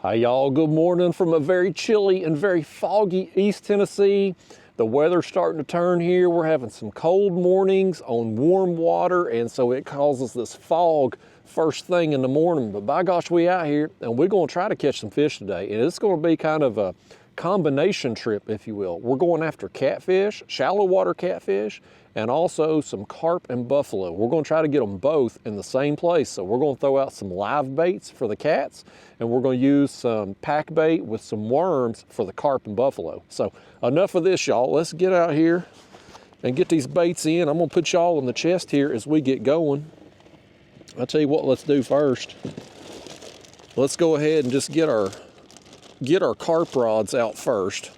Hi y'all, good morning from a very chilly and very foggy East Tennessee. The weather's starting to turn here. We're having some cold mornings on warm water, and so it causes this fog first thing in the morning. But by gosh, we out here and we're gonna try to catch some fish today. And it's gonna be kind of a combination trip, if you will. We're going after catfish, shallow water catfish, and also some carp and buffalo. We're gonna try to get them both in the same place. So we're gonna throw out some live baits for the cats, and we're gonna use some pack bait with some worms for the carp and buffalo. So enough of this, y'all. Let's get out here and get these baits in. I'm gonna put y'all in the chest here as we get going. I'll tell you what, let's do first. Let's go ahead and just get our carp rods out first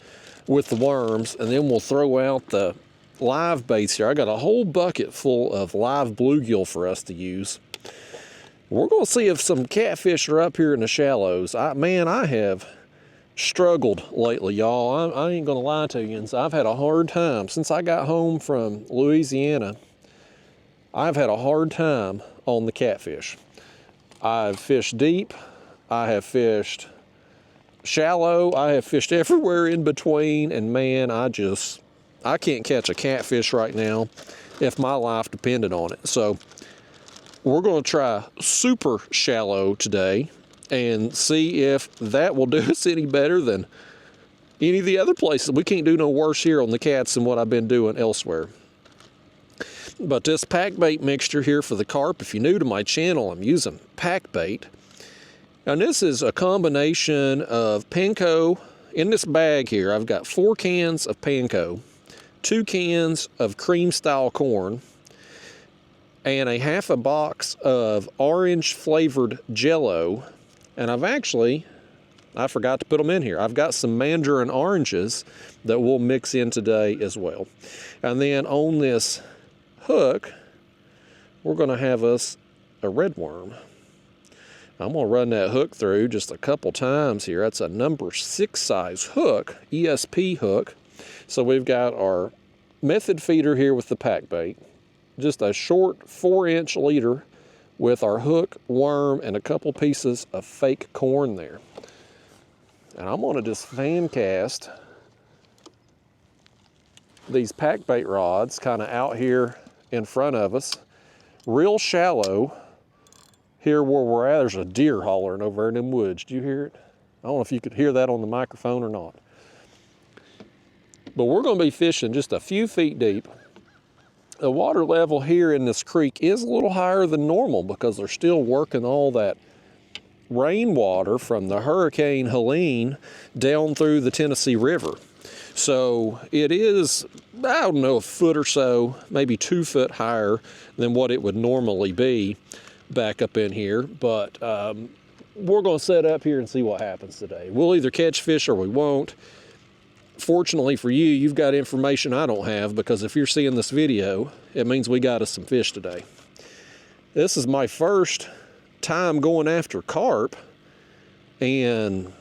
with the worms, and then we'll throw out the live baits here. I got a whole bucket full of live bluegill for us to use. We're gonna see if some catfish are up here in the shallows. I have struggled lately, y'all. I ain't gonna lie to you. I've had a hard time since I got home from Louisiana. I've had a hard time on the catfish. I've fished deep, I have fished shallow, I have fished everywhere in between, and man, I can't catch a catfish right now if my life depended on it. So we're gonna try super shallow today and see if that will do us any better than any of the other places. We can't do no worse here on the cats than what I've been doing elsewhere. But this pack bait mixture here for the carp, if you're new to my channel, I'm using pack bait. And this is a combination of panko. In this bag here, I've got 4 cans of panko, 2 cans of cream style corn, and a half a box of orange flavored Jello. And I forgot to put them in here. I've got some mandarin oranges that we'll mix in today as well. And then on this hook, we're gonna have us a red worm. I'm gonna run that hook through just a couple times here. That's a number 6 size hook, ESP hook. So we've got our method feeder here with the pack bait, just a short 4-inch leader with our hook, worm, and a couple pieces of fake corn there. And I'm gonna just fan cast these pack bait rods kind of out here in front of us, real shallow. Here where we're at, there's a deer hollering over in them woods. Do you hear it? I don't know if you could hear that on the microphone or not. But we're gonna be fishing just a few feet deep. The water level here in this creek is a little higher than normal because they're still working all that rainwater from the Hurricane Helene down through the Tennessee River. So it is, I don't know, a foot or so, maybe 2 foot higher than what it would normally be back up in here. But we're gonna set up here and see what happens today. We'll either catch fish or we won't. Fortunately for you, you've got information I don't have, because if you're seeing this video, it means we got us some fish today. This is my first time going after carp, and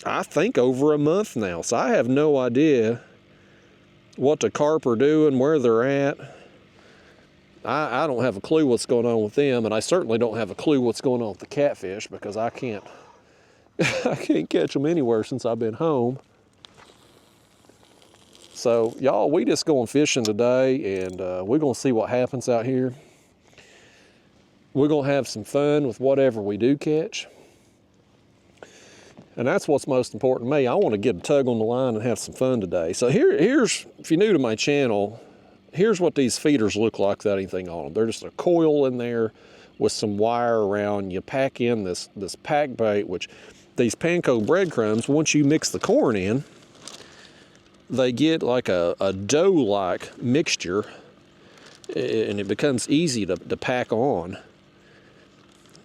I think over a month now. So I have no idea what the carp are doing, where they're at. I don't have a clue what's going on with them, and I certainly don't have a clue what's going on with the catfish, because I can't catch them anywhere since I've been home. So y'all, we just going fishing today, and we're gonna see what happens out here. We're gonna have some fun with whatever we do catch. And that's what's most important to me. I wanna get a tug on the line and have some fun today. So here's, if you're new to my channel, here's what these feeders look like without anything on them. They're just a coil in there with some wire around. You pack in this pack bait, which these panko breadcrumbs, once you mix the corn in, they get like a dough-like mixture, and it becomes easy to pack on.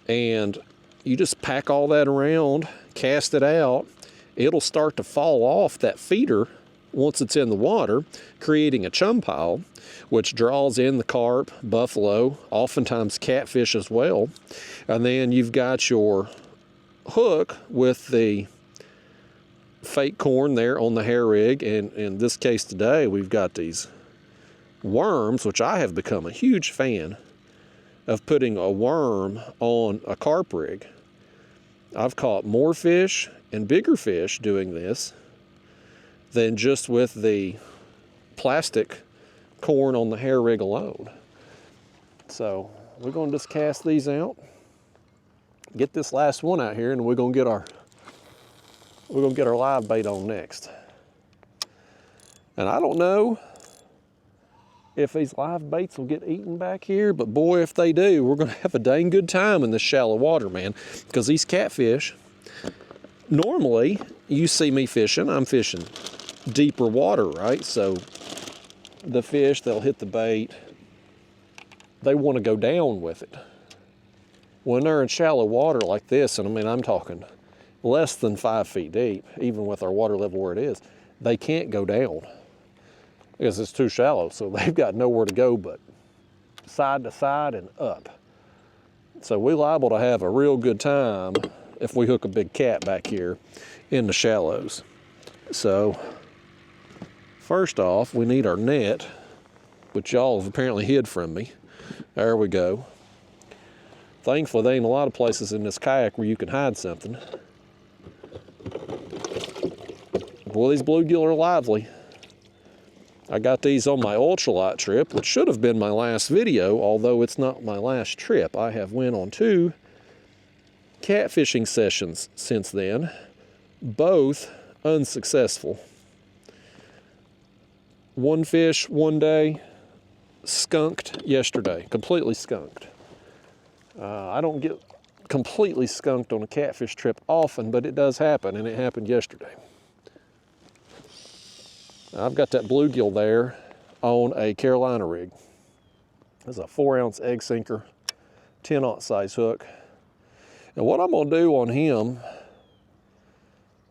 And you just pack all that around, cast it out. It'll start to fall off that feeder once it's in the water, creating a chum pile, which draws in the carp, buffalo, oftentimes catfish as well. And then you've got your hook with the fake corn there on the hair rig, and in this case today we've got these worms, which I have become a huge fan of putting a worm on a carp rig. I've caught more fish and bigger fish doing this than just with the plastic corn on the hair rig alone. So we're gonna just cast these out, get this last one out here, and we're gonna get our live bait on next. And I don't know if these live baits will get eaten back here, but boy, if they do, we're gonna have a dang good time in this shallow water, man. Because these catfish, normally you see me fishing, I'm fishing deeper water, right? So the fish, they'll hit the bait, they wanna go down with it. When they're in shallow water like this, and I mean, I'm talking less than 5 feet deep, even with our water level where it is, they can't go down because it's too shallow. So they've got nowhere to go but side to side and up. So we're liable to have a real good time if we hook a big cat back here in the shallows. So first off, we need our net, which y'all have apparently hid from me. There we go. Thankfully, there ain't a lot of places in this kayak where you can hide something. Boy, these bluegill are lively. I got these on my ultralight trip, which should have been my last video, although it's not my last trip. I have went on 2 catfishing sessions since then, both unsuccessful. One fish one day, skunked yesterday, completely skunked. I don't get completely skunked on a catfish trip often, but it does happen, and it happened yesterday. I've got that bluegill there on a Carolina rig. It's a 4-ounce egg sinker, 10-aught size hook. And what I'm gonna do on him,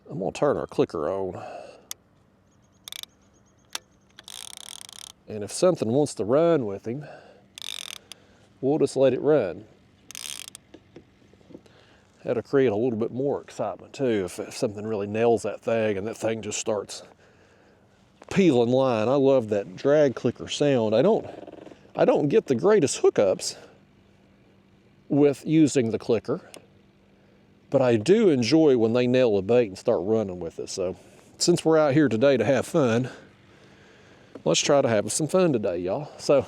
I'm gonna turn our clicker on. And if something wants to run with him, we'll just let it run. That'll create a little bit more excitement too if something really nails that thing and that thing just starts peeling line. I love that drag clicker sound. I don't get the greatest hookups with using the clicker, but I do enjoy when they nail a bait and start running with it. So since we're out here today to have fun, let's try to have some fun today, y'all. So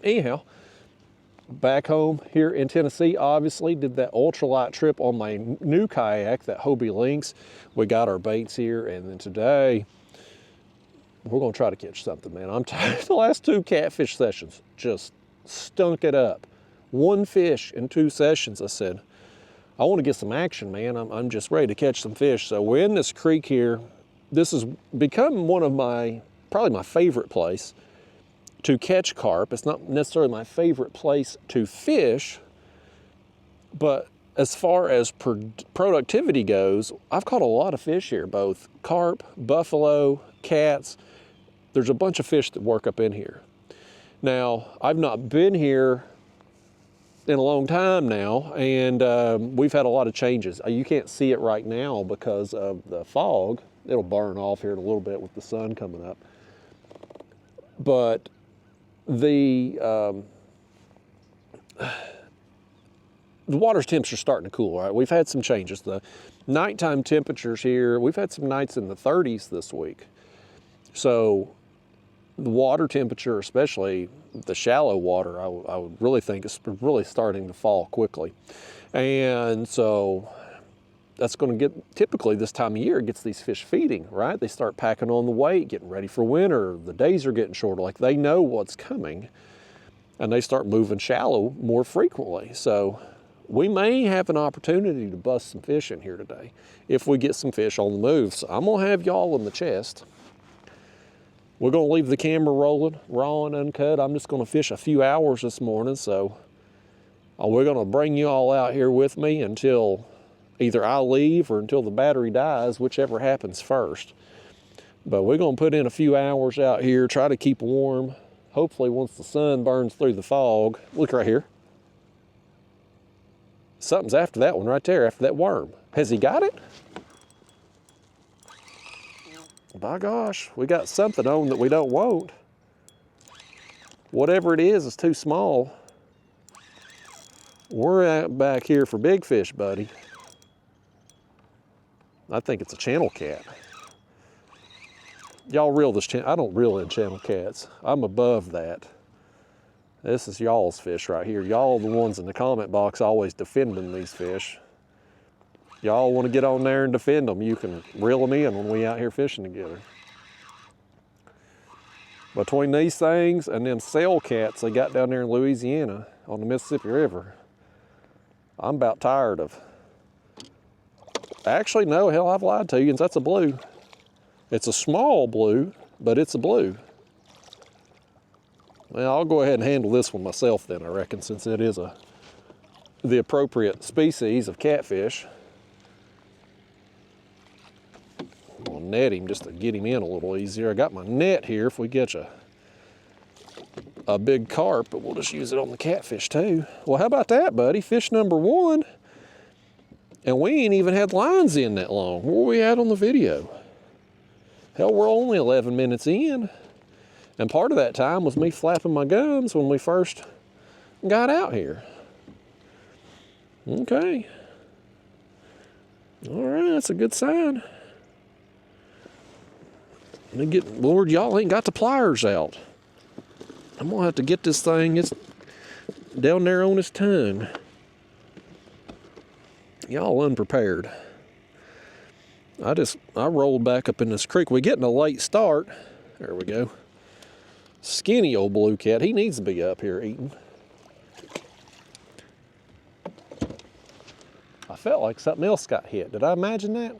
anyhow, back home here in Tennessee, obviously did that ultralight trip on my new kayak, that Hobie Lynx. We got our baits here, and then today we're gonna try to catch something, man. I'm tired. The last 2 catfish sessions just stunk it up. 1 fish in 2 sessions. I said, I want to get some action, man. I'm just ready to catch some fish. So we're in this creek here. This has become one of probably my favorite place to catch carp. It's not necessarily my favorite place to fish, but as far as productivity goes, I've caught a lot of fish here, both carp, buffalo, cats. There's a bunch of fish that work up in here. Now, I've not been here in a long time now, and we've had a lot of changes. You can't see it right now because of the fog. It'll burn off here in a little bit with the sun coming up. But the water's temps are starting to cool, right? We've had some changes. The nighttime temperatures here, we've had some nights in the 30s this week. So the water temperature, especially the shallow water, I would really think is really starting to fall quickly. And so that's going to get, typically this time of year, it gets these fish feeding, right? They start packing on the weight, getting ready for winter. The days are getting shorter. Like, they know what's coming, and they start moving shallow more frequently. So we may have an opportunity to bust some fish in here today if we get some fish on the move. So I'm going to have y'all in the chest. We're going to leave the camera rolling, raw and uncut. I'm just going to fish a few hours this morning, so we're going to bring you all out here with me until either I leave or until the battery dies, whichever happens first. But we're going to put in a few hours out here, try to keep warm. Hopefully once the sun burns through the fog, look right here. Something's after that one right there, after that worm. Has he got it? By gosh, we got something on that we don't want. Whatever it is too small. We're out back here for big fish, buddy. I think it's a channel cat. Y'all reel this I don't reel in channel cats. I'm above that. This is y'all's fish right here. Y'all the ones in the comment box always defending these fish. Y'all want to get on there and defend them, you can reel them in when we out here fishing together. Between these things and them sail cats they got down there in Louisiana on the Mississippi River, I'm about tired of. Actually, no, hell, I've lied to you, and that's a blue. It's a small blue, but it's a blue. Well, I'll go ahead and handle this one myself then, I reckon, since it is the appropriate species of catfish. I'm gonna net him just to get him in a little easier. I got my net here if we catch a big carp, but we'll just use it on the catfish too. Well, how about that, buddy? Fish number 1. And we ain't even had lines in that long. Where were we at on the video? Hell, we're only 11 minutes in. And part of that time was me flapping my gums when we first got out here. Okay. All right, that's a good sign. Lord, y'all ain't got the pliers out. I'm gonna have to get this thing, it's down there on his tongue. Y'all unprepared. I rolled back up in this creek. We're getting a late start. There we go. Skinny old blue cat. He needs to be up here eating. I felt like something else got hit. Did I imagine that?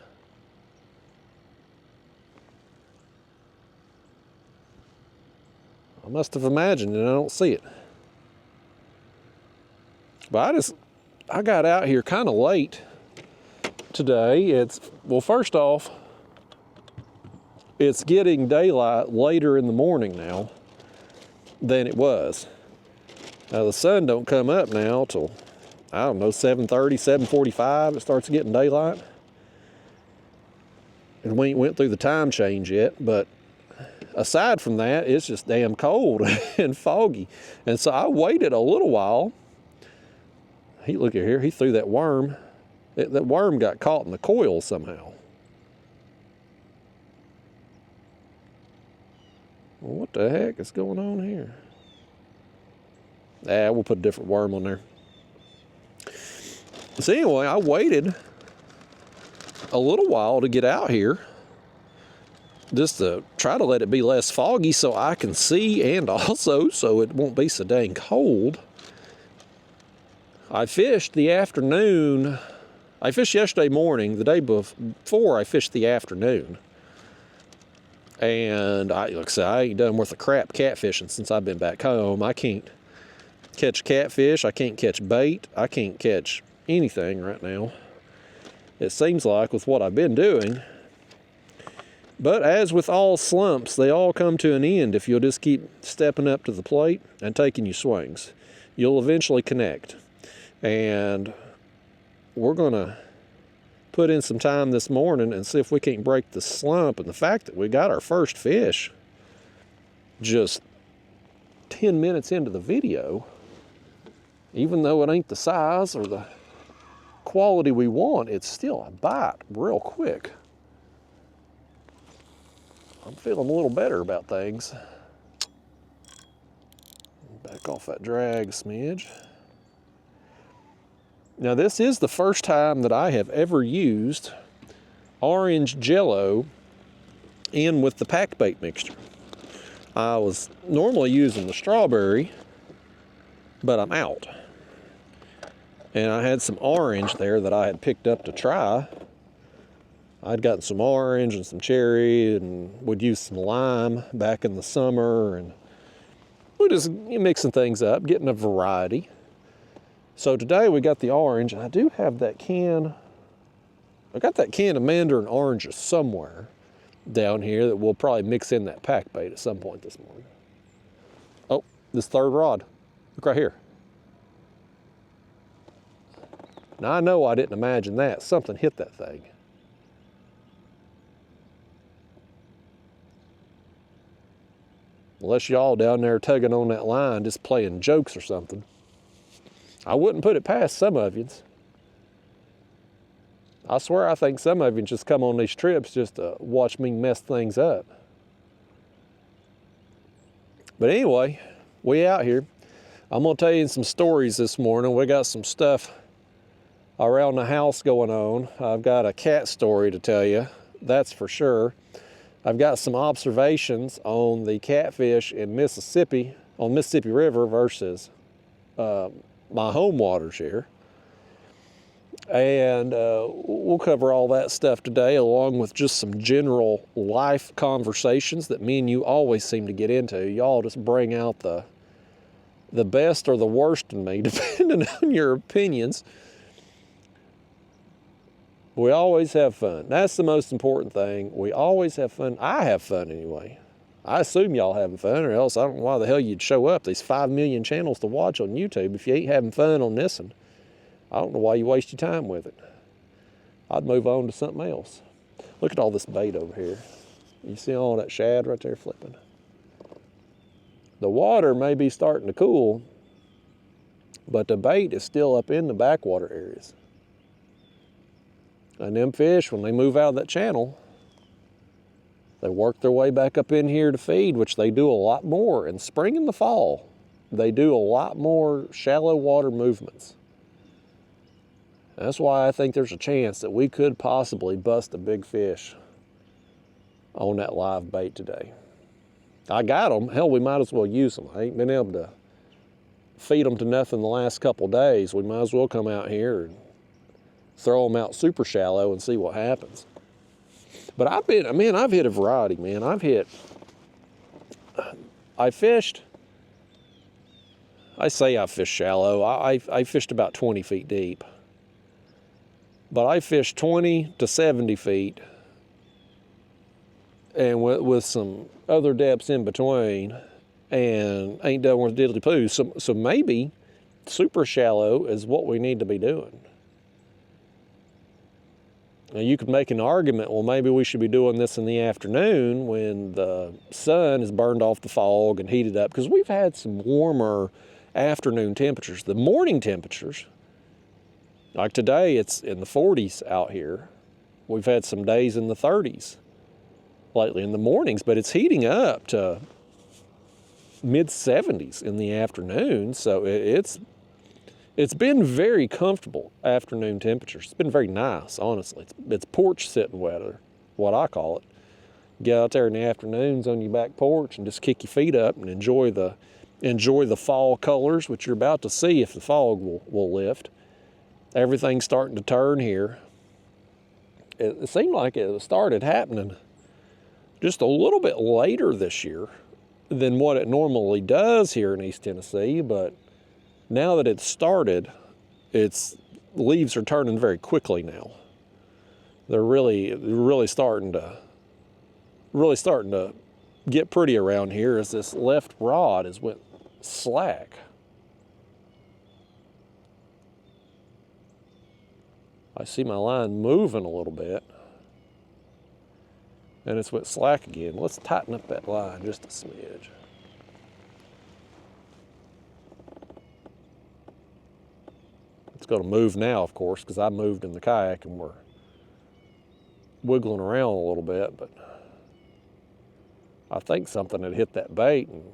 I must have imagined it. I don't see it. But I got out here kind of late today. Well, first off, it's getting daylight later in the morning now than it was. Now the sun don't come up now till, I don't know, 7:30, 7:45, it starts getting daylight. And we ain't went through the time change yet, but aside from that, it's just damn cold and foggy. And so I waited a little while. Look at here, he threw that worm. That worm got caught in the coil somehow. Well, what the heck is going on here? We'll put a different worm on there. So anyway, I waited a little while to get out here just to try to let it be less foggy so I can see, and also so it won't be so dang cold. I fished the afternoon. I fished yesterday morning. The day before I fished the afternoon. And like I said, I ain't done worth a crap catfishing since I've been back home. I can't catch catfish. I can't catch bait. I can't catch anything right now. It seems like with what I've been doing. But as with all slumps, they all come to an end if you'll just keep stepping up to the plate and taking your swings. You'll eventually connect. And we're gonna put in some time this morning and see if we can't break the slump. And the fact that we got our first fish just 10 minutes into the video, even though it ain't the size or the quality we want, it's still a bite real quick. I'm feeling a little better about things. Back off that drag smidge. Now this is the first time that I have ever used orange Jello in with the pack bait mixture. I was normally using the strawberry, but I'm out. And I had some orange there that I had picked up to try. I'd gotten some orange and some cherry and would use some lime back in the summer, and we're just mixing things up, getting a variety. So today we got the orange, and I do have that can. I got that can of mandarin oranges somewhere down here that we'll probably mix in that pack bait at some point this morning. Oh, this third rod. Look right here. Now I know I didn't imagine that. Something hit that thing. Unless y'all down there tugging on that line just playing jokes or something. I wouldn't put it past some of you. I swear I think some of you just come on these trips just to watch me mess things up. But anyway, we out here. I'm gonna tell you some stories this morning. We got some stuff around the house going on. I've got a cat story to tell you, that's for sure. I've got some observations on the catfish in Mississippi, on Mississippi River versus my home waters here. And we'll cover all that stuff today, along with just some general life conversations that me and you always seem to get into. Y'all just bring out the best or the worst in me, depending on your opinions. We always have fun. That's the most important thing. We always have fun. I have fun anyway. I assume y'all having fun, or else I don't know why the hell you'd show up. These 5 million channels to watch on YouTube. If you ain't having fun on this one, I don't know why you waste your time with it. I'd move on to something else. Look at all this bait over here. You see all that shad right there flipping? The water may be starting to cool, but the bait is still up in the backwater areas. And them fish, when they move out of that channel, they work their way back up in here to feed, which they do a lot more. In spring and the fall, they do a lot more shallow water movements. That's why I think there's a chance that we could possibly bust a big fish on that live bait today. I got them. Hell, we might as well use them. I ain't been able to feed them to nothing the last couple days. We might as well come out here and throw them out super shallow and see what happens. But I've hit a variety, man. I fished shallow. I fished about 20 feet deep. But I fished 20 to 70 feet, and with some other depths in between, and ain't done worth diddly poo. So maybe super shallow is what we need to be doing. Now you could make an argument, well, maybe we should be doing this in the afternoon when the sun has burned off the fog and heated up, because we've had some warmer afternoon temperatures. The morning temperatures, like today, it's in the 40s out here. We've had some days in the 30s lately in the mornings, but it's heating up to mid-70s in the afternoon. So it's been very comfortable afternoon temperatures. It's been very nice, honestly. It's porch sitting weather, what I call it. Get out there in the afternoons on your back porch and just kick your feet up and enjoy the fall colors, which you're about to see if the fog will lift. Everything's starting to turn here. It seemed like it started happening just a little bit later this year than what it normally does here in East Tennessee, but now that it's started, leaves are turning very quickly now. They're really starting to get pretty around here as this left rod is went slack. I see my line moving a little bit, and it's went slack again. Let's tighten up that line just a smidge. It's going to move now, of course, because I moved in the kayak and we're wiggling around a little bit, but I think something had hit that bait and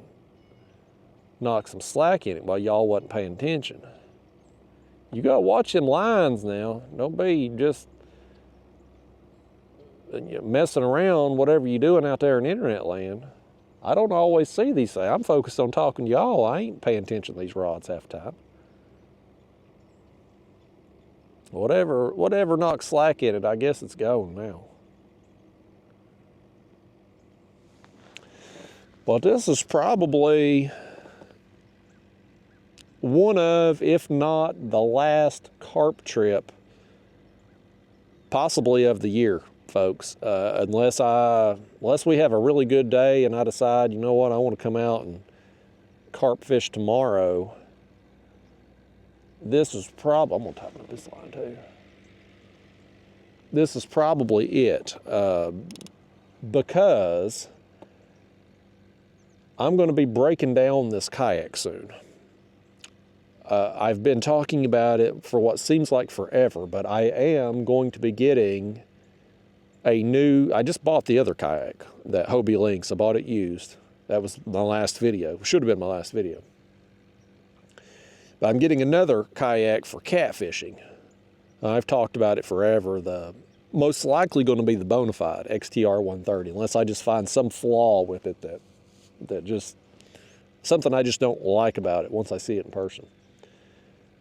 knocked some slack in it while y'all wasn't paying attention. You got to watch them lines now. Don't be just messing around, whatever you're doing out there in internet land. I don't always see these things. I'm focused on talking to y'all. I ain't paying attention to these rods half the time. Whatever knocks slack in it, I guess it's going now. But this is probably one of, if not the last carp trip, possibly of the year, folks. Unless we have a really good day and I decide, you know what, I want to come out and carp fish tomorrow. This is probably, I'm gonna tighten up this line too. This is probably it, because I'm gonna be breaking down this kayak soon. I've been talking about it for what seems like forever, but I am going to be getting a new, I just bought the other kayak, that Hobie Lynx. I bought it used. That was my last video. Should have been my last video. But I'm getting another kayak for catfishing. I've talked about it forever. The most likely going to be the Bonafide XTR 130, unless I just find some flaw with it that just, something I just don't like about it once I see it in person.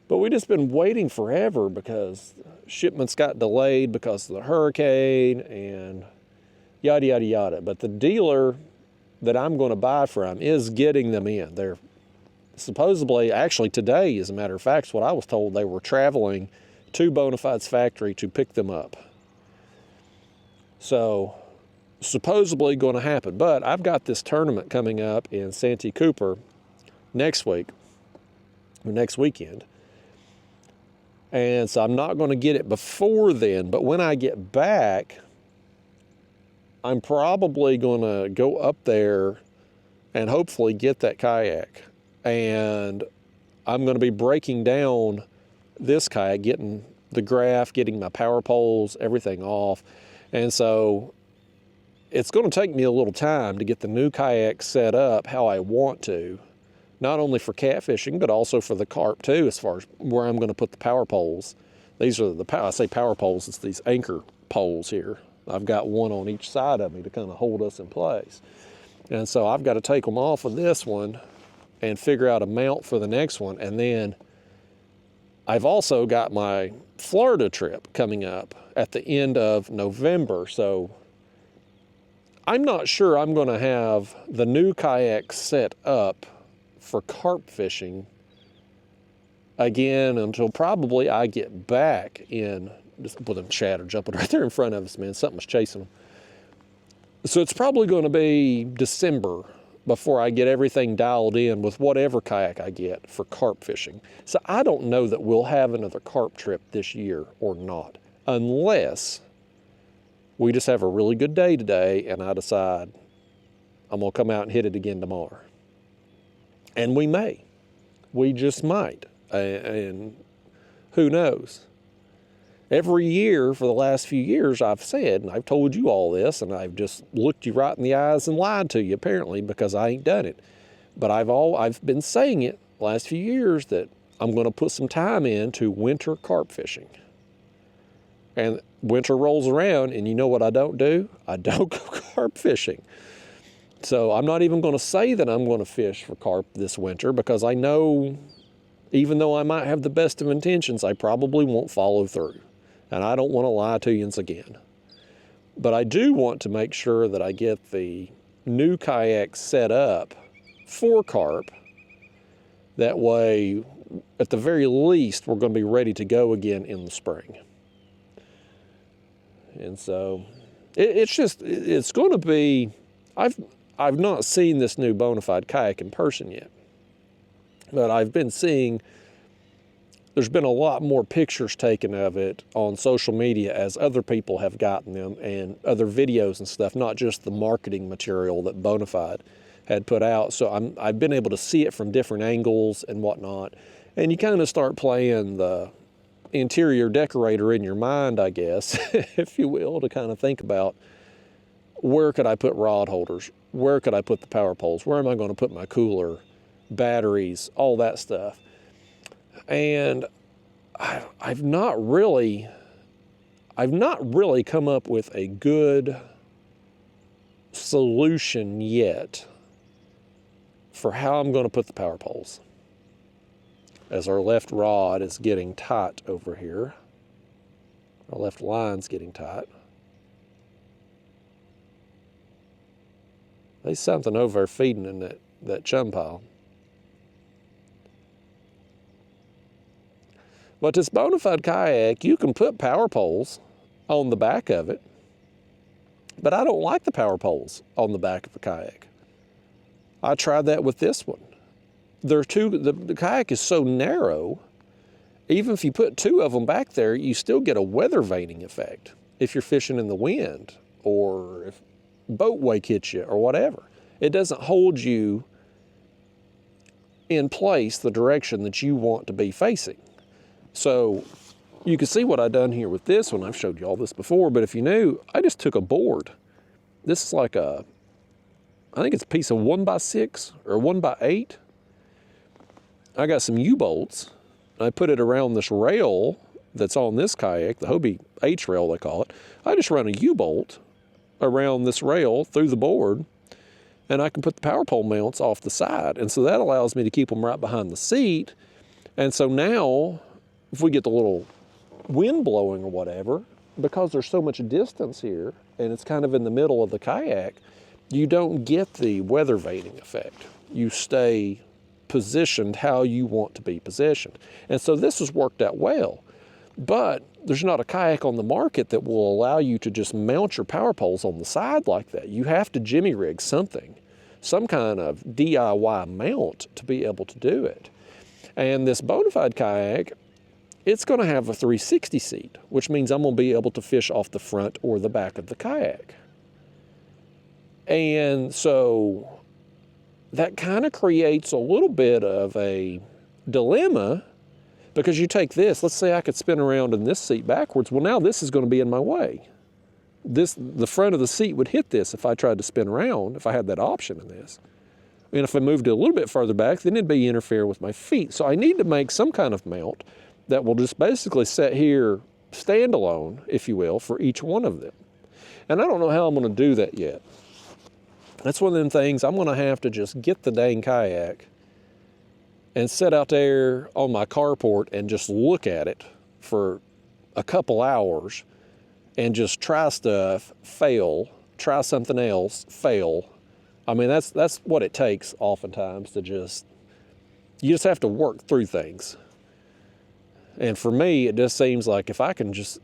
But we just been waiting forever because shipments got delayed because of the hurricane and yada, yada, yada. But the dealer that I'm going to buy from is getting them in. They're supposedly, actually today, as a matter of fact, is what I was told, they were traveling to Bonafide's factory to pick them up. So supposedly going to happen. But I've got this tournament coming up in Santee Cooper next week, or next weekend. And so I'm not going to get it before then, but when I get back, I'm probably going to go up there and hopefully get that kayak. And I'm going to be breaking down this kayak, getting the graph, getting my power poles, everything off. And so it's going to take me a little time to get the new kayak set up how I want to, not only for catfishing, but also for the carp too, as far as where I'm going to put the power poles. These are I say power poles, it's these anchor poles here. I've got one on each side of me to kind of hold us in place. And so I've got to take them off of this one and figure out a mount for the next one. And then I've also got my Florida trip coming up at the end of November. So I'm not sure I'm going to have the new kayak set up for carp fishing again until probably I get back in, just with them shatter jumping right there in front of us, man. Something's chasing them. So it's probably going to be December before I get everything dialed in with whatever kayak I get for carp fishing. So I don't know that we'll have another carp trip this year or not, unless we just have a really good day today and I decide I'm going to come out and hit it again tomorrow. And we may. We just might. And who knows? Every year for the last few years I've said, and I've told you all this, and I've just looked you right in the eyes and lied to you apparently because I ain't done it. But I've been saying it the last few years that I'm going to put some time into winter carp fishing. And winter rolls around and you know what I don't do? I don't go carp fishing. So I'm not even going to say that I'm going to fish for carp this winter because I know even though I might have the best of intentions, I probably won't follow through. And I don't want to lie to you again. But I do want to make sure that I get the new kayak set up for carp. That way, at the very least, we're going to be ready to go again in the spring. And so it's going to be, I've not seen this new Bonafide kayak in person yet. But I've been seeing, there's been a lot more pictures taken of it on social media as other people have gotten them and other videos and stuff, not just the marketing material that Bonafide had put out. So I've been able to see it from different angles and whatnot. And you kind of start playing the interior decorator in your mind, I guess, if you will, to kind of think about where could I put rod holders? Where could I put the power poles? Where am I going to put my cooler, batteries, all that stuff? And I've not really come up with a good solution yet for how I'm going to put the power poles. As our left rod is getting tight over here, our left line's getting tight. There's something over there feeding in that chum pile. But this Bonafide kayak, you can put power poles on the back of it, but I don't like the power poles on the back of a kayak. I tried that with this one. The kayak is so narrow, even if you put two of them back there, you still get a weather vaning effect if you're fishing in the wind or if boat wake hits you or whatever. It doesn't hold you in place the direction that you want to be facing. So you can see what I've done here with this one. I've showed you all this before, but if you knew, I just took a board. This is like I think it's a piece of 1x6 or 1x8. I got some U-bolts. I put it around this rail that's on this kayak, the Hobie H rail they call it. I just run a U-bolt around this rail through the board, and I can put the power pole mounts off the side. And so that allows me to keep them right behind the seat. And so now, if we get the little wind blowing or whatever, because there's so much distance here, and it's kind of in the middle of the kayak, you don't get the weather vaning effect. You stay positioned how you want to be positioned. And so this has worked out well. But there's not a kayak on the market that will allow you to just mount your power poles on the side like that. You have to jimmy rig something, some kind of DIY mount to be able to do it. And this Bonafide kayak, it's going to have a 360 seat, which means I'm going to be able to fish off the front or the back of the kayak. And so that kind of creates a little bit of a dilemma, because you take this, let's say I could spin around in this seat backwards. Well, now this is going to be in my way. The front of the seat would hit this if I tried to spin around, if I had that option in this. And if I moved it a little bit further back, then it'd be interfere with my feet. So I need to make some kind of mount that will just basically sit here standalone, if you will, for each one of them. And I don't know how I'm going to do that yet. That's one of them things I'm going to have to just get the dang kayak and sit out there on my carport and just look at it for a couple hours and just try stuff, fail, try something else, fail. I mean, that's what it takes oftentimes to you just have to work through things. And for me, it just seems like if I can just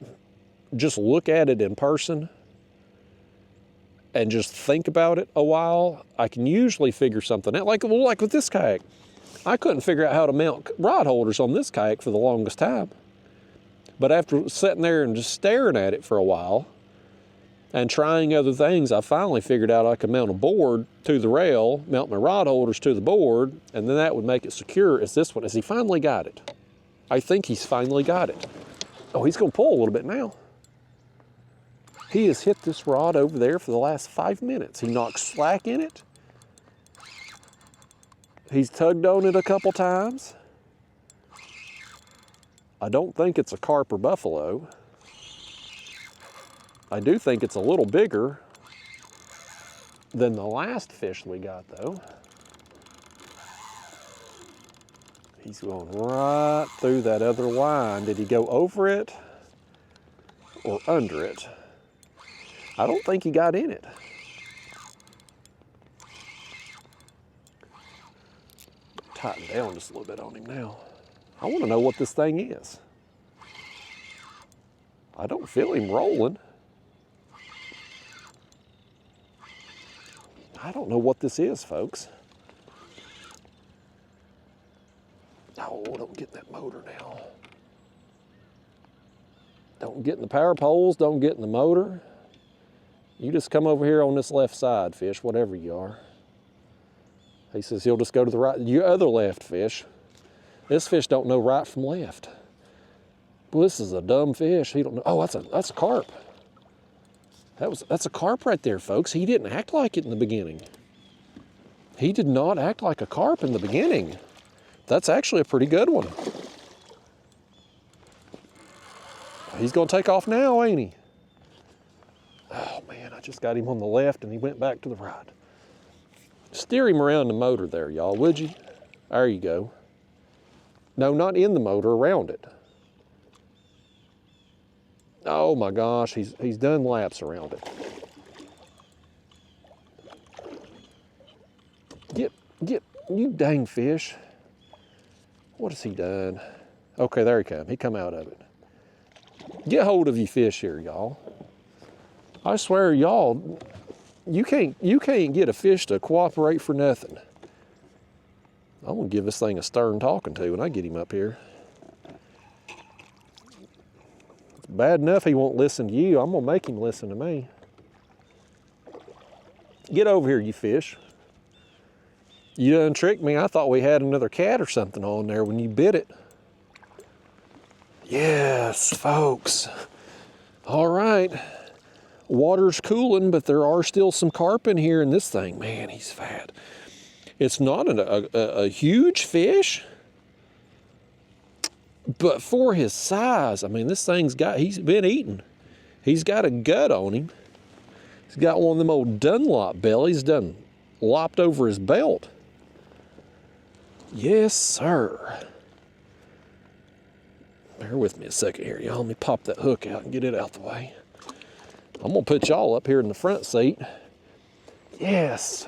look at it in person and just think about it a while, I can usually figure something out. Like with this kayak, I couldn't figure out how to mount rod holders on this kayak for the longest time. But after sitting there and just staring at it for a while and trying other things, I finally figured out I could mount a board to the rail, mount my rod holders to the board, and then that would make it secure as this one. Has he finally got it? I think he's finally got it. Oh, he's going to pull a little bit now. He has hit this rod over there for the last 5 minutes. He knocked slack in it. He's tugged on it a couple times. I don't think it's a carp or buffalo. I do think it's a little bigger than the last fish we got, though. He's going right through that other line. Did he go over it or under it? I don't think he got in it. Tighten down just a little bit on him now. I want to know what this thing is. I don't feel him rolling. I don't know what this is, folks. Oh, don't get in that motor now. Don't get in the power poles, don't get in the motor. You just come over here on this left side, fish, whatever you are. He says he'll just go to the right, your other left, fish. This fish don't know right from left. Well, this is a dumb fish. He don't know. Oh, that's a carp. That's a carp right there, folks. He didn't act like it in the beginning. He did not act like a carp in the beginning. That's actually a pretty good one. He's gonna take off now, ain't he? Oh man, I just got him on the left and he went back to the right. Steer him around the motor there, y'all, would you? There you go. No, not in the motor, around it. Oh my gosh, he's done laps around it. Get, you dang fish. What has he done? Okay, there he come. He come out of it. Get hold of you fish here, y'all. I swear, y'all, you can't get a fish to cooperate for nothing. I'm gonna give this thing a stern talking to when I get him up here. It's bad enough he won't listen to you. I'm gonna make him listen to me. Get over here, you fish. You done tricked me. I thought we had another cat or something on there when you bit it. Yes, folks. All right. Water's cooling, but there are still some carp in here, and this thing, man, he's fat. It's not a huge fish, but for his size, I mean, this thing's he's been eating. He's got a gut on him. He's got one of them old Dunlop bellies done lopped over his belt. Yes, sir. Bear with me a second here, y'all. Let me pop that hook out and get it out the way. I'm gonna put y'all up here in the front seat. Yes.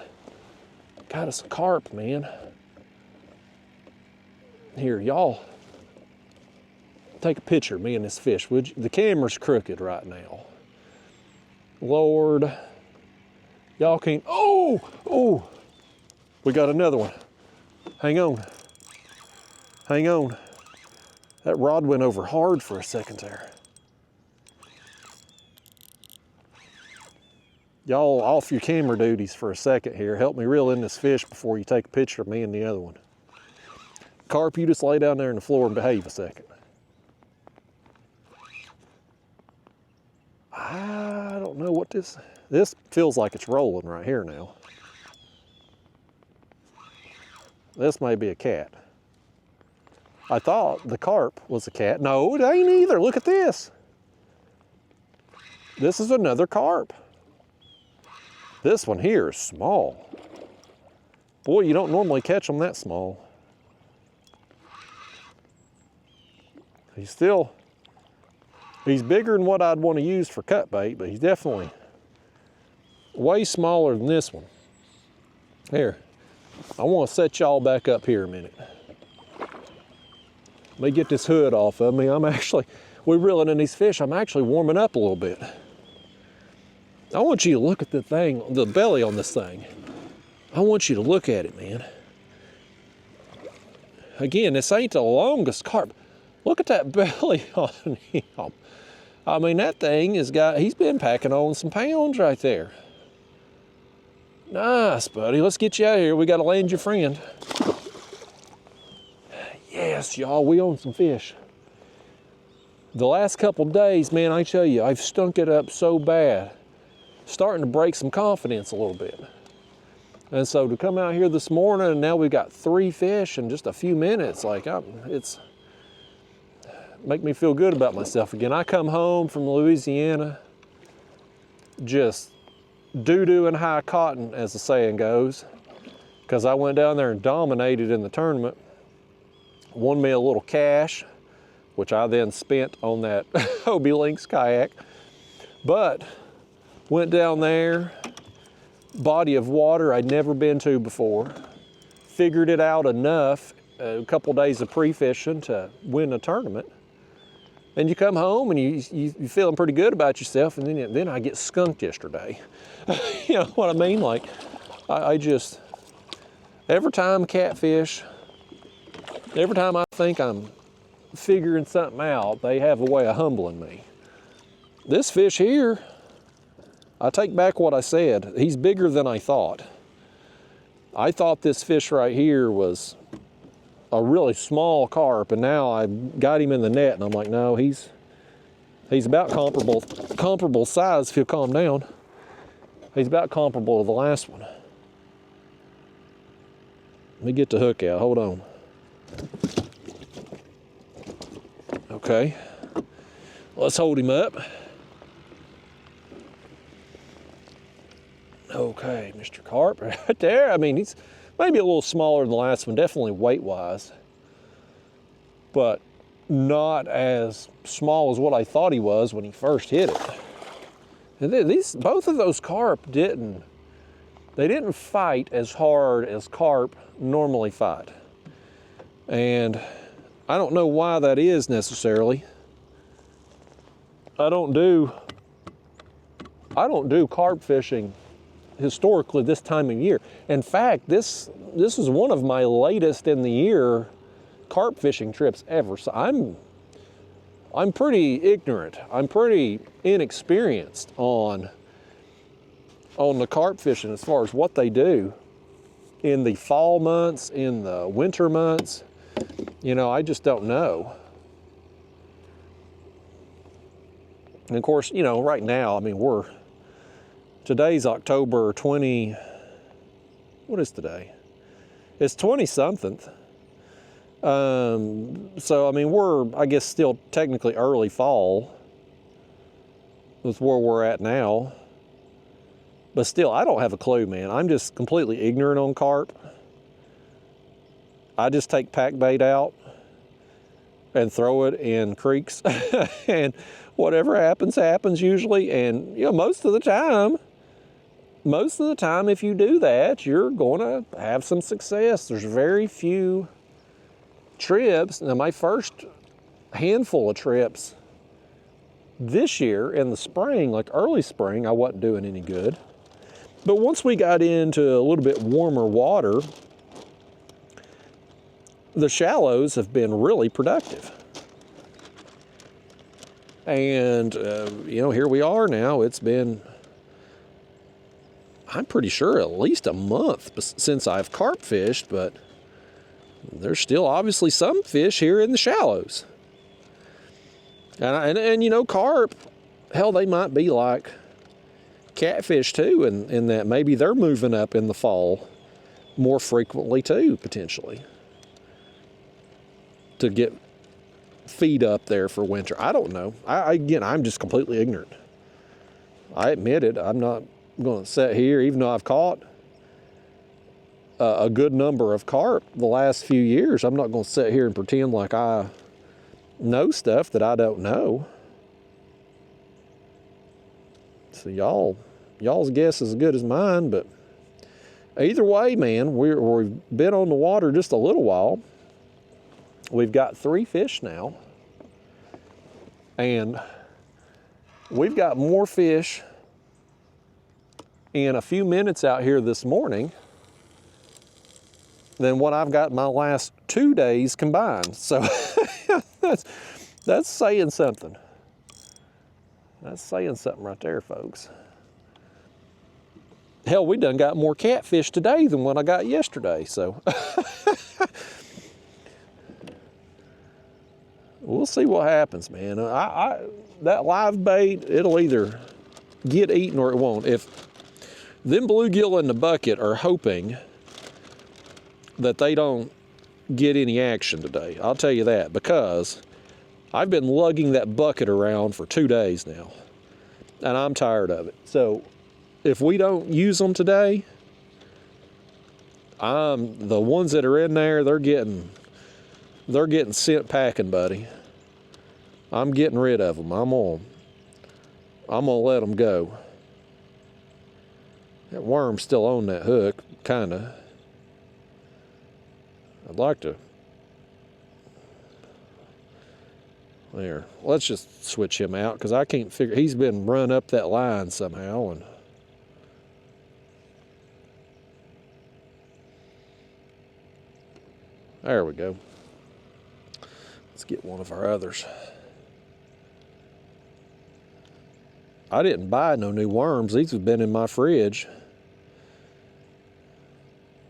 Got us a carp, man. Here, y'all. Take a picture of me and this fish, would you? The camera's crooked right now. Lord. Y'all can't, oh! We got another one. Hang on. Hang on. That rod went over hard for a second there. Y'all off your camera duties for a second here. Help me reel in this fish before you take a picture of me and the other one. Carp, you just lay down there on the floor and behave a second. I don't know what this feels like it's rolling right here now. This may be a cat. I thought the carp was a cat. No, it ain't either. Look at this. This is another carp. This one here is small. Boy, you don't normally catch them that small. He's bigger than what I'd want to use for cut bait, but he's definitely way smaller than this one. Here, I want to set y'all back up here a minute. Let me get this hood off of me. We're reeling in these fish. I'm actually warming up a little bit. I want you to look at the belly on this thing. I want you to look at it, man. Again, this ain't the longest carp. Look at that belly on him. I mean, that thing he's been packing on some pounds right there. Nice, buddy. Let's get you out of here. We got to land your friend. Yes, y'all, we own some fish. The last couple days, man, I tell you, I've stunk it up so bad. Starting to break some confidence a little bit. And so to come out here this morning and now we've got 3 fish in just a few minutes, it's make me feel good about myself again. I come home from Louisiana just doo-doo and high cotton, as the saying goes, because I went down there and dominated in the tournament. Won me a little cash, which I then spent on that Hobie Lynx kayak. But went down there, body of water I'd never been to before. Figured it out enough, a couple days of pre-fishing to win a tournament. And you come home and you're feeling pretty good about yourself, and then I get skunked yesterday. You know what I mean? Like, I just, every time catfish, every time I think I'm figuring something out, they have a way of humbling me. This fish here, I take back what I said. He's bigger than I thought. I thought this fish right here was a really small carp, and now I got him in the net, and I'm like, no, he's about comparable size if he'll calm down. He's about comparable to the last one. Let me get the hook out, hold on. Okay, let's hold him up. Okay, Mr. Carp, right there. I mean, he's maybe a little smaller than the last one, definitely weight-wise, but not as small as what I thought he was when he first hit it. And both of those carp didn't fight as hard as carp normally fight. And I don't know why that is necessarily. I don't do carp fishing historically this time of year. In fact, this is one of my latest in the year carp fishing trips ever. So I'm pretty ignorant. I'm pretty inexperienced on the carp fishing as far as what they do. in the fall months, in the winter months, you know, I just don't know. And of course, you know, right now, I mean, today's October 20, what is today? It's 20-something. So, I mean, we're, I guess, still technically early fall with where we're at now. But still, I don't have a clue, man. I'm just completely ignorant on carp. I just take pack bait out and throw it in creeks. And whatever happens, happens usually. And, you know, most of the time, if you do that, you're going to have some success. There's very few trips. Now, my first handful of trips this year in the spring, like early spring, I wasn't doing any good. But once we got into a little bit warmer water, the shallows have been really productive. And, you know, here we are now. It's been, I'm pretty sure, at least a month since I've carp fished, but there's still obviously some fish here in the shallows. And you know, carp, hell, they might be like catfish too, in that maybe they're moving up in the fall more frequently too, potentially, to get feed up there for winter. I don't know. Again, I'm just completely ignorant. I admit it. I'm not going to sit here, even though I've caught a good number of carp the last few years. I'm not going to sit here and pretend like I know stuff that I don't know. So y'all's guess is as good as mine, but either way, man, we've been on the water just a little while. We've got 3 fish now, and we've got more fish in a few minutes out here this morning than what I've got in my last 2 days combined. So that's saying something. That's saying something right there, folks. Hell, we done got more catfish today than what I got yesterday, so. We'll see what happens, man. That live bait, it'll either get eaten or it won't. If them bluegill in the bucket are hoping that they don't get any action today, I'll tell you that, because I've been lugging that bucket around for 2 days now, and I'm tired of it. So if we don't use them today, the ones that are in there, they're getting sent packing, buddy. I'm getting rid of them. I'm gonna let them go. That worm's still on that hook, kinda. I'd like to. There. Let's just switch him out, because I can't figure. He's been run up that line somehow, and there we go. Let's get one of our others. I didn't buy no new worms. These have been in my fridge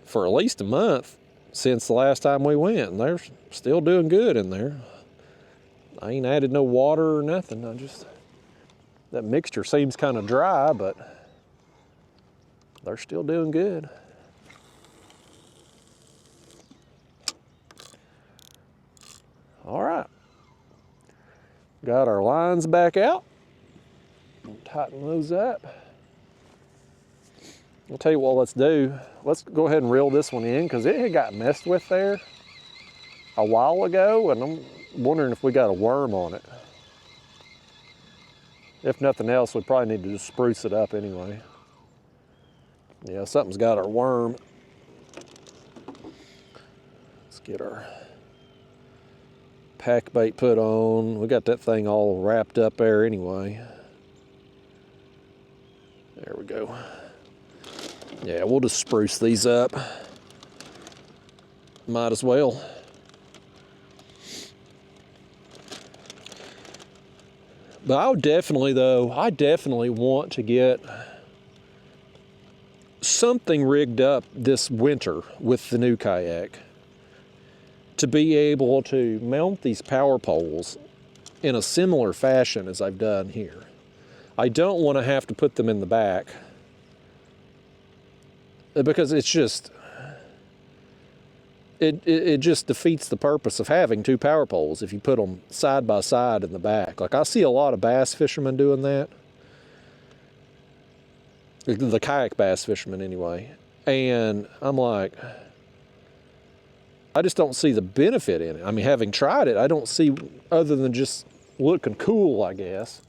for at least a month since the last time we went, and they're still doing good in there. I ain't added no water or nothing. That mixture seems kind of dry, but they're still doing good. All right. Got our lines back out. Tighten those up. I'll tell you what, let's do. Let's go ahead and reel this one in, because it had got messed with there a while ago, and I'm wondering if we got a worm on it. If nothing else, we probably need to just spruce it up anyway. Yeah, something's got our worm. Let's get our pack bait put on. We got that thing all wrapped up there anyway. There we go. Yeah, we'll just spruce these up. Might as well. But I definitely want to get something rigged up this winter with the new kayak to be able to mount these power poles in a similar fashion as I've done here. I don't want to have to put them in the back because it's just, it just defeats the purpose of having two power poles if you put them side by side in the back. Like I see a lot of bass fishermen doing that. The kayak bass fishermen anyway. And I'm like, I just don't see the benefit in it. I mean, having tried it, I don't see, other than just looking cool, I guess,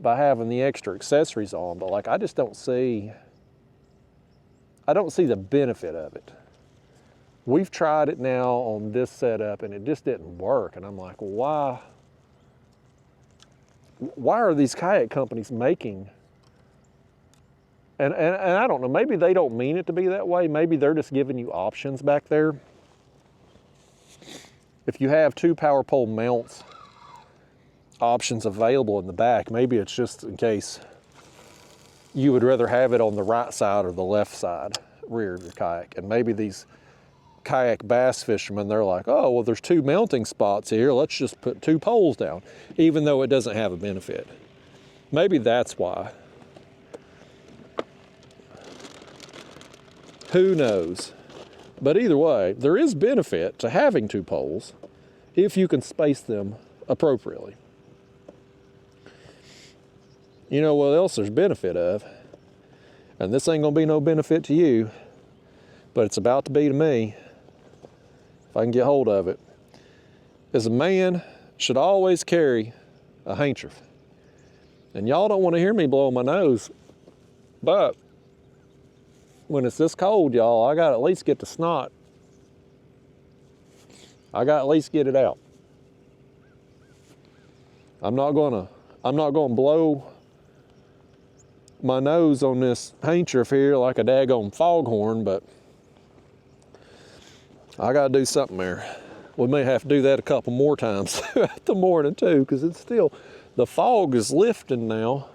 by having the extra accessories on. But like, I don't see the benefit of it. We've tried it now on this setup and it just didn't work. And I'm like, why are these kayak companies making, and I don't know, maybe they don't mean it to be that way. Maybe they're just giving you options back there. If you have two power pole mounts options available in the back, maybe it's just in case you would rather have it on the right side or the left side rear of your kayak. And maybe these kayak bass fishermen, they're like, oh, well, there's two mounting spots here, let's just put two poles down, even though it doesn't have a benefit. Maybe that's why. Who knows? But either way, there is benefit to having two poles if you can space them appropriately. You know what else there's benefit of? And this ain't gonna be no benefit to you, but it's about to be to me, if I can get hold of it, is a man should always carry a handkerchief. And y'all don't want to hear me blow my nose, but when it's this cold, y'all, I gotta at least get the snot. I gotta at least get it out. I'm not gonna blow my nose on this handkerchief here like a daggone foghorn, but I gotta do something there. We may have to do that a couple more times throughout the morning too, because it's still, the fog is lifting now,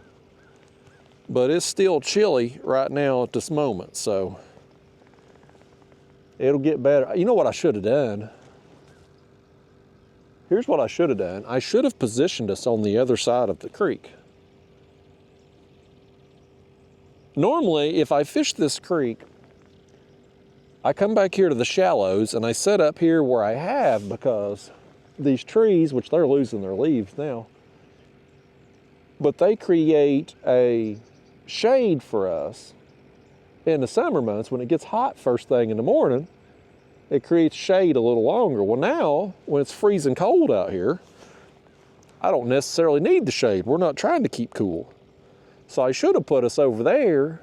but it's still chilly right now at this moment, so it'll get better. You know what I should have done? Here's what I should have done. I should have positioned us on the other side of the creek. Normally, if I fish this creek, I come back here to the shallows and I set up here where I have, because these trees, which they're losing their leaves now, but they create a shade for us in the summer months. When it gets hot first thing in the morning, it creates shade a little longer. Well, now when it's freezing cold out here, I don't necessarily need the shade. We're not trying to keep cool. So I should have put us over there.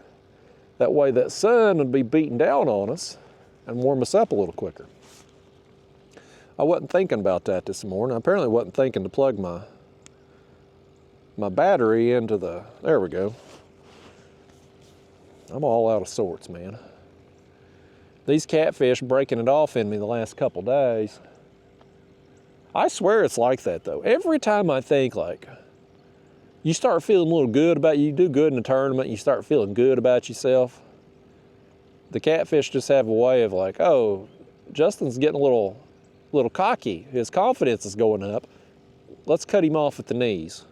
That way that sun would be beating down on us and warm us up a little quicker. I wasn't thinking about that this morning. I apparently wasn't thinking to plug my battery into the, there we go. I'm all out of sorts, man. These catfish breaking it off in me the last couple days. I swear it's like that though. Every time I think, like, you start feeling a little good about you do good in a tournament, you start feeling good about yourself, the catfish just have a way of like, oh, Justin's getting a little cocky. His confidence is going up. Let's cut him off at the knees.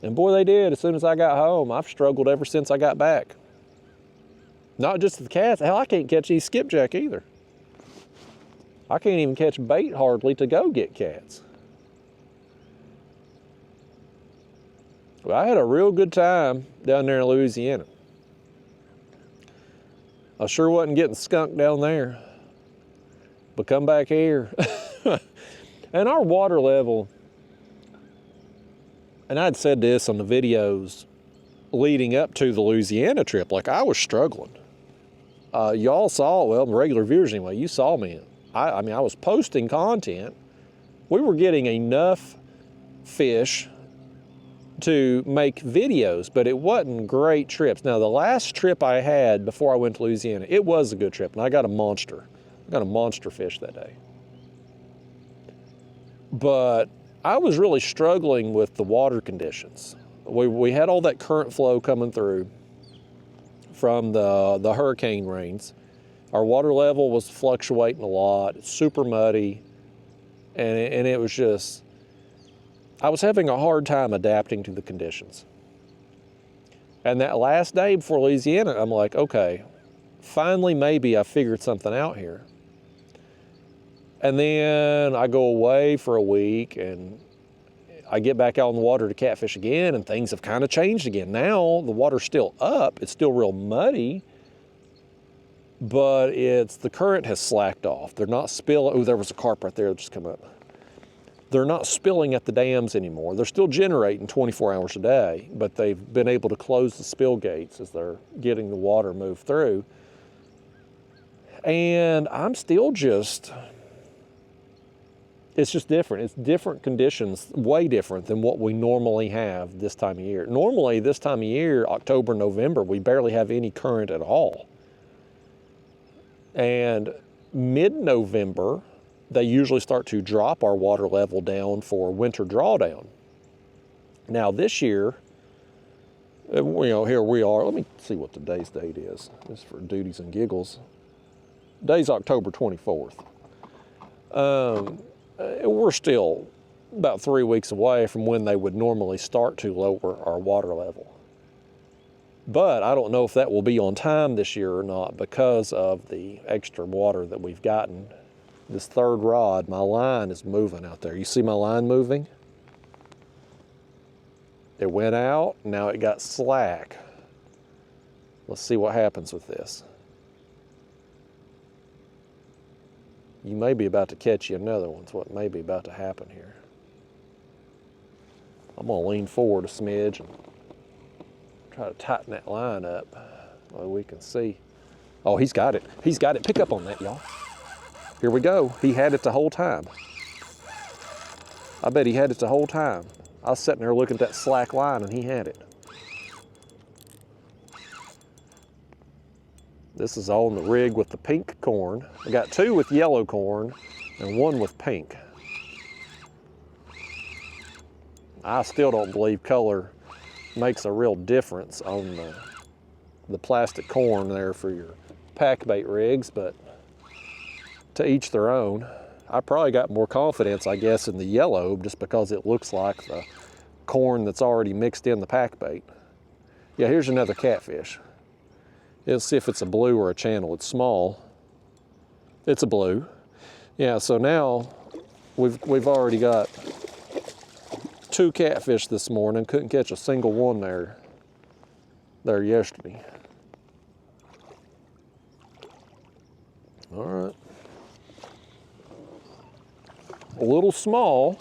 And boy, they did. As soon as I got home, I've struggled ever since I got back. Not just the cats. Hell, I can't catch these skipjack either. I can't even catch bait hardly to go get cats. Well, I had a real good time down there in Louisiana. I sure wasn't getting skunked down there. But come back here. And our water level, and I'd said this on the videos leading up to the Louisiana trip, like I was struggling. Y'all saw, well, regular viewers anyway, you saw me. I mean, I was posting content. We were getting enough fish to make videos, but it wasn't great trips. Now, the last trip I had before I went to Louisiana, it was a good trip, and I got a monster. I got a monster fish that day. But I was really struggling with the water conditions. We had all that current flow coming through. from the hurricane rains. Our water level was fluctuating a lot. It's super muddy, and it was just, I was having a hard time adapting to the conditions. And that last day before Louisiana, I'm like, okay, finally maybe I figured something out here. And then I go away for a week, and I get back out in the water to catfish again, and things have kind of changed again. Now the water's still up, it's still real muddy, but the current has slacked off. They're not spilling. Oh, there was a carp right there that just come up. They're not spilling at the dams anymore. They're still generating 24 hours a day, but they've been able to close the spill gates as they're getting the water moved through. And I'm still just, it's just different. It's different conditions, way different than what we normally have this time of year. Normally this time of year, October, November, we barely have any current at all. And mid-November, they usually start to drop our water level down for winter drawdown. Now this year, here we are. Let me see what today's date is, just for duties and giggles. Today's October 24th. We're still about 3 weeks away from when they would normally start to lower our water level. But I don't know if that will be on time this year or not because of the extra water that we've gotten. This third rod, my line is moving out there. You see my line moving? It went out, now it got slack. Let's see what happens with this. You may be about to catch you another one. It's what may be about to happen here. I'm gonna lean forward a smidge and try to tighten that line up so we can see. Oh, he's got it. He's got it. Pick up on that, y'all. Here we go. He had it the whole time. I bet he had it the whole time. I was sitting there looking at that slack line and he had it. This is on the rig with the pink corn. I got two with yellow corn and one with pink. I still don't believe color makes a real difference on the plastic corn there for your pack bait rigs, but to each their own. I probably got more confidence, I guess, in the yellow just because it looks like the corn that's already mixed in the pack bait. Yeah, here's another catfish. Let's see if it's a blue or a channel. It's small. It's a blue. Yeah, so now we've already got two catfish this morning. Couldn't catch a single one there yesterday. All right. A little small,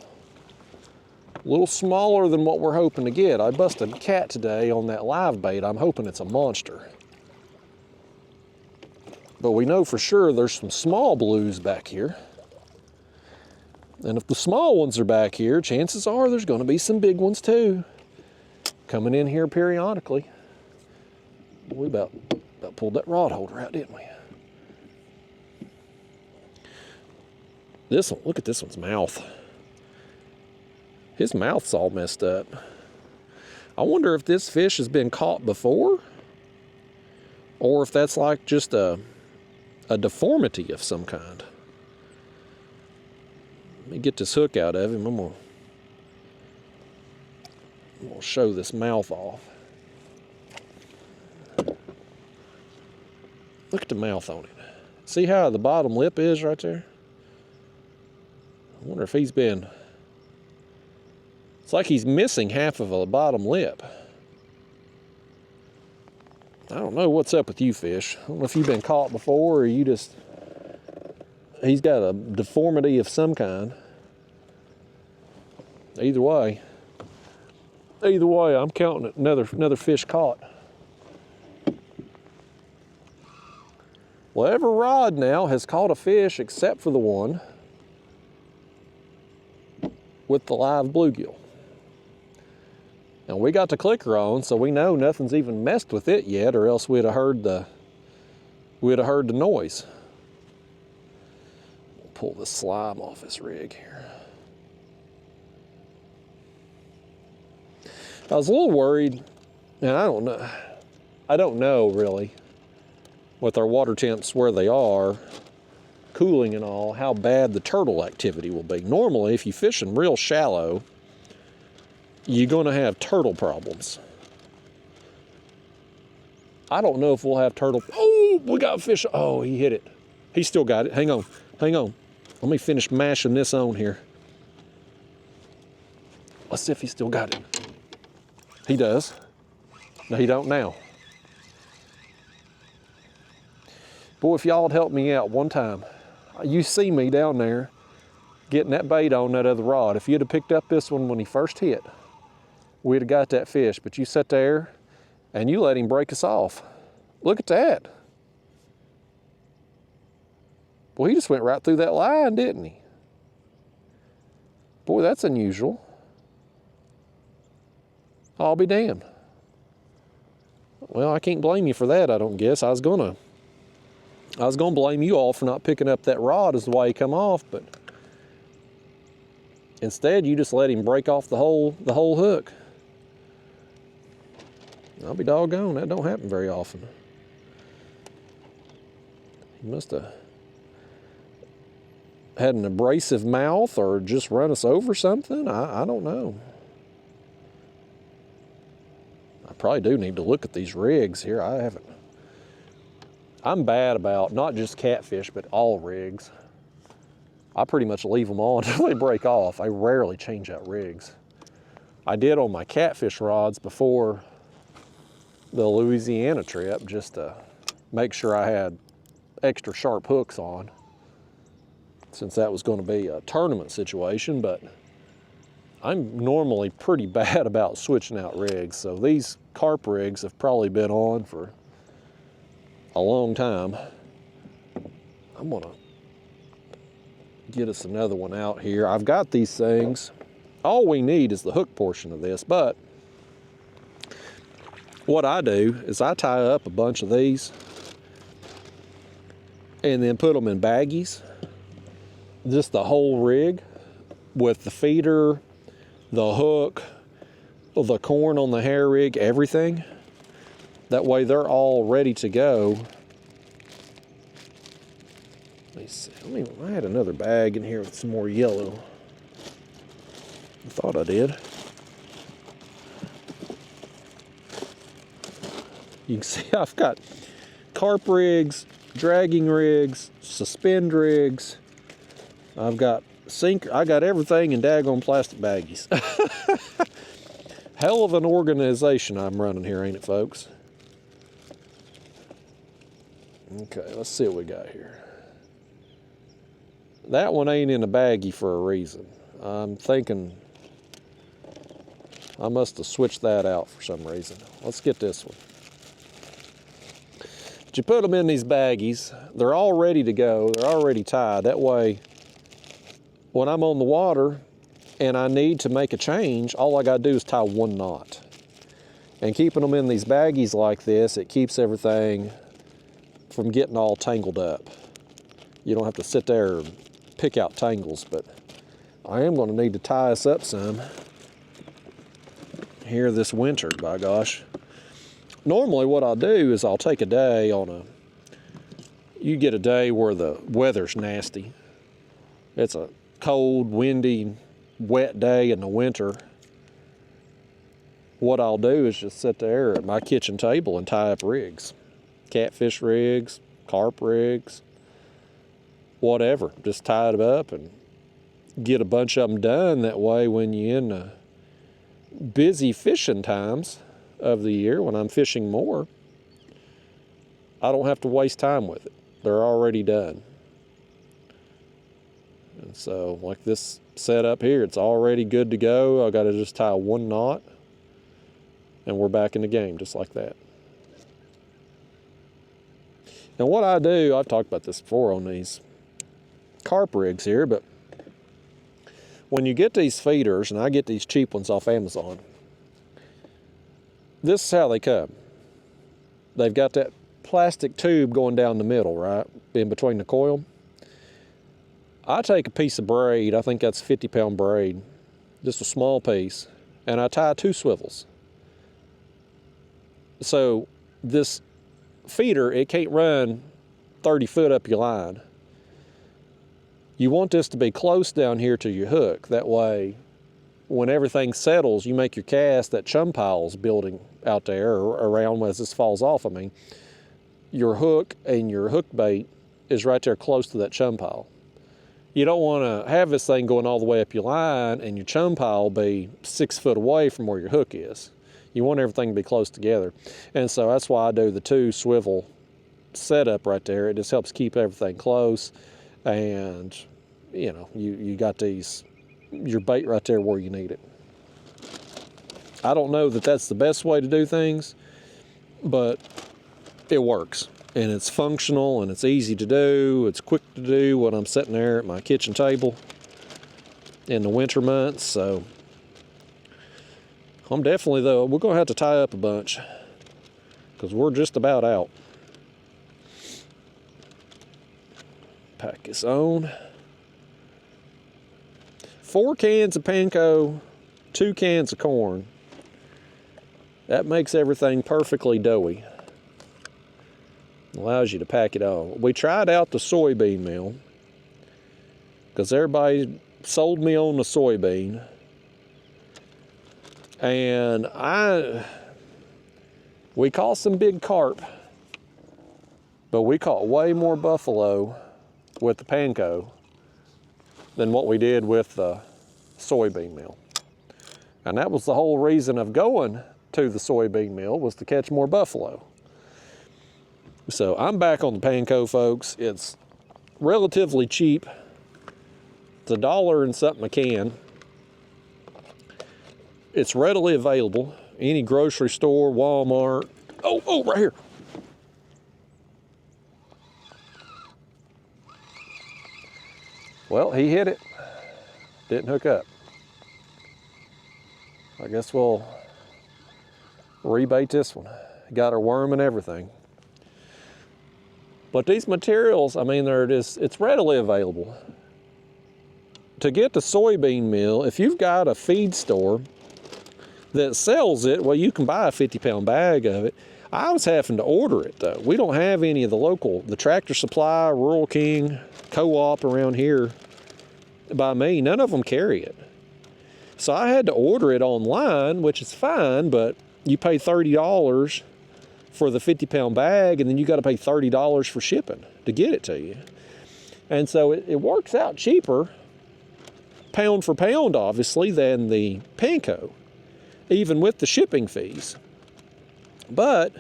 a little smaller than what we're hoping to get. I busted a cat today on that live bait. I'm hoping it's a monster. But we know for sure there's some small blues back here. And if the small ones are back here, chances are there's gonna be some big ones too, coming in here periodically. We about pulled that rod holder out, didn't we? This one, look at this one's mouth. His mouth's all messed up. I wonder if this fish has been caught before, or if that's like just a deformity of some kind. Let me get this hook out of him. I'm gonna show this mouth off. Look at the mouth on it. See how the bottom lip is right there? I wonder if he's been, it's like he's missing half of a bottom lip. I don't know what's up with you fish. I don't know if you've been caught before or you just, he's got a deformity of some kind. Either way, I'm counting it another fish caught. Well, every rod now has caught a fish except for the one with the live bluegill. And we got the clicker on, so we know nothing's even messed with it yet, or else we'd have heard the noise. Pull the slime off this rig here. I was a little worried, and I don't know. I don't know really, with our water temps where they are, cooling and all, how bad the turtle activity will be. Normally, if you fish in real shallow, you're gonna have turtle problems. I don't know if we'll have turtle. Oh, we got fish. Oh, he hit it. He still got it. Hang on, hang on. Let me finish mashing this on here. Let's see if he still got it. He does. No, he don't now. Boy, if y'all would help me out one time. You see me down there getting that bait on that other rod. If you'd have picked up this one when he first hit, we'd have got that fish. But you sat there and you let him break us off. Look at that. Well, he just went right through that line, didn't he? Boy, that's unusual. I'll be damned. Well, I can't blame you for that, I don't guess. I was gonna blame you all for not picking up that rod as the way he come off, but instead you just let him break off the whole hook. I'll be doggone, that don't happen very often. He must have had an abrasive mouth or just run us over something. I don't know. I probably do need to look at these rigs here. I haven't. I'm bad about not just catfish, but all rigs. I pretty much leave them on until they break off. I rarely change out rigs. I did on my catfish rods before the Louisiana trip, just to make sure I had extra sharp hooks on, since that was going to be a tournament situation. But I'm normally pretty bad about switching out rigs, so these carp rigs have probably been on for a long time. I'm gonna get us another one out here. I've got these things. All we need is the hook portion of this, but what I do is I tie up a bunch of these and then put them in baggies, just the whole rig with the feeder, the hook, the corn on the hair rig, everything. That way they're all ready to go. Let me see. I had another bag in here with some more yellow. I thought I did. You can see I've got carp rigs, dragging rigs, suspend rigs. I've got sinker. I got everything in daggone plastic baggies. Hell of an organization I'm running here, ain't it, folks? Okay, let's see what we got here. That one ain't in a baggie for a reason. I'm thinking I must have switched that out for some reason. Let's get this one. But you put them in these baggies, they're all ready to go, they're already tied. That way, when I'm on the water and I need to make a change, all I gotta do is tie one knot. And keeping them in these baggies like this, it keeps everything from getting all tangled up. You don't have to sit there and pick out tangles, but I am gonna need to tie us up some here this winter, by gosh. Normally what I'll do is I'll take a day on you get a day where the weather's nasty. It's a cold, windy, wet day in the winter. What I'll do is just sit there at my kitchen table and tie up rigs. Catfish rigs, carp rigs, whatever. Just tie it up and get a bunch of them done. That way when you're in the busy fishing times of the year, when I'm fishing more, I don't have to waste time with it. They're already done. And so like this setup here, it's already good to go. I got to just tie one knot and we're back in the game just like that. Now what I do, I've talked about this before on these carp rigs here, but when you get these feeders, and I get these cheap ones off Amazon, this is how they come. They've got that plastic tube going down the middle, right, in between the coil. I take a piece of braid, I think that's 50-pound braid, just a small piece, and I tie 2 swivels. So this feeder, it can't run 30 foot up your line. You want this to be close down here to your hook. That way, when everything settles, you make your cast, that chum pile's building out there or around as this falls off. I mean, your hook and your hook bait is right there close to that chum pile. You don't want to have this thing going all the way up your line and your chum pile be 6 foot away from where your hook is. You want everything to be close together. And so that's why I do the 2 swivel setup right there. It just helps keep everything close. And, you know, you got your bait right there where you need it. I don't know that that's the best way to do things, but it works. And it's functional and it's easy to do. It's quick to do when I'm sitting there at my kitchen table in the winter months. So I'm definitely, though, we're going to have to tie up a bunch because we're just about out. Pack this on. 4 cans of panko, 2 cans of corn. That makes everything perfectly doughy. Allows you to pack it on. We tried out the soybean meal because everybody sold me on the soybean. And we caught some big carp, but we caught way more buffalo with the panko than what we did with the soybean meal. And that was the whole reason of going to the soybean meal, was to catch more buffalo. So I'm back on the panko, folks. It's relatively cheap. It's $1 and something a can. It's readily available. Any grocery store, Walmart. Oh, right here. Well, he hit it. Didn't hook up. I guess we'll rebait this one. Got our worm and everything. But these materials, I mean, it's readily available. To get the soybean meal, if you've got a feed store that sells it, well, you can buy a 50-pound bag of it. I was having to order it, though. We don't have any of the Tractor Supply, Rural King, Co-op around here by me. None of them carry it. So I had to order it online, which is fine, but you pay $30 for the 50-pound bag, and then you got to pay $30 for shipping to get it to you. And so it works out cheaper, pound for pound, obviously, than the panko, even with the shipping fees. But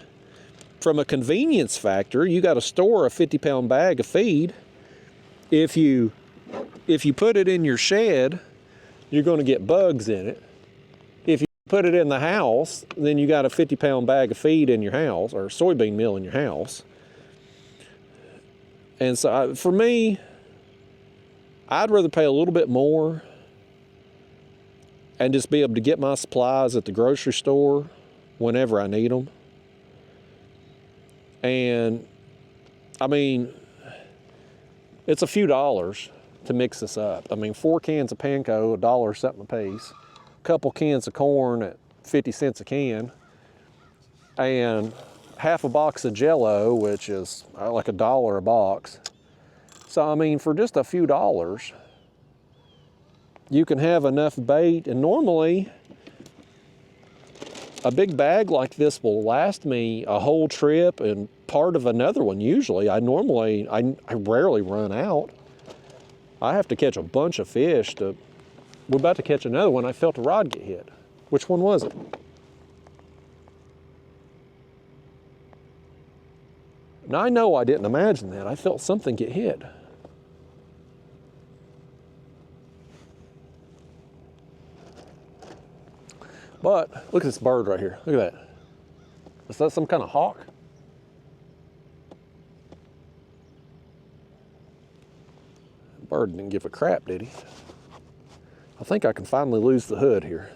from a convenience factor, you got to store a 50-pound bag of feed. If you put it in your shed, you're going to get bugs in it. If you put it in the house, then you got a 50-pound bag of feed in your house, or soybean meal in your house. And so for me, I'd rather pay a little bit more and just be able to get my supplies at the grocery store whenever I need them. And I mean, it's a few dollars to mix this up. I mean, 4 cans of panko, $1 something a piece, a couple cans of corn at 50 cents a can, and half a box of Jell-O, which is like $1 a box. So I mean, for just a few dollars, you can have enough bait. And normally, a big bag like this will last me a whole trip and part of another one. Usually, I rarely run out. I have to catch a bunch of fish to. We're about to catch another one. I felt a rod get hit. Which one was it? Now I know I didn't imagine that. I felt something get hit. But look at this bird right here. Look at that. Is that some kind of hawk? Bird didn't give a crap, did he? I think I can finally lose the hood here.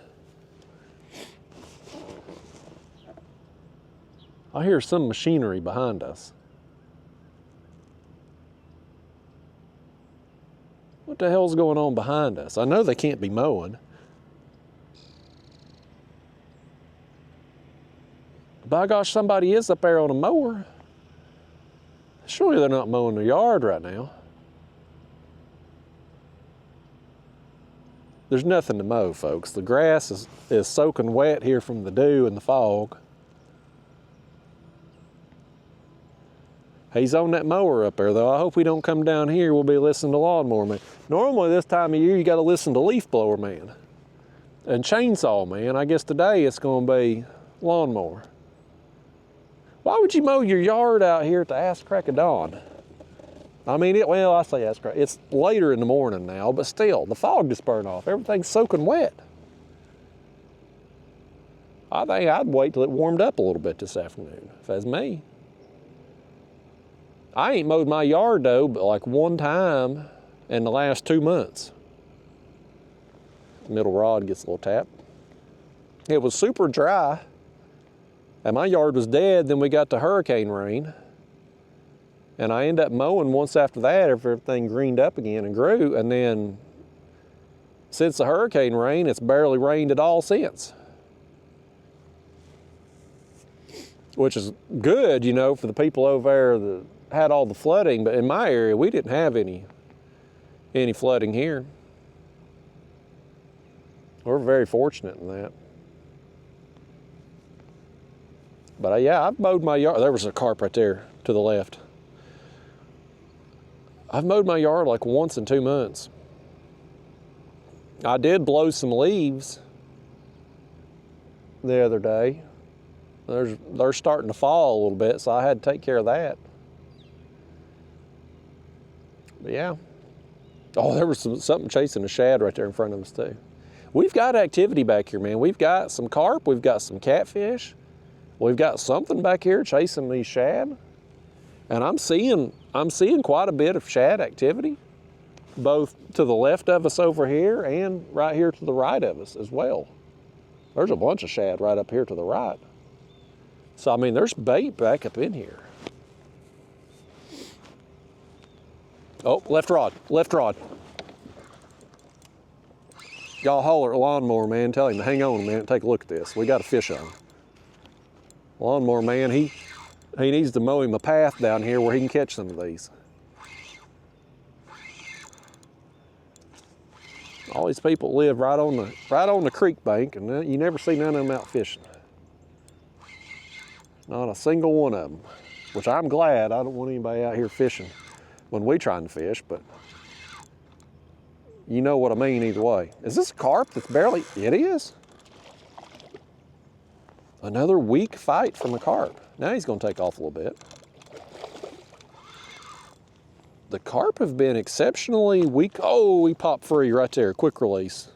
I hear some machinery behind us. What the hell's going on behind us? I know they can't be mowing. by gosh, somebody is up there on a mower. Surely they're not mowing their yard right now. There's nothing to mow, folks. The grass is soaking wet here from the dew and the fog. He's on that mower up there, though. I hope we don't come down here. We'll be listening to Lawnmower Man. Normally this time of year, you got to listen to Leaf Blower Man and Chainsaw Man. I guess today it's going to be Lawnmower. Why would you mow your yard out here at the ass crack of dawn? I mean, well, I say ass crack. It's later in the morning now, but still, the fog just burned off. Everything's soaking wet. I think I'd wait till it warmed up a little bit this afternoon, if that's me. I ain't mowed my yard though, but like one time in the last 2 months. Middle rod gets a little tap. It was super dry, and my yard was dead. Then we got the hurricane rain, and I ended up mowing once after that, after everything greened up again and grew. And then since the hurricane rain, it's barely rained at all since. Which is good, you know, for the people over there that had all the flooding, but in my area, we didn't have any flooding here. We're very fortunate in that. But yeah, I've mowed my yard. There was a carp right there to the left. I've mowed my yard like once in 2 months. I did blow some leaves the other day. They're starting to fall a little bit, so I had to take care of that. But yeah. Oh, there was something chasing a shad right there in front of us too. We've got activity back here, man. We've got some carp, we've got some catfish, we've got something back here chasing these shad. And I'm seeing quite a bit of shad activity, both to the left of us over here and right here to the right of us as well. There's a bunch of shad right up here to the right. So I mean, there's bait back up in here. Oh, left rod, left rod. Y'all holler at Lawnmower Man, tell him to hang on a minute, take a look at this. We got a fish on. Lawnmower Man, he needs to mow him a path down here where he can catch some of these. All these people live right on the creek bank, and you never see none of them out fishing. Not a single one of them, which I'm glad. I don't want anybody out here fishing when we trying to fish, but you know what I mean either way. Is this a carp that's barely, it is? Another weak fight from a carp. Now he's gonna take off a little bit. The carp have been exceptionally weak. Oh, he popped free right there, quick release.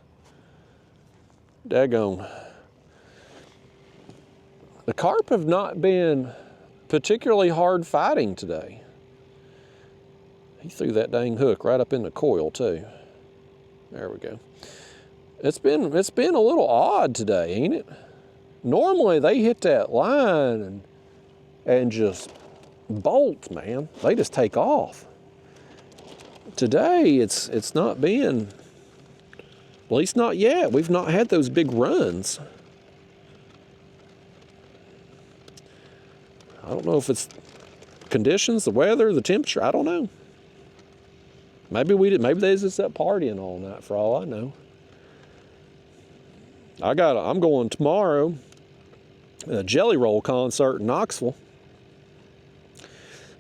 Daggone. The carp have not been particularly hard fighting today. He threw that dang hook right up in the coil too. There we go. It's been a little odd today, ain't it? Normally they hit that line and just bolt, man. They just take off. Today it's not been, at least not yet. We've not had those big runs. I don't know if it's conditions, the weather, the temperature, I don't know. Maybe they was just up partying all night for all I know. I'm going tomorrow, a Jelly Roll concert in Knoxville.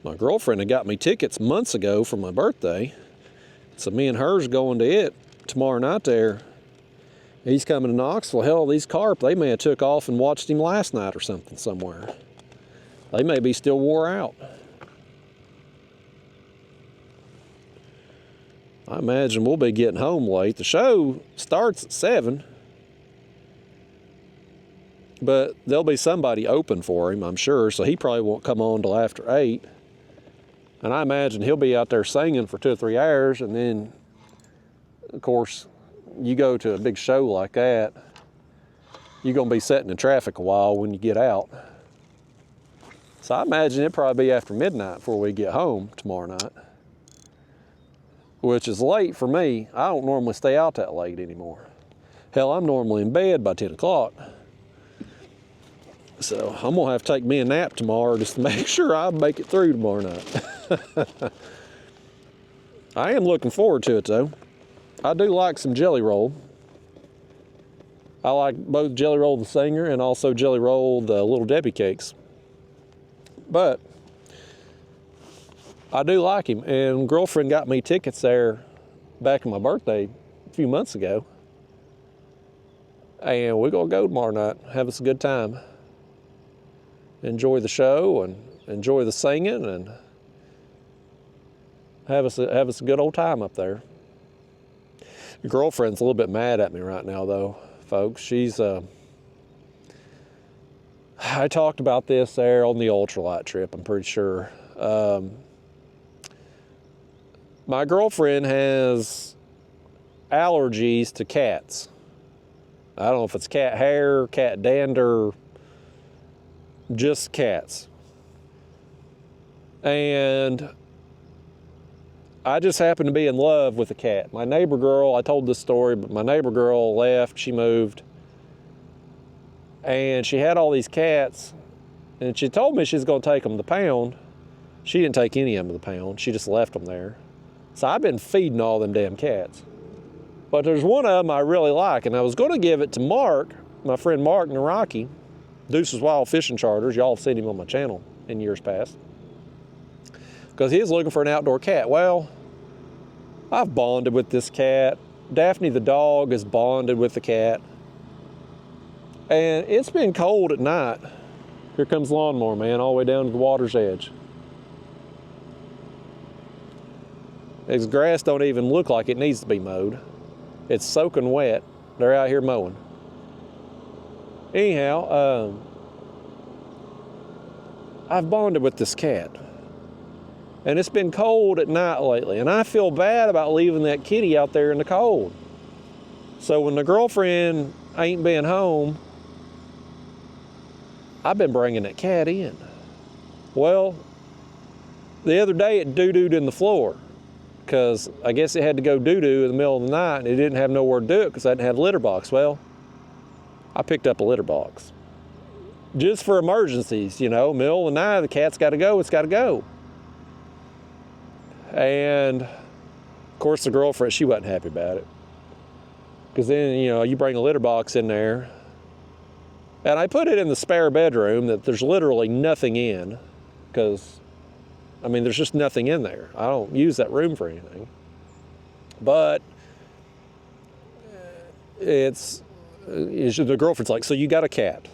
My girlfriend had got me tickets months ago for my birthday. So me and her's going to it tomorrow night there. He's coming to Knoxville. Hell, these carp, they may have took off and watched him last night or something somewhere. They may be still wore out. I imagine we'll be getting home late. The show starts at 7. But there'll be somebody open for him, I'm sure, so he probably won't come on till after 8. And I imagine he'll be out there singing for 2 or 3 hours, and then, of course, you go to a big show like that, you're gonna be sitting in traffic a while when you get out. So I imagine it'll probably be after midnight before we get home tomorrow night, which is late for me. I don't normally stay out that late anymore. Hell, I'm normally in bed by 10 o'clock. So I'm gonna have to take me a nap tomorrow just to make sure I make it through tomorrow night. I am looking forward to it though. I do like some Jelly Roll. I like both Jelly Roll the Singer and also Jelly Roll the Little Debbie cakes. But I do like him, and girlfriend got me tickets there back on my birthday a few months ago. And we're gonna go tomorrow night, have us a good time. Enjoy the show and enjoy the singing and have us a good old time up there. Your girlfriend's a little bit mad at me right now though, folks. She's I talked about this there on the Ultralight trip, I'm pretty sure. My girlfriend has allergies to cats. I don't know if it's cat hair, cat dander, just cats. And I just happened to be in love with a cat. My neighbor girl, I told this story, but my neighbor girl left, she moved. And she had all these cats, and she told me she's gonna take them to the pound. She didn't take any of them to the pound, she just left them there. So I've been feeding all them damn cats. But there's one of them I really like, and I was gonna give it to Mark, my friend Mark Naraki, Deuce's Wild Fishing Charters. Y'all have seen him on my channel in years past. Because he's looking for an outdoor cat. Well, I've bonded with this cat. Daphne the dog is bonded with the cat. And it's been cold at night. Here comes Lawnmower Man all the way down to the water's edge. This grass don't even look like it needs to be mowed. It's soaking wet. They're out here mowing. Anyhow, I've bonded with this cat. And it's been cold at night lately, and I feel bad about leaving that kitty out there in the cold. So when the girlfriend ain't been home, I've been bringing that cat in. Well, the other day it doo-dooed in the floor because I guess it had to go doo-doo in the middle of the night, and it didn't have nowhere to do it because I didn't have a litter box. Well, I picked up a litter box. Just for emergencies, you know, middle of the night, the cat's got to go, it's got to go. And of course the girlfriend, she wasn't happy about it. Because then, you know, you bring a litter box in there. And I put it in the spare bedroom that there's literally nothing in. Because, I mean, there's just nothing in there. I don't use that room for anything. But the girlfriend's like, so you got a cat.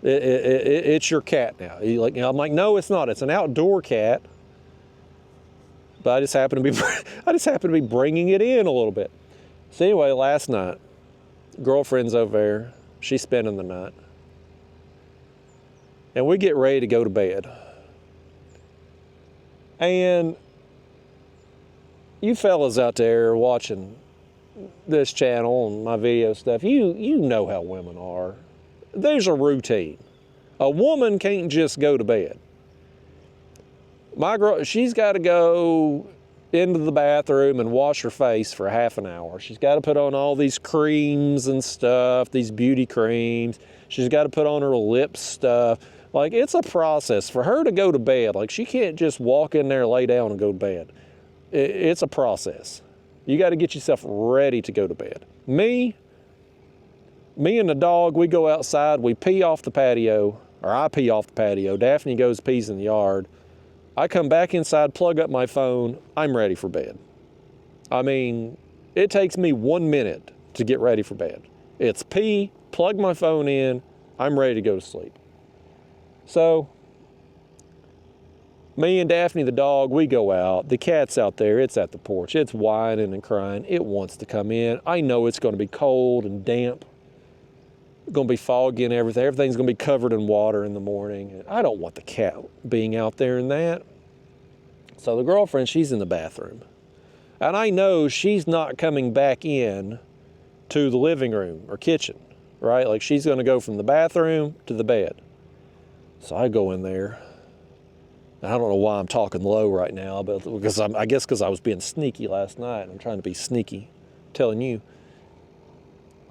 It's your cat now. I'm like, no, it's not. It's an outdoor cat. But I just happen to be bringing it in a little bit. So anyway, last night, girlfriend's over there. She's spending the night. And we get ready to go to bed. And you fellas out there watching this channel and my video stuff, you know how women are. There's a routine. A woman can't just go to bed. My girl, she's got to go into the bathroom and wash her face for half an hour. She's got to put on all these creams and stuff, these beauty creams. She's got to put on her lip stuff. Like, it's a process for her to go to bed. Like, she can't just walk in there, lay down, and go to bed. It's a process. You got to get yourself ready to go to bed. Me and the dog, we go outside, we pee off the patio, or I pee off the patio. Daphne goes pees in the yard. I come back inside, plug up my phone, I'm ready for bed. I mean, it takes me 1 minute to get ready for bed. It's pee, plug my phone in, I'm ready to go to sleep. So, me and Daphne the dog, we go out. The cat's out there, it's at the porch. It's whining and crying. It wants to come in. I know it's gonna be cold and damp. It's gonna be foggy and everything. Everything's gonna be covered in water in the morning. I don't want the cat being out there in that. So the girlfriend, she's in the bathroom. And I know she's not coming back in to the living room or kitchen, right? Like, she's gonna go from the bathroom to the bed. So I go in there. I don't know why I'm talking low right now, but because I guess because I was being sneaky last night. I'm trying to be sneaky, telling you.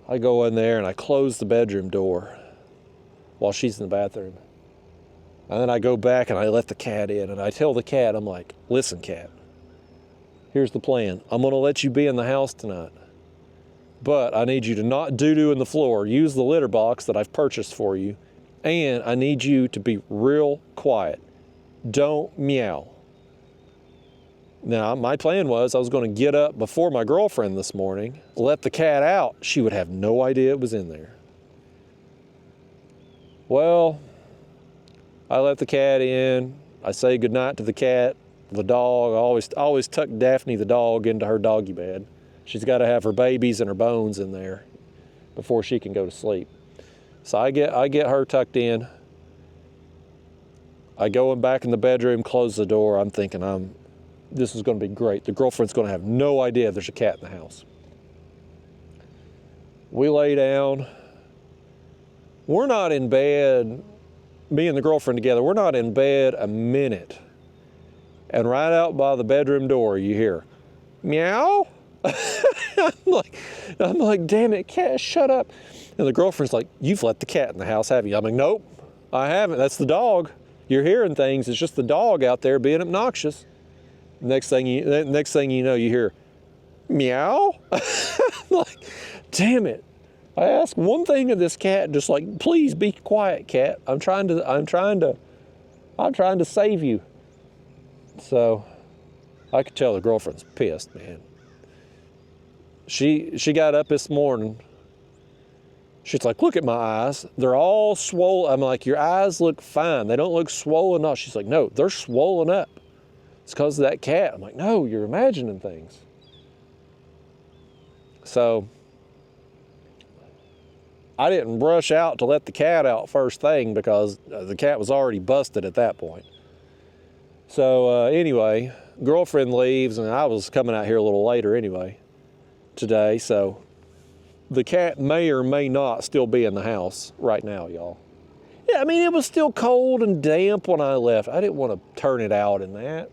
I go in there and I close the bedroom door. while she's in the bathroom. And then I go back and I let the cat in, and I tell the cat, I'm like, listen, cat, here's the plan. I'm gonna let you be in the house tonight, but I need you to not doo-doo in the floor. Use the litter box that I've purchased for you, and I need you to be real quiet. Don't meow. Now, my plan was I was gonna get up before my girlfriend this morning, let the cat out. She would have no idea it was in there. Well, I let the cat in. I say goodnight to the cat, the dog. I always tuck Daphne the dog into her doggy bed. She's got to have her babies and her bones in there before she can go to sleep. So I get her tucked in. I go back in the bedroom, close the door. I'm thinking this is going to be great. The girlfriend's going to have no idea there's a cat in the house. We lay down. We're not in bed, me and the girlfriend together, we're not in bed a minute. And right out by the bedroom door, you hear, meow? I'm like, damn it, cat, shut up. And the girlfriend's like, you've let the cat in the house, haven't you? I'm like, nope, I haven't. That's the dog. You're hearing things. It's just the dog out there being obnoxious. Next thing you know, you hear, meow? Like, damn it. I ask one thing of this cat, just like, please be quiet, cat. I'm trying to save you. So I could tell the girlfriend's pissed, man. She got up this morning. She's like, look at my eyes. They're all swollen. I'm like, your eyes look fine. They don't look swollen up. She's like, no, they're swollen up. It's because of that cat. I'm like, no, you're imagining things. So I didn't rush out to let the cat out first thing because the cat was already busted at that point. So anyway, girlfriend leaves, and I was coming out here a little later anyway today. So the cat may or may not still be in the house right now, y'all. Yeah, I mean, it was still cold and damp when I left. I didn't want to turn it out in that.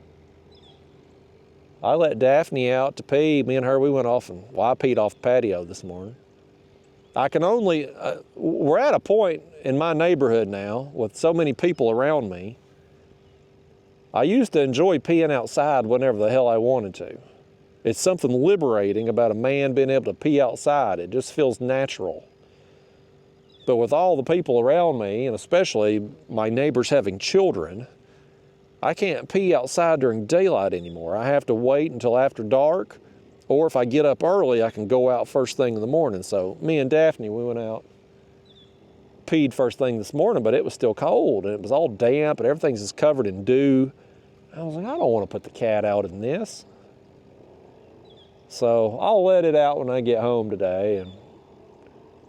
I let Daphne out to pee. Me and her, we went off, and I peed off the patio this morning. I can only, we're at a point in my neighborhood now with so many people around me. I used to enjoy peeing outside whenever the hell I wanted to. It's something liberating about a man being able to pee outside. It just feels natural. But with all the people around me, and especially my neighbors having children, I can't pee outside during daylight anymore. I have to wait until after dark, or if I get up early, I can go out first thing in the morning. So me and Daphne, we went out, peed first thing this morning, but it was still cold, and it was all damp, and everything's just covered in dew. I was like, I don't want to put the cat out in this. So I'll let it out when I get home today, and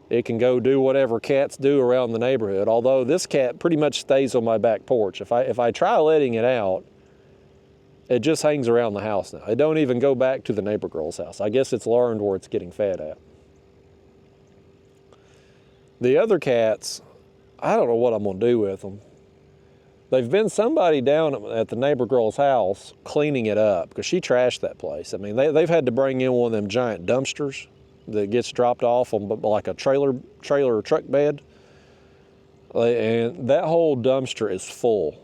it can go do whatever cats do around the neighborhood. Although this cat pretty much stays on my back porch. If I try letting it out, it just hangs around the house now. It don't even go back to the neighbor girl's house. I guess it's learned where it's getting fed at. The other cats, I don't know what I'm gonna do with them. They've been somebody down at the neighbor girl's house cleaning it up because she trashed that place. I mean, they've had to bring in one of them giant dumpsters that gets dropped off on like a trailer truck bed. And that whole dumpster is full.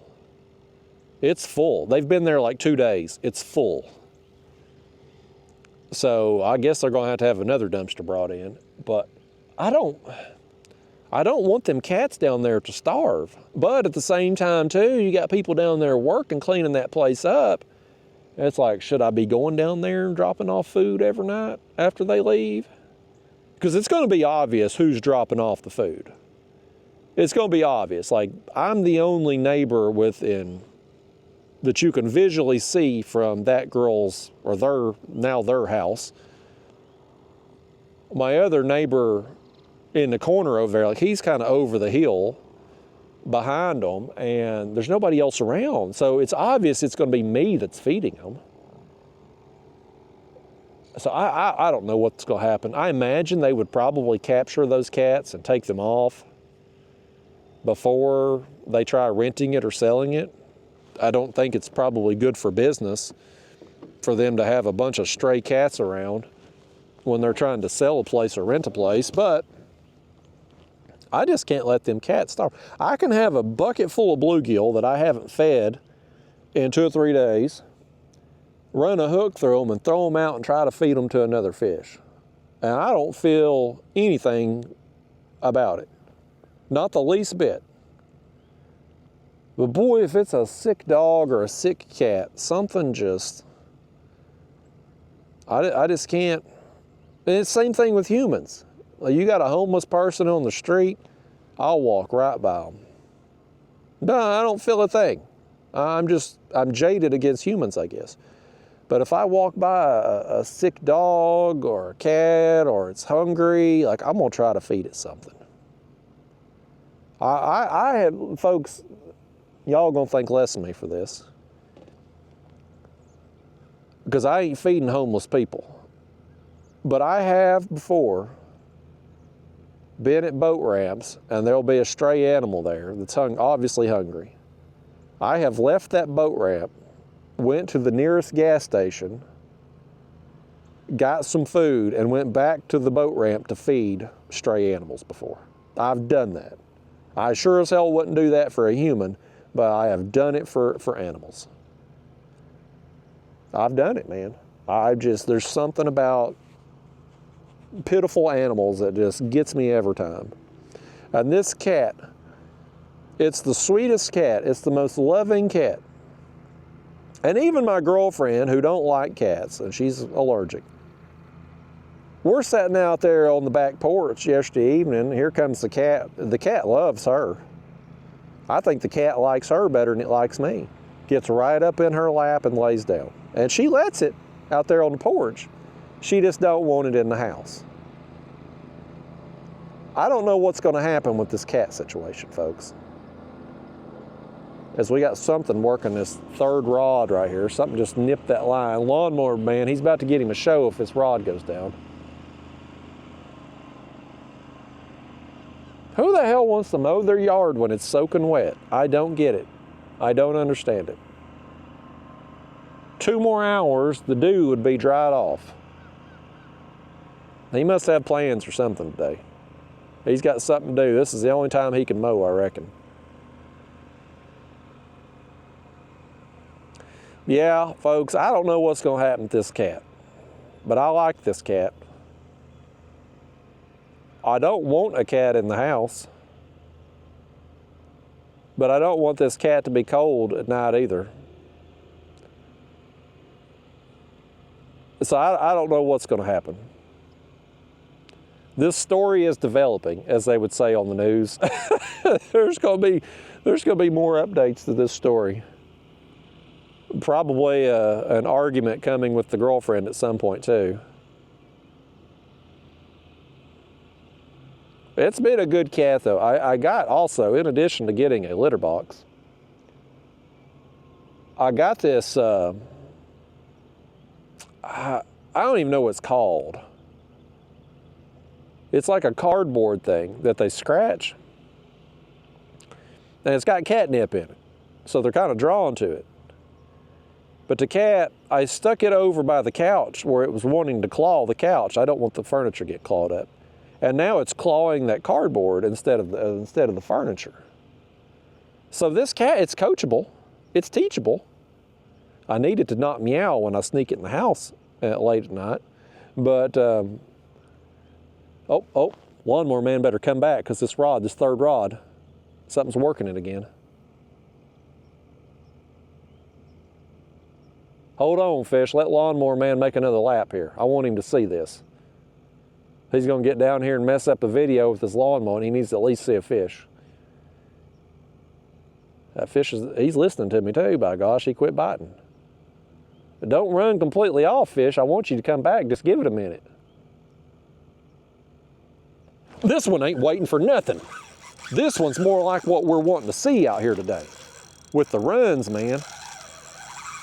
It's full. They've been there like 2 days. It's full. So I guess they're gonna have to have another dumpster brought in. But I don't want them cats down there to starve. But at the same time too, you got people down there working, cleaning that place up. It's like, should I be going down there and dropping off food every night after they leave? Because it's going to be obvious who's dropping off the food. It's going to be obvious. Like, I'm the only neighbor within that you can visually see from that girl's or their house. My other neighbor in the corner over there, like, he's kind of over the hill behind them, and there's nobody else around. So it's obvious it's going to be me that's feeding them. So I don't know what's going to happen. I imagine they would probably capture those cats and take them off before they try renting it or selling it. I don't think it's probably good for business for them to have a bunch of stray cats around when they're trying to sell a place or rent a place, but I just can't let them cats starve. I can have a bucket full of bluegill that I haven't fed in 2 or 3 days, run a hook through them and throw them out and try to feed them to another fish. And I don't feel anything about it. Not the least bit. But boy, if it's a sick dog or a sick cat, something just, I just can't. And it's the same thing with humans. Like, you got a homeless person on the street, I'll walk right by them. No, I don't feel a thing. I'm jaded against humans, I guess. But if I walk by a sick dog or a cat or it's hungry, like, I'm gonna try to feed it something. I have, folks, y'all gonna think less of me for this, because I ain't feeding homeless people. But I have before been at boat ramps and there'll be a stray animal there that's obviously hungry. I have left that boat ramp, went to the nearest gas station, got some food, and went back to the boat ramp to feed stray animals before. I've done that. I sure as hell wouldn't do that for a human, but I have done it for animals. I've done it, man. There's something about pitiful animals that just gets me every time. And this cat, it's the sweetest cat. It's the most loving cat. And even my girlfriend, who don't like cats, and she's allergic, we're sitting out there on the back porch yesterday evening. Here comes the cat. The cat loves her. I think the cat likes her better than it likes me. Gets right up in her lap and lays down. And she lets it out there on the porch. She just don't want it in the house. I don't know what's going to happen with this cat situation, folks. As we got something working this third rod right here. Something just nipped that line. Lawnmower man, he's about to get him a show if this rod goes down. Who the hell wants to mow their yard when it's soaking wet? I don't get it. I don't understand it. 2 more hours, the dew would be dried off. He must have plans for something today. He's got something to do. This is the only time he can mow, I reckon. Yeah, folks, I don't know what's going to happen with this cat, but I like this cat. I don't want a cat in the house, but I don't want this cat to be cold at night either. So I don't know what's going to happen. This story is developing, as they would say on the news. There's going to be more updates to this story. Probably an argument coming with the girlfriend at some point too. It's been a good cat though. I got also, in addition to getting a litter box, I got this, I don't even know what it's called. It's like a cardboard thing that they scratch. And it's got catnip in it. So they're kind of drawn to it. But the cat, I stuck it over by the couch where it was wanting to claw the couch. I don't want the furniture to get clawed up. And now it's clawing that cardboard instead of the furniture. So this cat, it's coachable. It's teachable. I need it to not meow when I sneak it in the house late at night. But, lawnmower man better come back because this third rod, something's working it again. Hold on, fish. Let lawnmower man make another lap here. I want him to see this. He's going to get down here and mess up the video with his lawnmower, and he needs to at least see a fish. That fish he's listening to me too, by gosh, he quit biting. But don't run completely off, fish. I want you to come back. Just give it a minute. This one ain't waiting for nothing. This one's more like what we're wanting to see out here today. With the runs, man.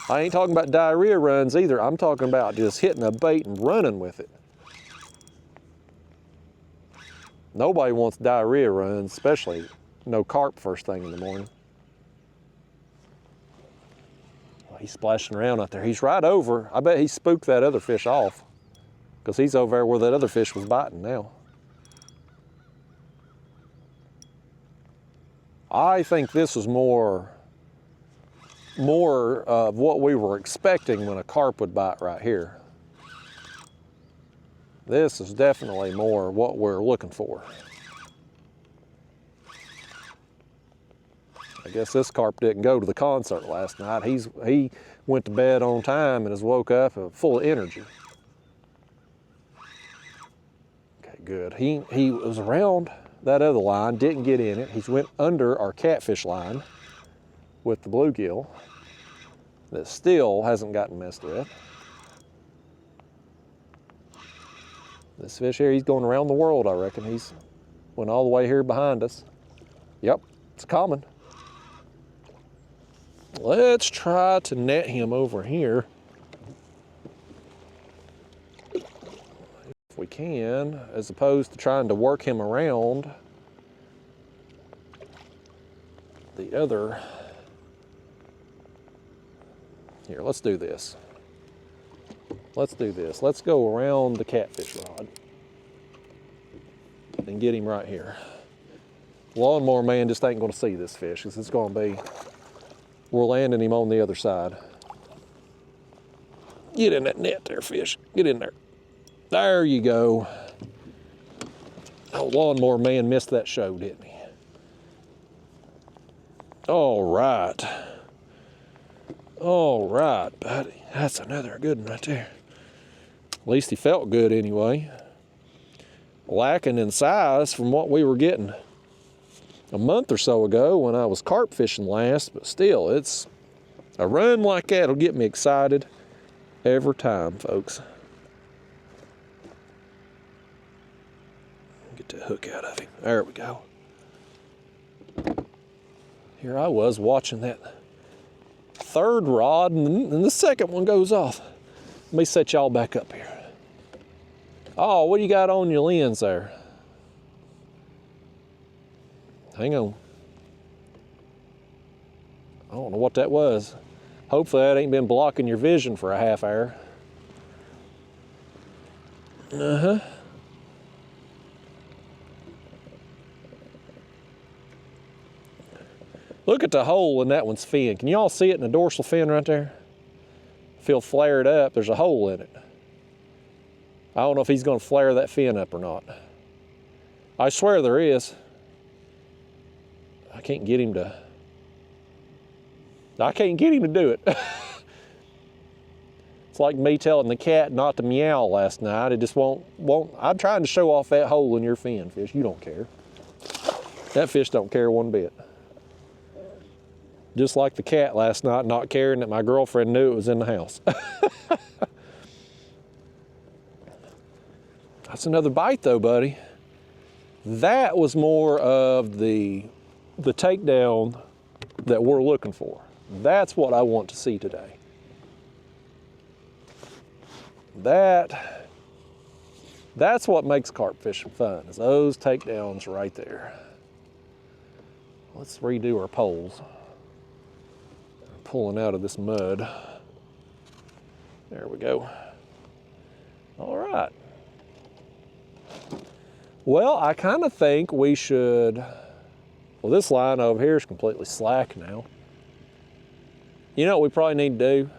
I ain't talking about diarrhea runs either. I'm talking about just hitting a bait and running with it. Nobody wants diarrhea runs, especially no carp first thing in the morning. Well, he's splashing around out there. He's right over. I bet he spooked that other fish off because he's over there where that other fish was biting now. I think this is more of what we were expecting when a carp would bite right here. This is definitely more what we're looking for. I guess this carp didn't go to the concert last night. He went to bed on time and has woke up full of energy. Okay, good. He was around that other line, didn't get in it. He's went under our catfish line with the bluegill that still hasn't gotten messed with. This fish here, he's going around the world, I reckon. He's went all the way here behind us. Yep, it's coming. Let's try to net him over here. If we can, as opposed to trying to work him around the other. Here, let's do this. Let's do this. Let's go around the catfish rod and get him right here. Lawnmower man just ain't gonna see this fish because it's gonna be, we're landing him on the other side. Get in that net there, fish. Get in there. There you go. Oh, lawnmower man missed that show, didn't he? All right. All right, buddy. That's another good one right there. At least he felt good anyway. Lacking in size from what we were getting a month or so ago when I was carp fishing last, but still, it's a run like that'll get me excited every time, folks. Get that hook out of him. There we go. Here I was watching that third rod and the second one goes off. Let me set y'all back up here. Oh, what do you got on your lens there? Hang on. I don't know what that was. Hopefully that ain't been blocking your vision for a half hour. Uh-huh. Look at the hole in that one's fin. Can y'all see it in the dorsal fin right there? Feel flared up, there's a hole in it. I don't know if he's gonna flare that fin up or not. I swear there is. I can't get him to do it. It's like me telling the cat not to meow last night. It just won't. I'm trying to show off that hole in your fin, fish. You don't care. That fish don't care one bit. Just like the cat last night not caring that my girlfriend knew it was in the house. That's another bite though, buddy. That was more of the takedown that we're looking for. That's what I want to see today. That's what makes carp fishing fun, is those takedowns right there. Let's redo our poles. Pulling out of this mud. There we go. All right. Well, I kind of think we should, well, this line over here is completely slack now. You know what we probably need to do?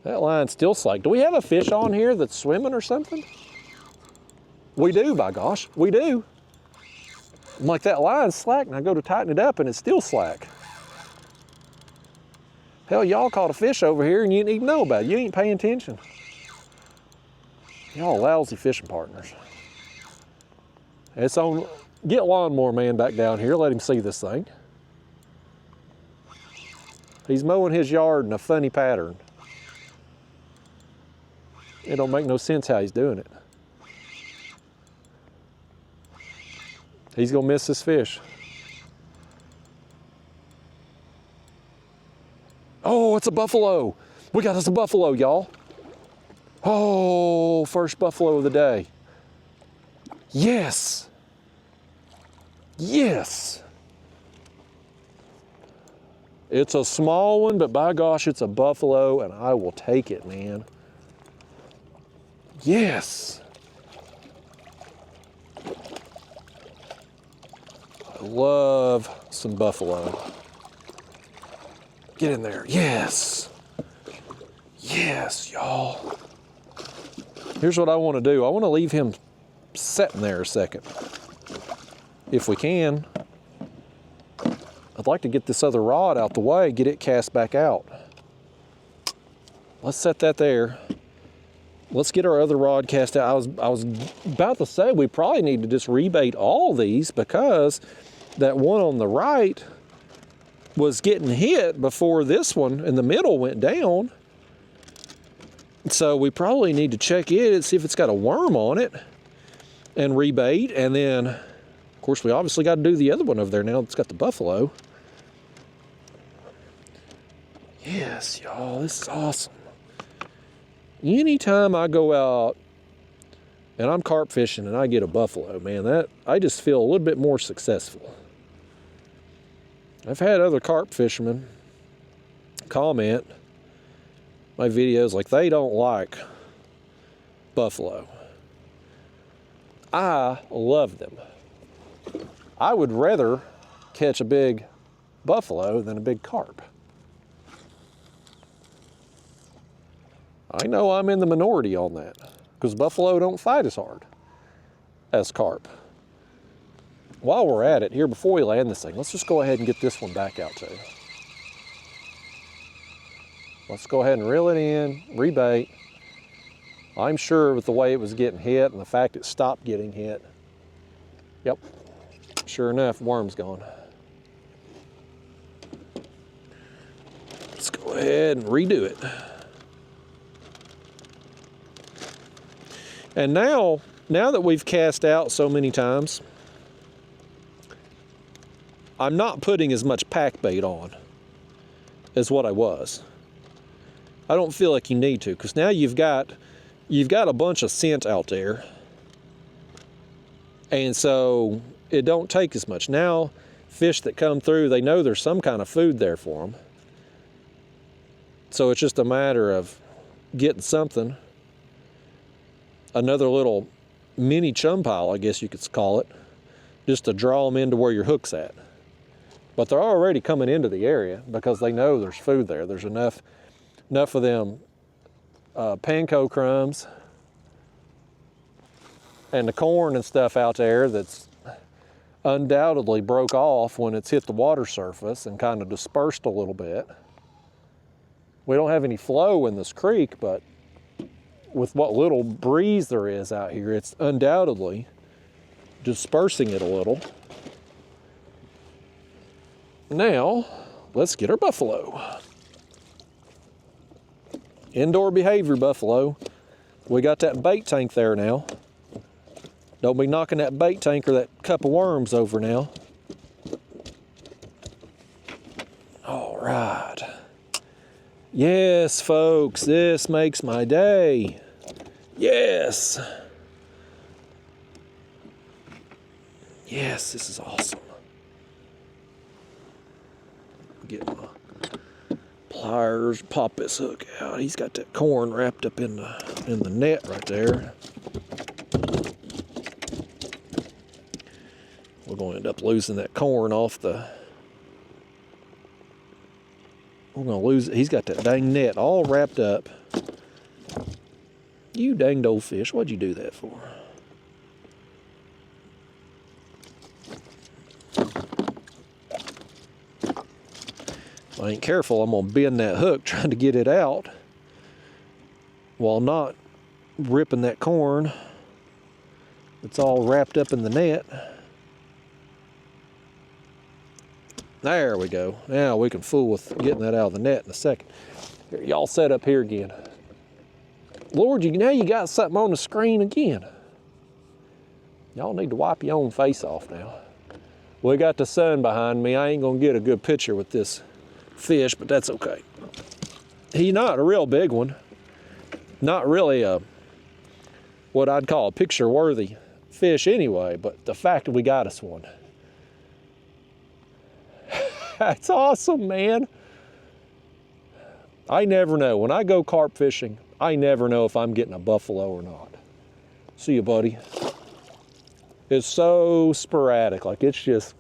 That line's still slack. Do we have a fish on here that's swimming or something? We do, by gosh, we do. I'm like, that line's slack, and I go to tighten it up and it's still slack. Hell, y'all caught a fish over here and you didn't even know about it. You ain't paying attention. Y'all lousy fishing partners. It's on, get lawnmower man back down here, let him see this thing. He's mowing his yard in a funny pattern. It don't make no sense how he's doing it. He's gonna miss this fish. Oh, it's a buffalo. We got us a buffalo, y'all. Oh, first buffalo of the day. Yes. Yes. It's a small one, but by gosh, it's a buffalo, and I will take it, man. Yes. I love some buffalo. Get in there. Yes. Yes, y'all. Here's what I want to do. I want to leave him sitting there a second. If we can. I'd like to get this other rod out the way, get it cast back out. Let's set that there. Let's get our other rod cast out. I was about to say we probably need to just rebait all these because that one on the right was getting hit before this one in the middle went down. So we probably need to check it and see if it's got a worm on it and rebait. And then, of course, we obviously got to do the other one over there now. It's got the buffalo. Yes, y'all, this is awesome. Anytime I go out and I'm carp fishing and I get a buffalo, man, that I just feel a little bit more successful. I've had other carp fishermen comment my videos like they don't like buffalo. I love them. I would rather catch a big buffalo than a big carp. I know I'm in the minority on that because buffalo don't fight as hard as carp. While we're at it, here before we land this thing, let's just go ahead and get this one back out too. Let's go ahead and reel it in, rebait. I'm sure with the way it was getting hit and the fact it stopped getting hit, yep, sure enough, worm's gone. Let's go ahead and redo it. And now that we've cast out so many times, I'm not putting as much pack bait on as what I was. I don't feel like you need to, because now you've got a bunch of scent out there. And so it don't take as much. Now, fish that come through, they know there's some kind of food there for them. So it's just a matter of getting something. Another little mini chum pile, I guess you could call it, just to draw them into where your hook's at. But they're already coming into the area because they know there's food there. There's enough of them panko crumbs and the corn and stuff out there that's undoubtedly broke off when it's hit the water surface and kind of dispersed a little bit. We don't have any flow in this creek, but with what little breeze there is out here, it's undoubtedly dispersing it a little. Now, let's get our buffalo. Indoor behavior buffalo. We got that bait tank there now. Don't be knocking that bait tank or that cup of worms over now. All right. Yes, folks, this makes my day. Yes. Yes, this is awesome. Get my pliers, pop this hook out. He's got that corn wrapped up in the net right there. We're going to end up losing that corn off the... We're going to lose it. He's got that dang net all wrapped up. You danged old fish, what'd you do that for? If I ain't careful, I'm going to bend that hook trying to get it out while not ripping that corn that's all wrapped up in the net. There we go. Now we can fool with getting that out of the net in a second. Here, y'all set up here again. Lord, now you got something on the screen again. Y'all need to wipe your own face off now. We got the sun behind me. I ain't gonna get a good picture with this fish, but that's okay. He's not a real big one. Not really a, what I'd call a picture-worthy fish anyway, but the fact that we got us one. That's awesome, man. I never know. When I go carp fishing, I never know if I'm getting a buffalo or not. See you, buddy. It's so sporadic. Like, it's just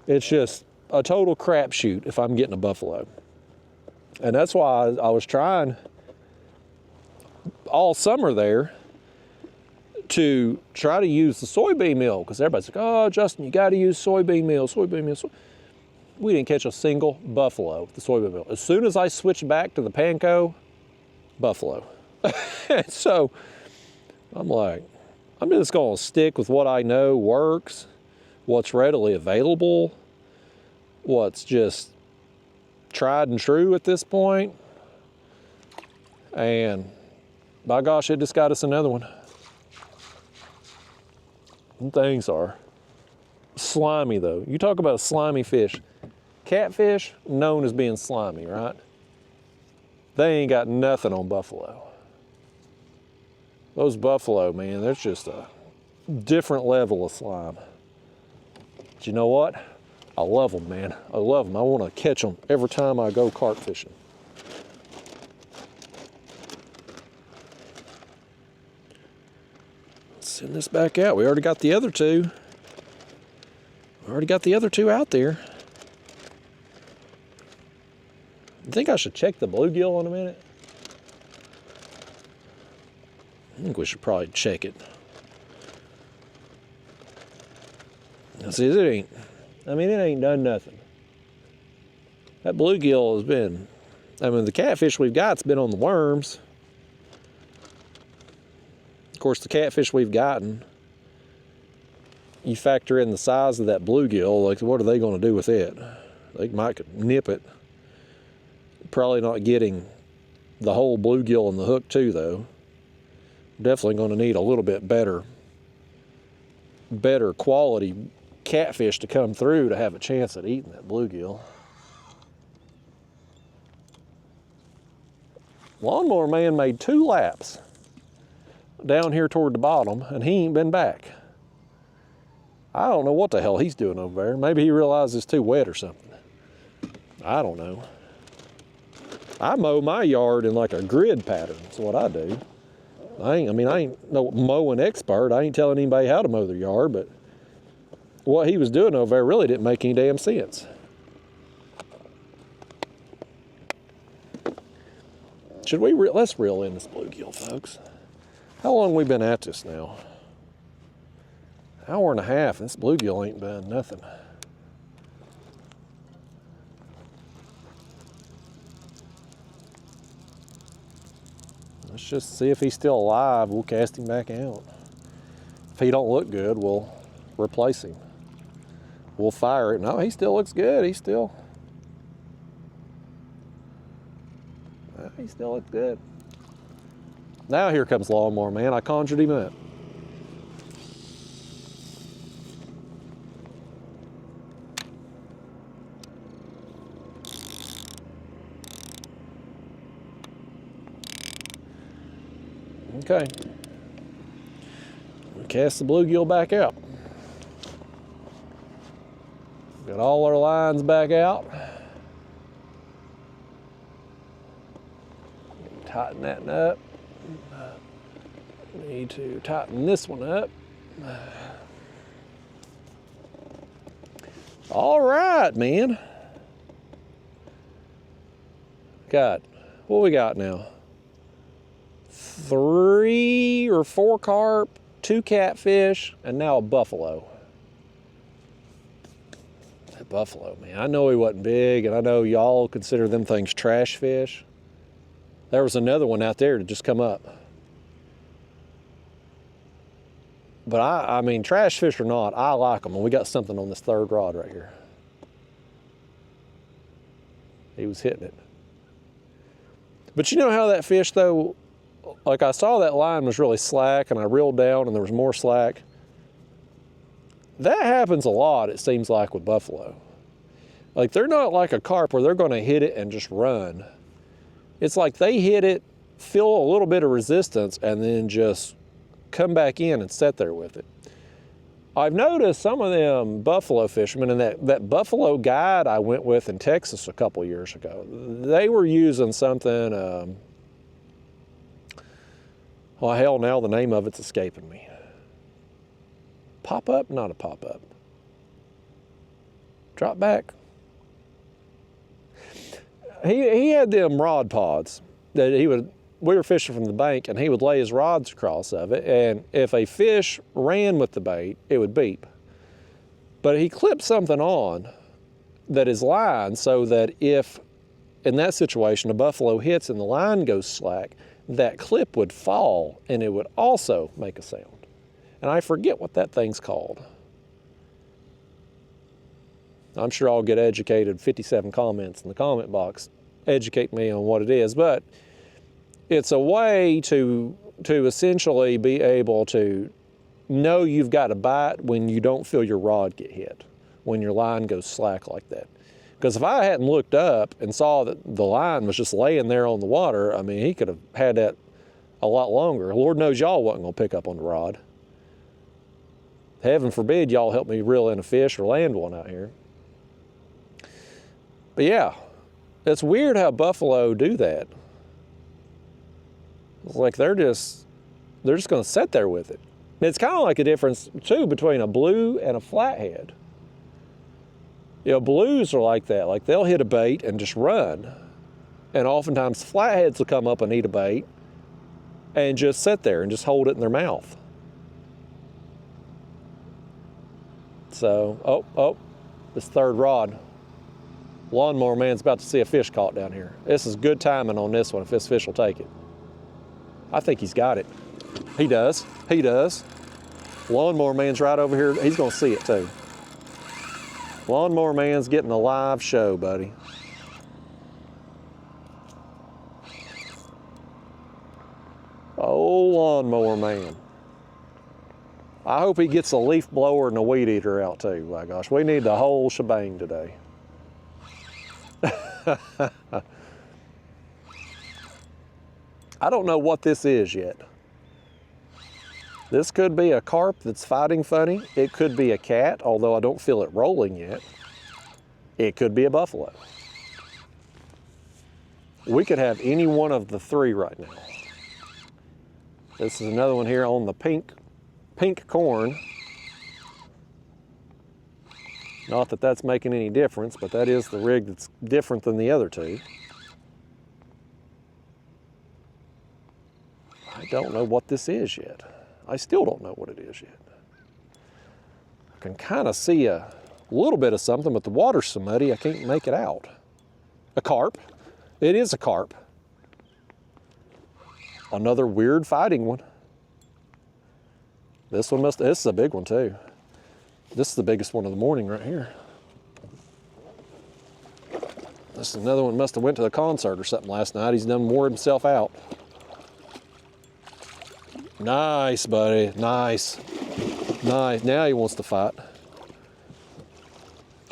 It's just a total crapshoot if I'm getting a buffalo. And that's why I was trying all summer there to try to use the soybean meal, because everybody's like, oh, Justin, you got to use soybean meal, soybean meal. We didn't catch a single buffalo with the soybean meal. As soon as I switched back to the panko, buffalo. So I'm like, I'm just going to stick with what I know works, what's readily available, what's just tried and true at this point. And by gosh, it just got us another one. Them things are slimy though. You talk about a slimy fish. Catfish, known as being slimy, right? They ain't got nothing on buffalo. Those buffalo, man, there's just a different level of slime. But you know what? I love them, man. I love them. I want to catch them every time I go carp fishing. Let's send this back out. We already got the other two. We already got the other two out there. I think I should check the bluegill in a minute. I think we should probably check it. See, it ain't, I mean, it ain't done nothing. That bluegill has been, I mean, the catfish we've got's been on the worms. Of course, the catfish we've gotten, you factor in the size of that bluegill, like what are they going to do with it? They might nip it. Probably not getting the whole bluegill in the hook too, though. Definitely going to need a little bit better quality catfish to come through to have a chance at eating that bluegill. Lawnmower man made 2 laps down here toward the bottom, and he ain't been back. I don't know what the hell he's doing over there. Maybe he realizes it's too wet or something. I don't know. I mow my yard in like a grid pattern. That's what I do. I ain't no mowing expert. I ain't telling anybody how to mow their yard, but what he was doing over there really didn't make any damn sense. Should we, let's reel in this bluegill, folks. How long we been at this now? Hour and a half, and this bluegill ain't done nothing. Let's just see if he's still alive. We'll cast him back out. If he don't look good, we'll replace him. We'll fire it. No, he still looks good. He still looks good. Now here comes Lawnmower Man. I conjured him up. Okay. We'll cast the bluegill back out. Got all our lines back out. Tighten that up. Need to tighten this one up. All right, man. What we got now? 3 or 4 carp, 2 catfish, and now a buffalo. That buffalo, man. I know he wasn't big, and I know y'all consider them things trash fish. There was another one out there that just come up. But I mean, trash fish or not, I like them. And we got something on this 3rd rod right here. He was hitting it. But you know how that fish, though, like I saw that line was really slack, and I reeled down and there was more slack. That happens a lot, it seems like, with buffalo. Like, they're not like a carp where they're going to hit it and just run. It's like they hit it, feel a little bit of resistance, and then just come back in and sit there with it. I've noticed some of them buffalo fishermen, and that buffalo guide I went with in Texas a couple years ago, they were using something, well, hell, now the name of it's escaping me. Pop-up? Not a pop-up. drop back. He had them rod pods that we were fishing from the bank, and he would lay his rods across of it, and if a fish ran with the bait, it would beep. But he clipped something on that is line so that if, in that situation, a buffalo hits and the line goes slack, that clip would fall and it would also make a sound. And I forget what that thing's called. I'm sure I'll get educated, 57 comments in the comment box, educate me on what it is, but it's a way to essentially be able to know you've got a bite when you don't feel your rod get hit, when your line goes slack like that. Because if I hadn't looked up and saw that the line was just laying there on the water, I mean, he could have had that a lot longer. Lord knows y'all wasn't gonna pick up on the rod. Heaven forbid y'all help me reel in a fish or land one out here. But yeah, it's weird how buffalo do that. It's like they're just gonna sit there with it. It's kind of like a difference too between a blue and a flathead. You know, blues are like that. Like they'll hit a bait and just run. And oftentimes flatheads will come up and eat a bait and just sit there and just hold it in their mouth. So, oh, this third rod. Lawnmower man's about to see a fish caught down here. This is good timing on this one if this fish will take it. I think he's got it. He does. Lawnmower man's right over here. He's gonna see it too. Lawnmower man's getting a live show, buddy. Oh, lawnmower man. I hope he gets a leaf blower and a weed eater out too. My gosh, we need the whole shebang today. I don't know what this is yet. This could be a carp that's fighting funny. It could be a cat, although I don't feel it rolling yet. It could be a buffalo. We could have any one of the three right now. This is another one here on the pink corn. Not that that's making any difference, but that is the rig that's different than the other two. I don't know what this is yet. I still don't know what it is yet. I can kind of see a little bit of something, but the water's so muddy I can't make it out. A carp. It is a carp. Another weird fighting one. This is a big one too. This is the biggest one of the morning right here. This is another one, must have went to the concert or something last night. He's done wore himself out. Nice, buddy, nice. Nice, now he wants to fight.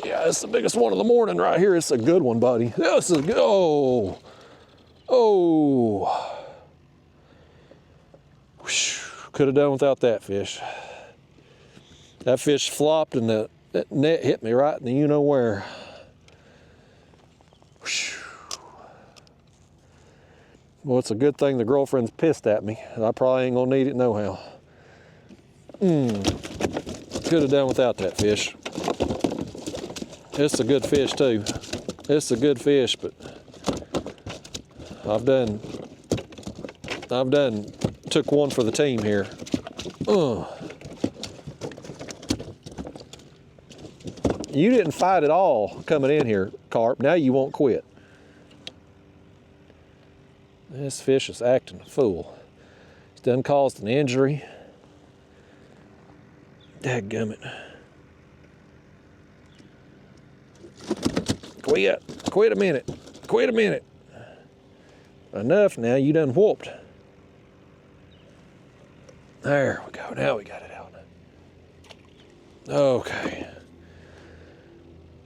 Yeah, it's the biggest one of the morning right here. It's a good one, buddy. This is good, oh. Could have done without that fish. That fish flopped and that net hit me right in the you-know-where. Well, it's a good thing the girlfriend's pissed at me. I probably ain't gonna need it no how. Could have done without that fish. It's a good fish too. It's a good fish, but I've done took one for the team here. You didn't fight at all coming in here, Carp. Now you won't quit. This fish is acting a fool. It's done caused an injury. Dadgummit. Quit a minute. Quit a minute. Enough now, you done whooped. There we go, now we got it out. Okay.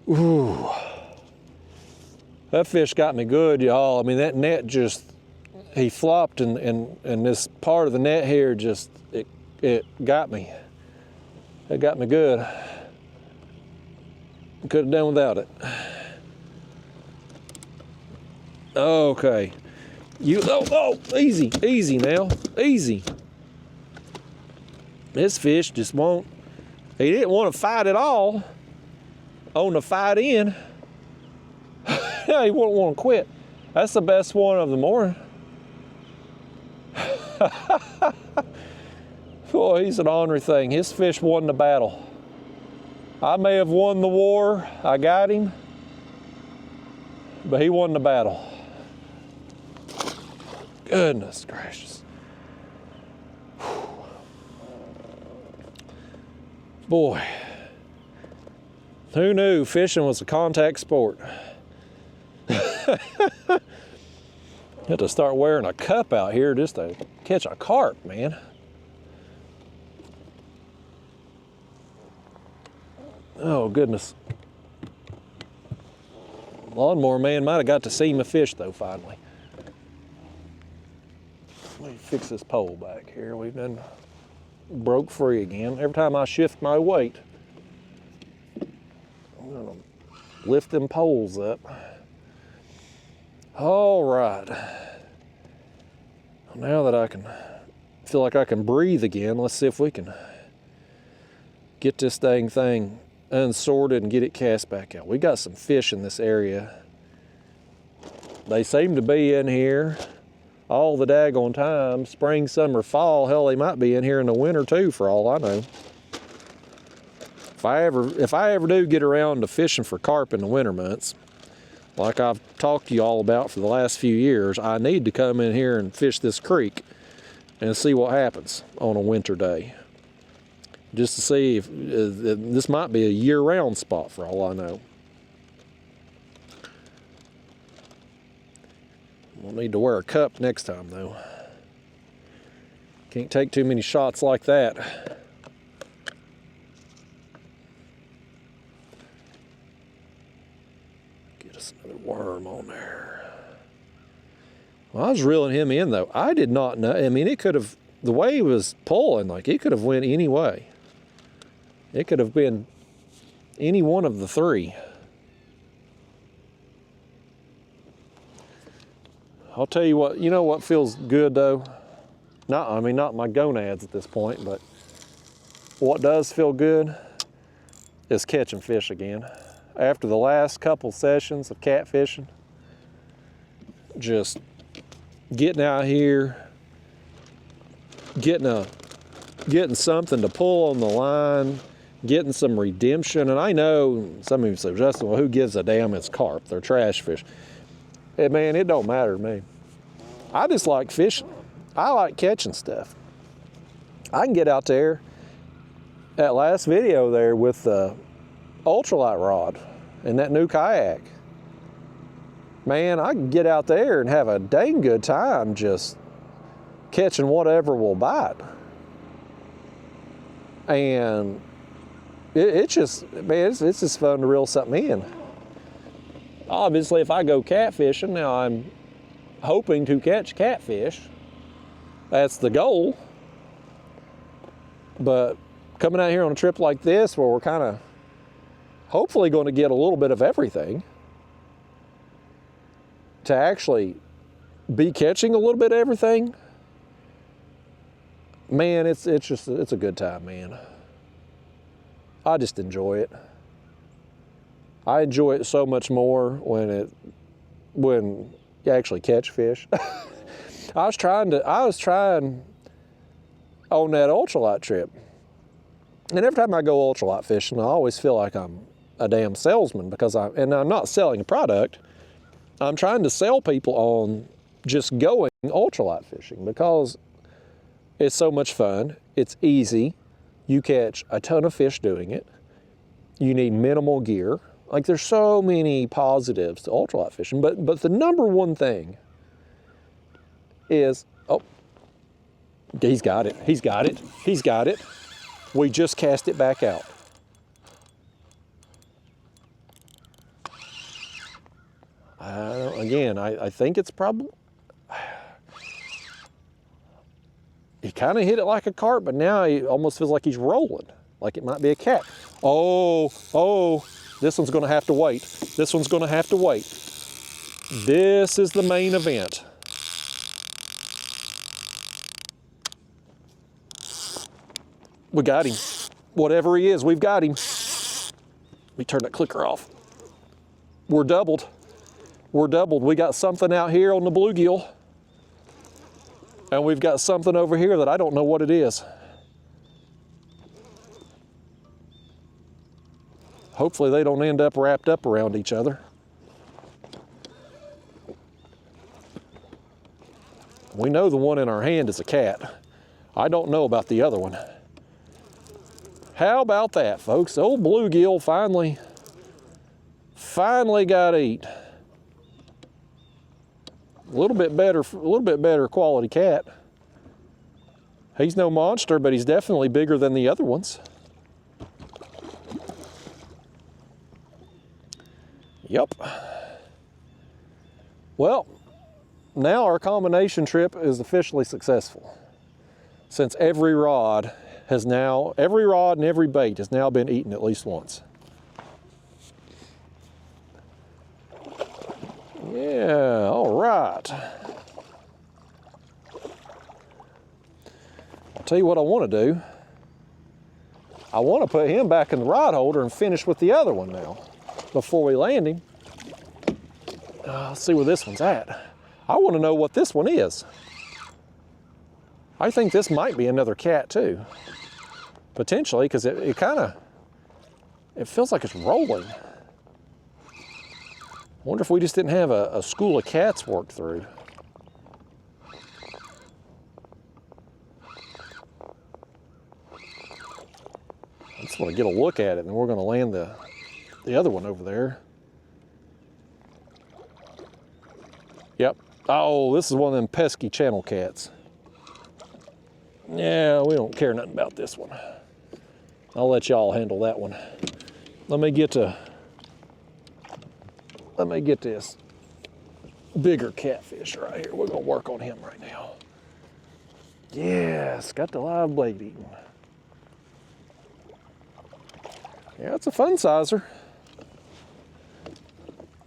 Ooh. That fish got me good, y'all. I mean, that net just, he flopped and this part of the net here just, it got me. It got me good. Could have done without it. Okay. Easy now, easy. This fish just won't, he didn't want to fight at all. on the fight in. Yeah, he won't want to quit. That's the best one of the morning. Boy, he's an ornery thing. His fish won the battle. I may have won the war. I got him. But he won the battle. Goodness gracious. Whew. Boy. Who knew fishing was a contact sport? You have to start wearing a cup out here just to catch a carp, man. Oh, goodness. Lawnmower man might have got to see my fish, though, finally. Let me fix this pole back here. We've done broke free again. Every time I shift my weight, I'm gonna lift them poles up. All right. Now that I can feel like I can breathe again, let's see if we can get this dang thing unsorted and get it cast back out. We got some fish in this area. They seem to be in here all the daggone time. Spring, summer, fall. Hell, they might be in here in the winter too, for all I know. If I ever do get around to fishing for carp in the winter months, like I've talked to you all about for the last few years, I need to come in here and fish this creek and see what happens on a winter day. Just to see if this might be a year-round spot for all I know. We'll need to wear a cup next time though. Can't take too many shots like that. Get us another worm on there. Well, I was reeling him in though. I did not know. I mean, it could have, the way he was pulling, like it could have went any way. It could have been any one of the three. I'll tell you what, you know what feels good though? Not my gonads at this point, but what does feel good is catching fish again. After the last couple sessions of catfishing, just getting out here, getting something to pull on the line, getting some redemption. And I know some of you say, Justin, well, who gives a damn? It's carp, they're trash fish. Hey, man, it don't matter to me. I just like fishing. I like catching stuff. I can get out there, that last video there with the ultralight rod and that new kayak. Man, I can get out there and have a dang good time just catching whatever will bite. And it's just, man, it's just fun to reel something in. Obviously, if I go catfishing, now I'm hoping to catch catfish. That's the goal. But coming out here on a trip like this, where we're kind of hopefully going to get a little bit of everything, to actually be catching a little bit of everything, man, it's a good time, man. I just enjoy it. I enjoy it so much more when you actually catch fish. I was trying on that ultralight trip. And every time I go ultralight fishing, I always feel like I'm a damn salesman because I'm not selling a product. I'm trying to sell people on just going ultralight fishing because it's so much fun. It's easy. You catch a ton of fish doing it. You need minimal gear. Like, there's so many positives to ultralight fishing, but the number one thing is, oh, he's got it, he's got it, he's got it. We just cast it back out. I think it's probably, he kind of hit it like a carp, but now he almost feels like he's rolling, like it might be a cat. Oh, this one's gonna have to wait. This one's gonna have to wait. This is the main event. We got him. Whatever he is, we've got him. Let me turn that clicker off. We're doubled. We're doubled. We got something out here on the bluegill, and we've got something over here that I don't know what it is. Hopefully they don't end up wrapped up around each other. We know the one in our hand is a cat. I don't know about the other one. How about that, folks? Old bluegill finally got to eat. A little bit better quality cat. He's no monster, but he's definitely bigger than the other ones. Yep. Well, now our combination trip is officially successful, since every rod and every bait has now been eaten at least once. Yeah, all right. I'll tell you what I want to do. I want to put him back in the rod holder and finish with the other one now before we land him. Let's see where this one's at. I want to know what this one is. I think this might be another cat too. Potentially, because it feels like it's rolling. I wonder if we just didn't have a school of cats worked through. I just want to get a look at it, and we're going to land the other one over there. Yep. Oh, this is one of them pesky channel cats. Yeah, we don't care nothing about this one. I'll let y'all handle that one. Let me get this bigger catfish right here. We're gonna work on him right now. Yes, got the live blade eating. Yeah, it's a fun sizer.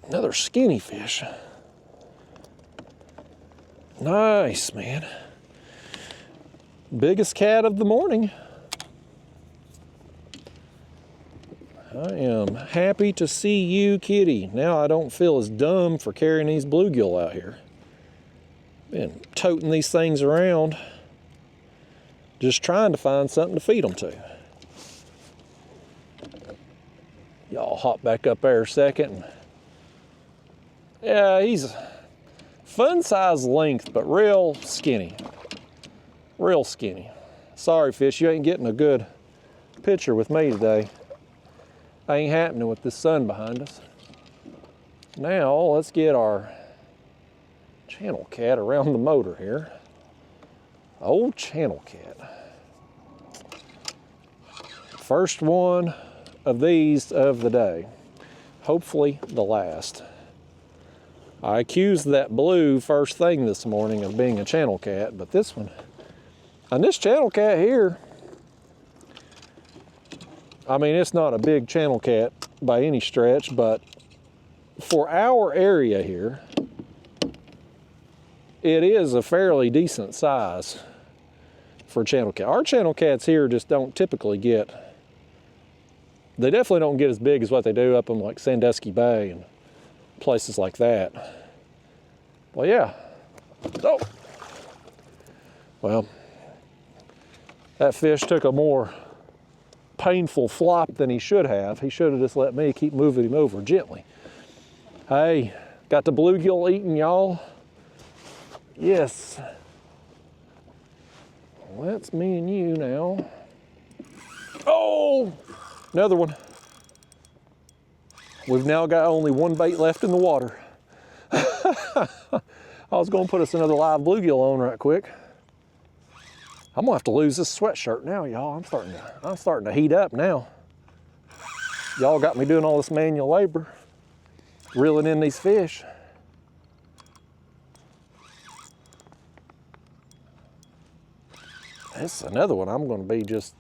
Another skinny fish. Nice, man. Biggest cat of the morning. I am happy to see you, kitty. Now I don't feel as dumb for carrying these bluegill out here. Been toting these things around, just trying to find something to feed them to. Y'all hop back up there a second. Yeah, he's fun size length, but real skinny. Real skinny. Sorry, fish, you ain't getting a good picture with me today. Ain't happening with this sun behind us. Now, let's get our channel cat around the motor here. Old channel cat. First one of these of the day. Hopefully the last. I accused that blue first thing this morning of being a channel cat, but this one, and this channel cat here, I mean, it's not a big channel cat by any stretch, but for our area here, it is a fairly decent size for a channel cat. Our channel cats here just don't typically get, they definitely don't get as big as what they do up in like Sandusky Bay and places like that. Well, yeah. Oh. Well, that fish took a more painful flop than he should have. He should have just let me keep moving him over gently. Hey, got the bluegill eating, y'all? Yes. Well, that's me and you now. Oh, another one. We've now got only one bait left in the water. I was gonna put us another live bluegill on right quick. I'm gonna have to lose this sweatshirt now, y'all. I'm starting to heat up now. Y'all got me doing all this manual labor, reeling in these fish. This is another one I'm gonna be just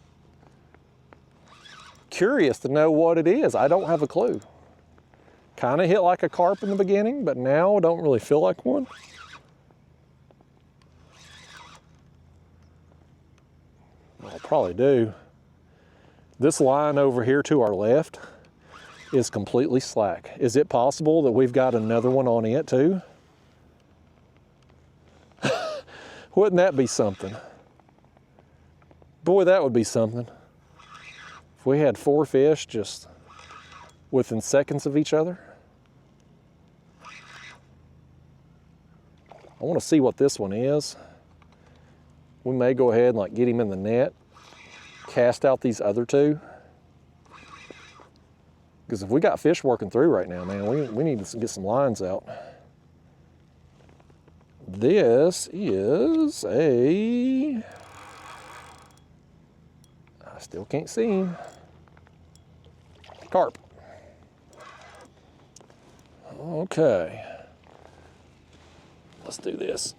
curious to know what it is. I don't have a clue. Kind of hit like a carp in the beginning, but now I don't really feel like one. I'll probably do. This line over here to our left is completely slack. Is it possible that we've got another one on it too? Wouldn't that be something? Boy, that would be something. If we had 4 fish just within seconds of each other. I want to see what this one is. We may go ahead and like get him in the net, cast out these other 2. Because if we got fish working through right now, man, we need to get some lines out. This is I still can't see him. Carp. Okay. Let's do this.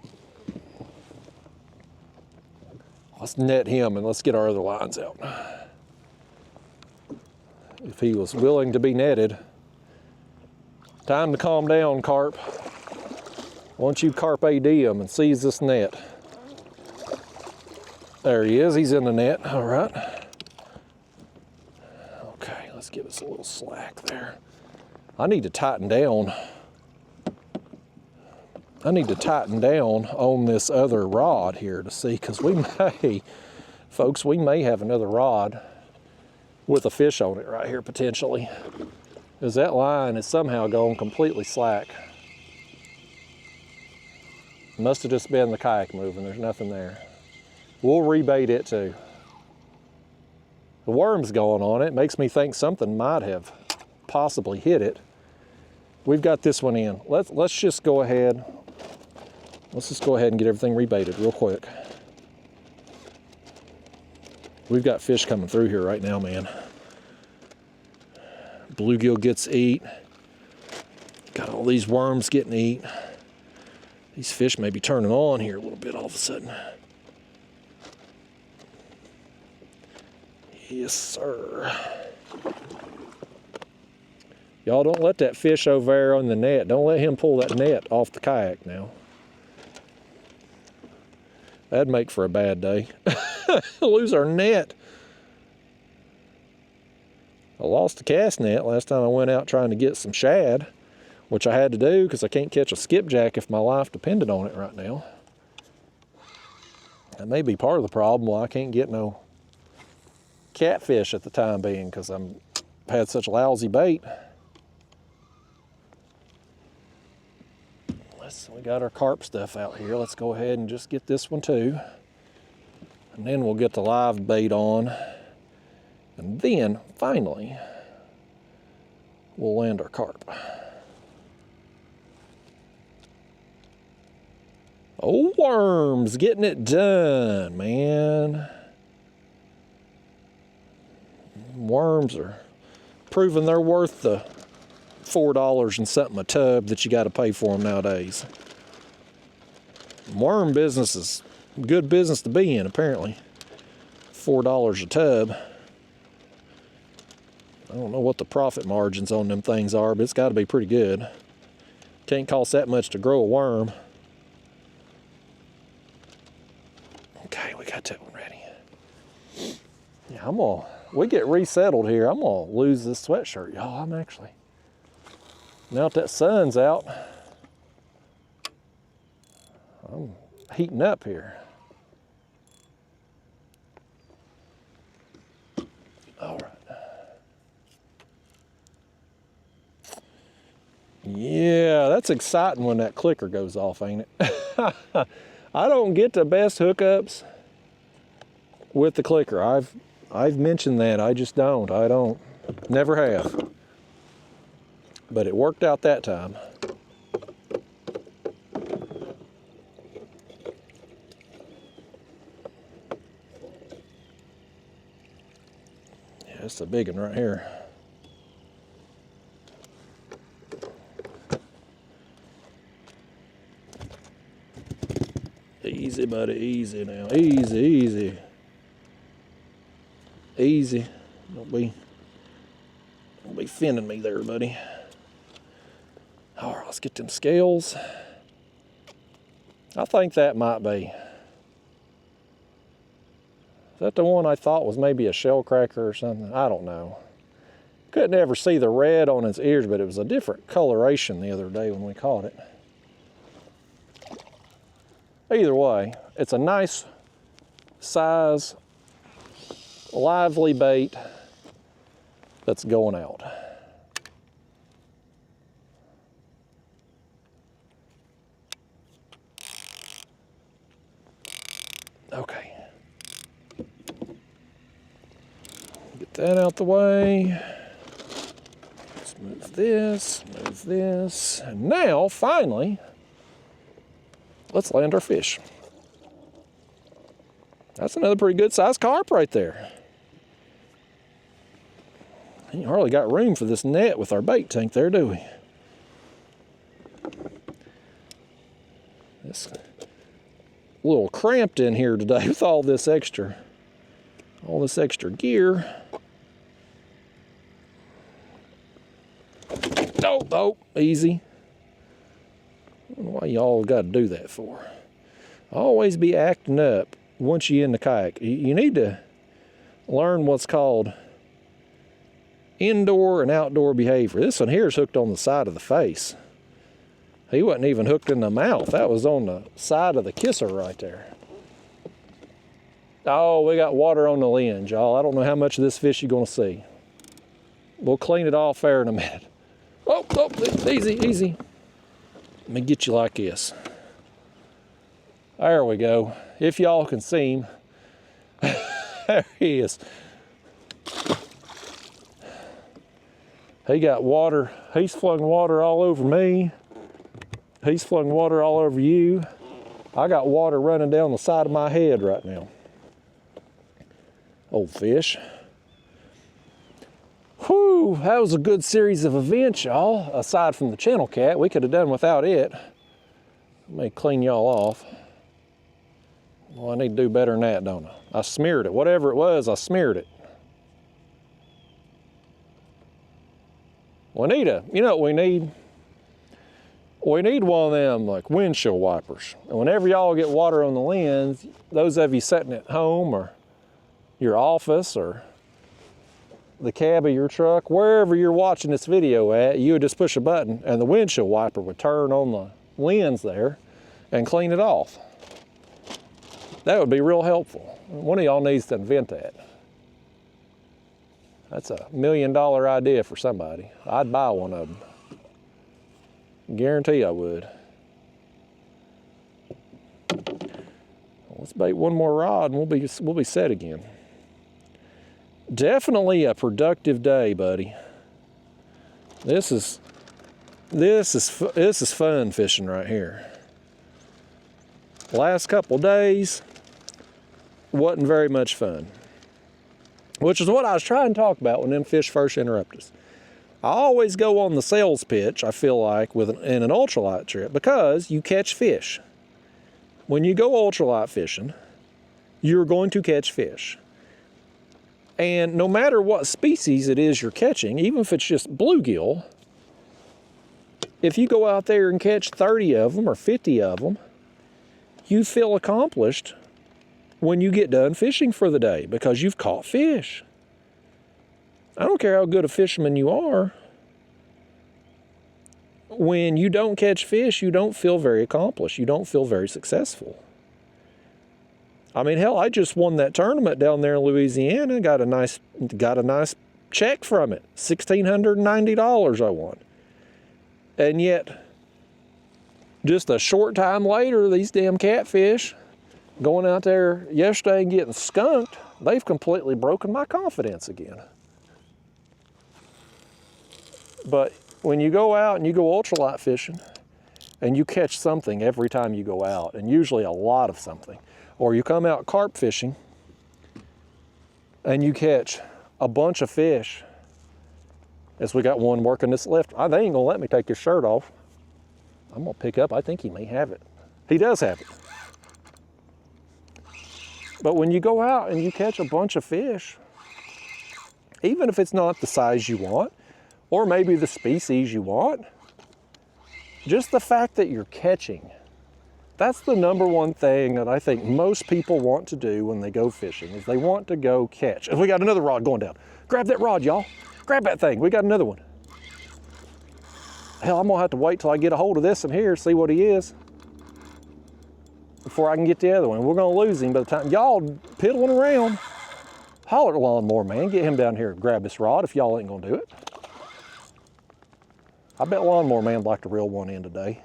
Let's net him and let's get our other lines out. If he was willing to be netted. Time to calm down, Carp. Why don't you Carp AD him and seize this net? There he is, he's in the net, all right. Okay, let's give us a little slack there. I need to tighten down. I need to tighten down on this other rod here to see, because we may, folks, we may have another rod with a fish on it right here potentially. Because that line is somehow going completely slack. Must have just been the kayak moving, there's nothing there. We'll rebait it too. The worm's going on it, makes me think something might have possibly hit it. We've got this one in. Let's just go ahead. Let's just go ahead and get everything rebaited real quick. We've got fish coming through here right now, man. Bluegill gets eat. Got all these worms getting eat. These fish may be turning on here a little bit all of a sudden. Yes, sir. Y'all don't let that fish over there on the net. Don't let him pull that net off the kayak now. That'd make for a bad day. Lose our net. I lost the cast net last time I went out trying to get some shad, which I had to do because I can't catch a skipjack if my life depended on it right now. That may be part of the problem why I can't get no catfish at the time being, because I've had such lousy bait. We got our carp stuff out here. Let's go ahead and just get this one too. And then we'll get the live bait on. And then, finally, we'll land our carp. Oh, worms, getting it done, man. Worms are proving they're worth the $4 and something a tub that you got to pay for them nowadays. Worm business is good business to be in, apparently. $4 a tub. I don't know what the profit margins on them things are, but it's got to be pretty good. Can't cost that much to grow a worm. Okay, we got that one ready. Yeah, we get resettled here, I'm gonna lose this sweatshirt, y'all. I'm actually, now that sun's out, I'm heating up here. All right. Yeah, that's exciting when that clicker goes off, ain't it? I don't get the best hookups with the clicker. I've mentioned that. I just don't. I don't. Never have. But it worked out that time. Yeah, it's a big one right here. Easy, buddy, easy now. Easy, easy. Easy. Don't be finning me there, buddy. All right, let's get them scales. I think that might be. Is that the one I thought was maybe a shell cracker or something? I don't know. Couldn't ever see the red on its ears, but it was a different coloration the other day when we caught it. Either way, it's a nice size, lively bait that's going out. Okay. Get that out the way. Let's move this. And now, finally, let's land our fish. That's another pretty good sized carp right there. Ain't hardly got room for this net with our bait tank there, do we? It's a little cramped in here today with all this extra gear. Oh, easy. I don't know why y'all got to do that for. Always be acting up once you're in the kayak. You need to learn what's called indoor and outdoor behavior. This one here is hooked on the side of the face. He wasn't even hooked in the mouth. That was on the side of the kisser right there. Oh, we got water on the lens, y'all. I don't know how much of this fish you're gonna see. We'll clean it off there in a minute. Oh, easy. Let me get you like this. There we go. If y'all can see him. There he is. He got water. He's flung water all over me. He's flung water all over you. I got water running down the side of my head right now. Old fish. Whew, that was a good series of events, y'all. Aside from the channel cat, we could have done without it. Let me clean y'all off. Well, I need to do better than that, don't I? I smeared it. Whatever it was, I smeared it. Juanita, you know what we need? We need one of them like windshield wipers. And whenever y'all get water on the lens, those of you sitting at home or your office or the cab of your truck, wherever you're watching this video at, you would just push a button and the windshield wiper would turn on the lens there and clean it off. That would be real helpful. One of y'all needs to invent that. That's $1 million idea for somebody. I'd buy one of them. Guarantee I would. Let's bait one more rod and we'll be set again. Definitely a productive day, buddy. This is fun fishing right here. Last couple days wasn't very much fun, which is what I was trying to talk about when them fish first interrupt us. I always go on the sales pitch, I feel like, in an ultralight trip, because you catch fish. When you go ultralight fishing, you're going to catch fish. And no matter what species it is you're catching, even if it's just bluegill, if you go out there and catch 30 of them or 50 of them, you feel accomplished when you get done fishing for the day because you've caught fish. I don't care how good a fisherman you are. When you don't catch fish, you don't feel very accomplished. You don't feel very successful. I mean, hell, I just won that tournament down there in Louisiana. Got a nice check from it. $1,690 I won. And yet, just a short time later, these damn catfish going out there yesterday and getting skunked, they've completely broken my confidence again. But when you go out and you go ultralight fishing and you catch something every time you go out, and usually a lot of something, or you come out carp fishing and you catch a bunch of fish, as we got one working this left, they ain't gonna let me take his shirt off. I'm gonna pick up, I think he may have it. He does have it. But when you go out and you catch a bunch of fish, even if it's not the size you want, or maybe the species you want, just the fact that you're catching, that's the number one thing that I think most people want to do when they go fishing, is they want to go catch. And we got another rod going down. Grab that rod, y'all. grab that thing. We got another one. Hell, I'm gonna have to wait till I get a hold of this one here, see what he is, before I can get the other one. We're gonna lose him by the time y'all piddling around. Holler at the lawnmower man, get him down here and grab this rod if y'all ain't gonna do it. I bet lawnmower man would like to reel one in today.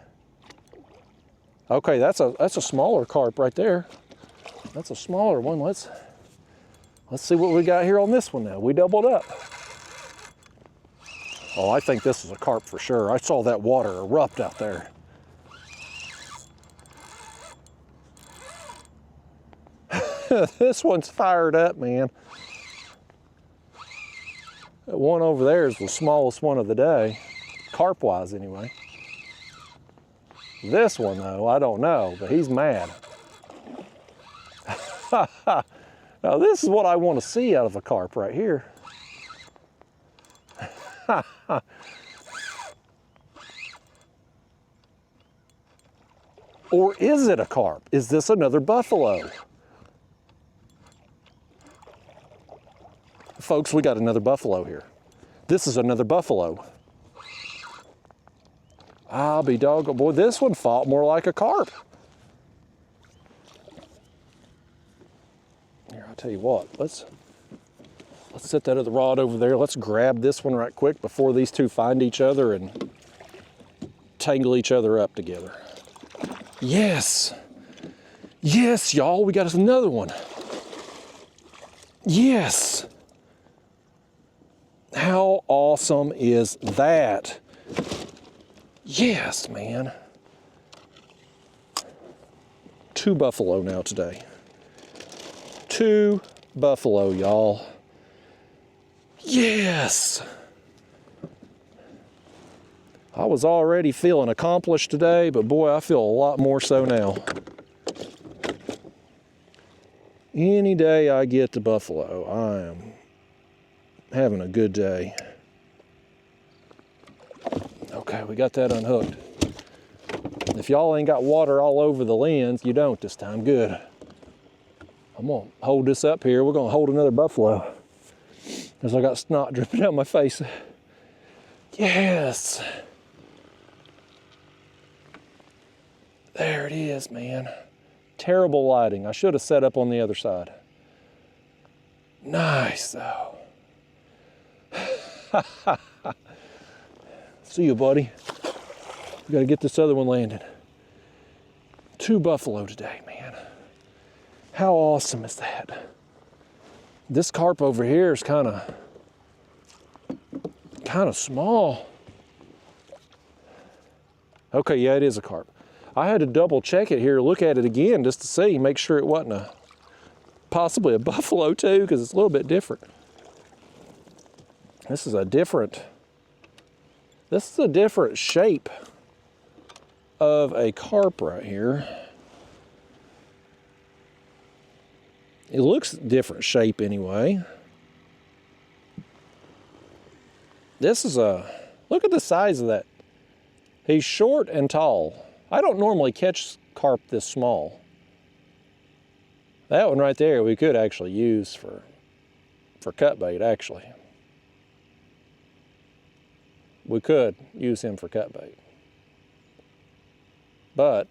Okay, that's a smaller carp right there. That's a smaller one. Let's see what we got here on this one now. We doubled up. Oh, I think this is a carp for sure. I saw that water erupt out there. This one's fired up, man. That one over there is the smallest one of the day, carp-wise anyway. This one, though, I don't know, but he's mad. Now, this is what I want to see out of a carp right here. Or is it a carp? Is this another buffalo? Folks, we got another buffalo here. This is another buffalo. I'll be doggone. Boy, this one fought more like a carp. Here, I'll tell you what, let's set that other rod over there. Let's grab this one right quick before these two find each other and tangle each other up together. Yes. Yes, y'all, we got us another one. Yes. How awesome is that? Yes, man. 2 buffalo now today. 2 buffalo, y'all. Yes. I was already feeling accomplished today, but boy, I feel a lot more so now. Any day I get to buffalo, I am having a good day. Okay, we got that unhooked. If y'all ain't got water all over the lens, you don't this time. Good. I'm gonna hold this up here. We're gonna hold another buffalo, because I got snot dripping down my face. Yes. There it is, man. Terrible lighting. I should have set up on the other side. Nice, though. See you, buddy. We gotta get this other one landed. 2 buffalo today, man. How awesome is that? This carp over here is kind of small. Okay, yeah, it is a carp. I had to double check it here, look at it again just to see, make sure it wasn't possibly a buffalo too, because it's a little bit different. This is a different shape of a carp right here. It looks different shape anyway. This is look at the size of that. He's short and tall. I don't normally catch carp this small. That one right there we could actually use for cut bait, actually. We could use him for cut bait. But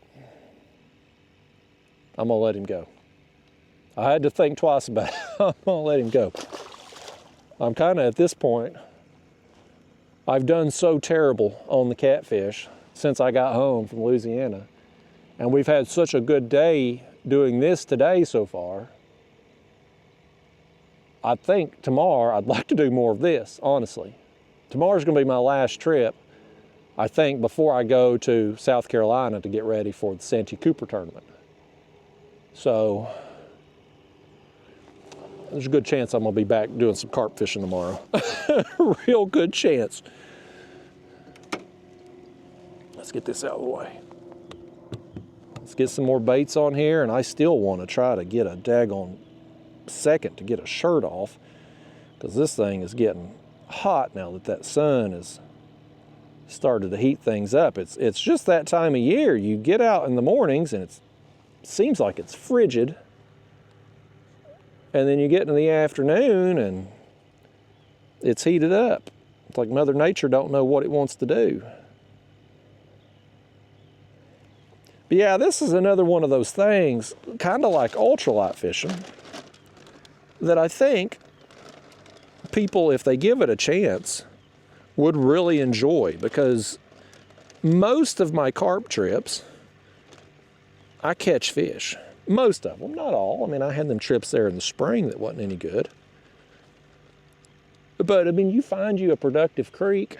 I'm gonna let him go. I had to think twice about it. I'm gonna let him go. I'm kind of at this point, I've done so terrible on the catfish since I got home from Louisiana. And we've had such a good day doing this today so far. I think tomorrow I'd like to do more of this, honestly. Tomorrow's gonna be my last trip, I think, before I go to South Carolina to get ready for the Santee Cooper tournament. So there's a good chance I'm gonna be back doing some carp fishing tomorrow. Real good chance. Let's get this out of the way. Let's get some more baits on here, and I still want to try to get a daggone second to get a shirt off, because this thing is getting hot now that sun has started to heat things up. It's just that time of year. You get out in the mornings and it seems like it's frigid, and then you get in the afternoon and It's heated up. It's like Mother Nature don't know what it wants to do. But yeah, this is another one of those things, kind of like ultralight fishing, that I think people, if they give it a chance, would really enjoy, because most of my carp trips, I catch fish. Most of them, not all. I mean, I had them trips there in the spring that wasn't any good. But I mean, you find you a productive creek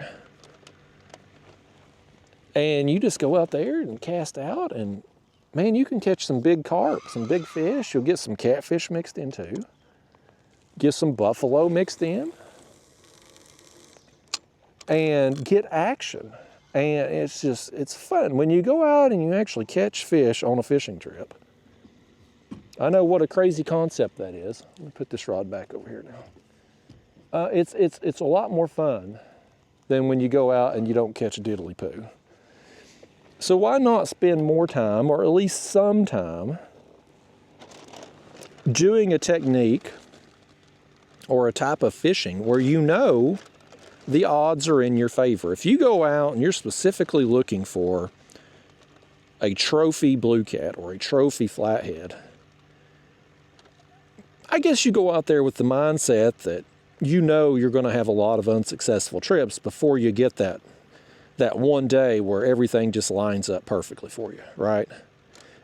and you just go out there and cast out, and man, you can catch some big carp, some big fish. You'll get some catfish mixed in too. Get some buffalo mixed in and get action. And it's fun when you go out and you actually catch fish on a fishing trip. I know what a crazy concept that is. Let me put this rod back over here now. It's a lot more fun than when you go out and you don't catch a diddly poo. So why not spend more time, or at least some time, doing a technique or a type of fishing where you know the odds are in your favor. If you go out and you're specifically looking for a trophy blue cat or a trophy flathead, I guess you go out there with the mindset that you know you're going to have a lot of unsuccessful trips before you get that one day where everything just lines up perfectly for you, right?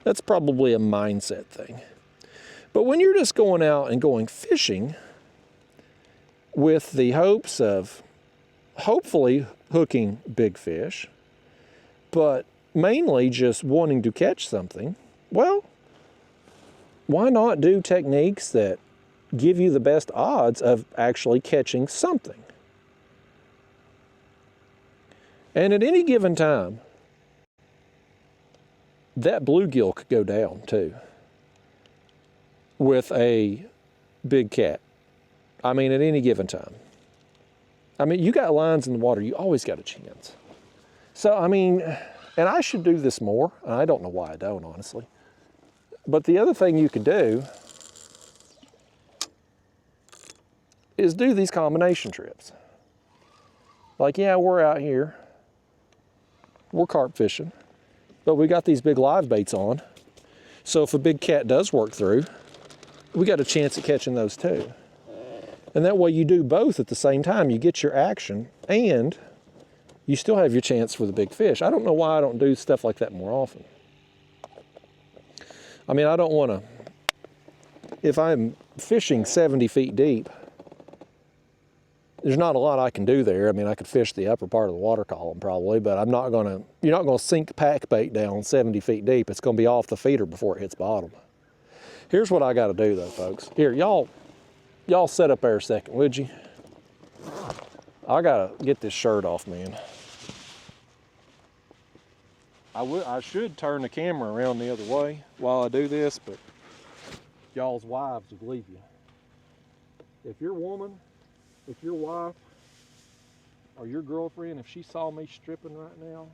That's probably a mindset thing. But when you're just going out and going fishing with the hopes of hopefully hooking big fish, but mainly just wanting to catch something, well, why not do techniques that give you the best odds of actually catching something? And at any given time, that bluegill could go down too with a big cat. I mean, at any given time. I mean, you got lines in the water, you always got a chance. So, I mean, and I should do this more. I don't know why I don't, honestly. But the other thing you could do is do these combination trips. Like, yeah, we're out here, we're carp fishing, but we got these big live baits on. So if a big cat does work through, we got a chance at catching those too. And that way you do both at the same time. You get your action and you still have your chance for the big fish. I don't know why I don't do stuff like that more often. I mean, I don't want to, if I'm fishing 70 feet deep, there's not a lot I can do there. I mean, I could fish the upper part of the water column probably, but I'm not gonna, you're not gonna sink pack bait down 70 feet deep. It's gonna be off the feeder before it hits bottom. Here's what I gotta do though, folks. Here, y'all set up there a second, would you? I gotta get this shirt off, man. I should turn the camera around the other way while I do this, but y'all's wives would leave you. If your woman, if your wife, or your girlfriend, if she saw me stripping right now,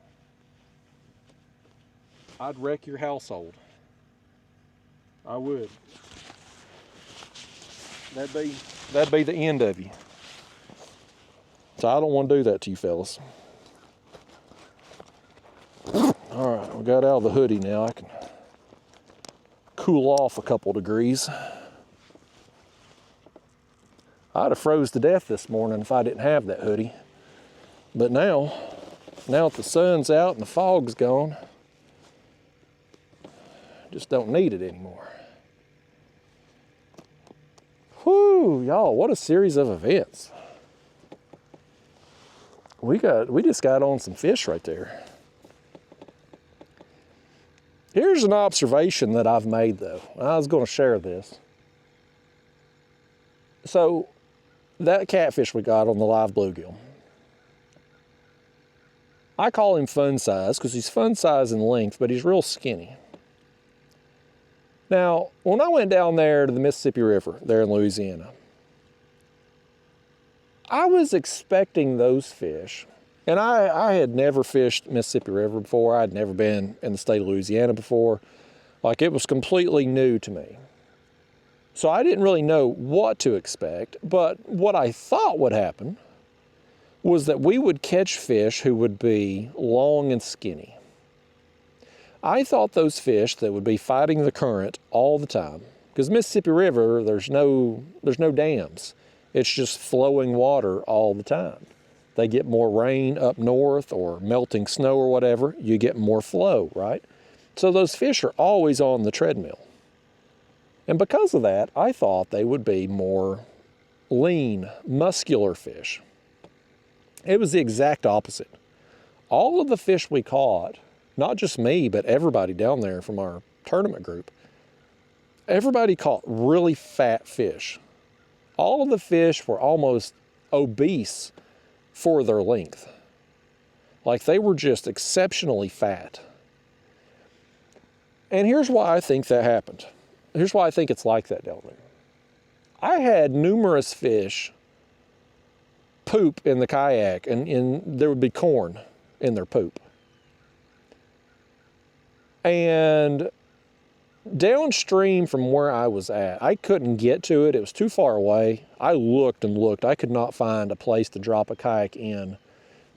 I'd wreck your household. I would. That'd be the end of you. So I don't want to do that to you fellas. All right, we got out of the hoodie now. I can cool off a couple degrees. I'd have froze to death this morning if I didn't have that hoodie. But now that the sun's out and the fog's gone, just don't need it anymore. Whew, y'all, what a series of events. We just got on some fish right there. Here's an observation that I've made though. I was gonna share this. So that catfish we got on the live bluegill, I call him fun size because he's fun size in length, but he's real skinny. Now, when I went down there to the Mississippi River there in Louisiana, I was expecting those fish, and I had never fished Mississippi River before. I'd never been in the state of Louisiana before. Like, it was completely new to me. So I didn't really know what to expect, but what I thought would happen was that we would catch fish who would be long and skinny. I thought those fish that would be fighting the current all the time, because Mississippi River, there's no dams. It's just flowing water all the time. They get more rain up north or melting snow or whatever, you get more flow, right? So those fish are always on the treadmill. And because of that, I thought they would be more lean, muscular fish. It was the exact opposite. All of the fish we caught, not just me, but everybody down there from our tournament group, everybody caught really fat fish. All of the fish were almost obese for their length. Like they were just exceptionally fat. And here's why I think that happened. Here's why I think it's like that down there. I had numerous fish poop in the kayak, and there would be corn in their poop. And downstream from where I was at, I couldn't get to it. It was too far away. I looked and looked. I could not find a place to drop a kayak in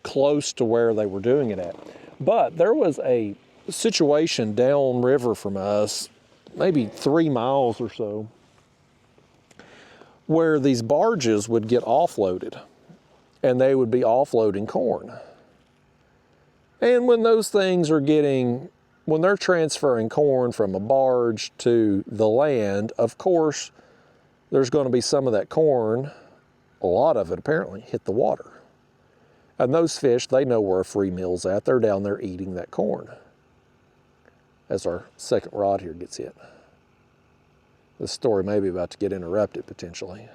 close to where they were doing it at. But there was a situation downriver from us, maybe 3 miles or so, where these barges would get offloaded and they would be offloading corn. And when those things are when they're transferring corn from a barge to the land, of course, there's going to be some of that corn, a lot of it apparently, hit the water. And those fish, they know where a free meal's at. They're down there eating that corn. As our second rod here gets hit. This story may be about to get interrupted potentially.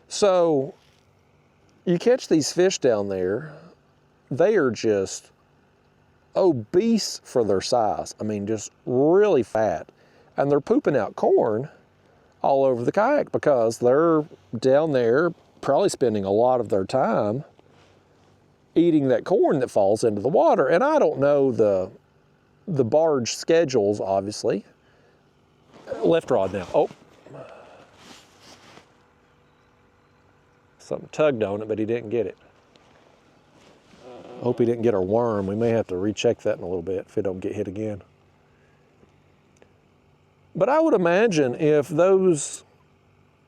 So you catch these fish down there, they are just obese for their size. I mean, just really fat. And they're pooping out corn all over the kayak because they're down there probably spending a lot of their time eating that corn that falls into the water. And I don't know the barge schedules, obviously. Left rod now. Oh. Something tugged on it, but he didn't get it. Hope he didn't get our worm. We may have to recheck that in a little bit if it don't get hit again. But I would imagine if those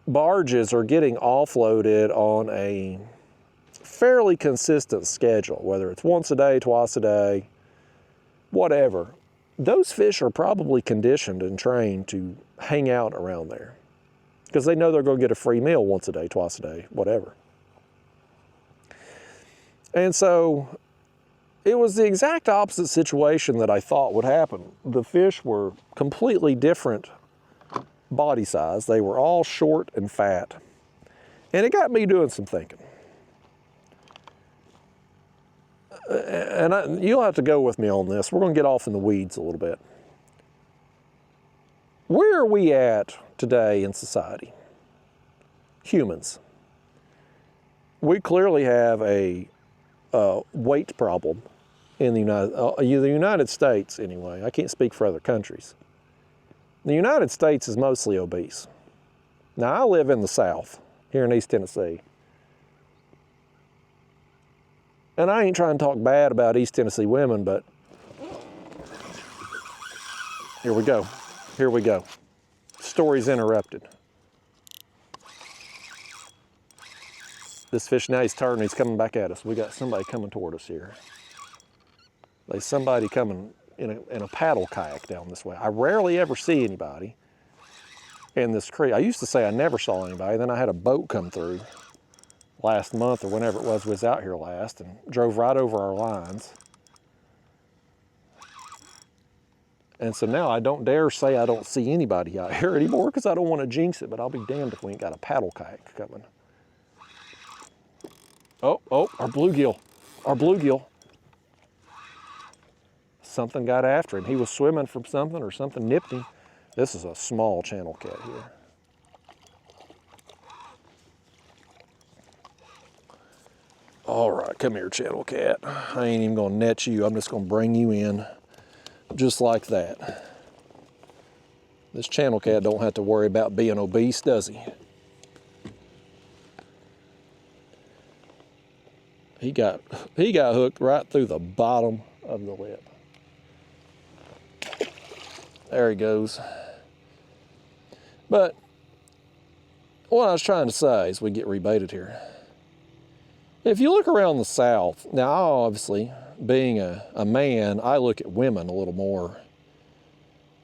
barges are getting offloaded on a fairly consistent schedule, whether it's once a day, twice a day, whatever, those fish are probably conditioned and trained to hang out around there because they know they're going to get a free meal once a day, twice a day, whatever. And so it was the exact opposite situation that I thought would happen. The fish were completely different body size. They were all short and fat. And it got me doing some thinking. And you'll have to go with me on this. We're going to get off in the weeds a little bit. Where are we at today in society? Humans. We clearly have a weight problem in the United States anyway. I can't speak for other countries. The United States is mostly obese. Now, I live in the South, here in East Tennessee. And I ain't trying to talk bad about East Tennessee women, but here we go. Here we go. Story's interrupted. This fish now, he's turning, he's coming back at us. We got somebody coming toward us here. There's somebody coming in a paddle kayak down this way. I rarely ever see anybody in this creek. I used to say I never saw anybody, then I had a boat come through last month or whenever it was we was out here last and drove right over our lines. And so now I don't dare say I don't see anybody out here anymore because I don't want to jinx it, but I'll be damned if we ain't got a paddle kayak coming. Oh, our bluegill, our bluegill. Something got after him. He was swimming from something or something nipped him. This is a small channel cat here. All right, come here, channel cat. I ain't even gonna net you. I'm just gonna bring you in just like that. This channel cat don't have to worry about being obese, does he? He got hooked right through the bottom of the lip. There he goes. But what I was trying to say as we get rebaited here, if you look around the South, now obviously being a man, I look at women a little more.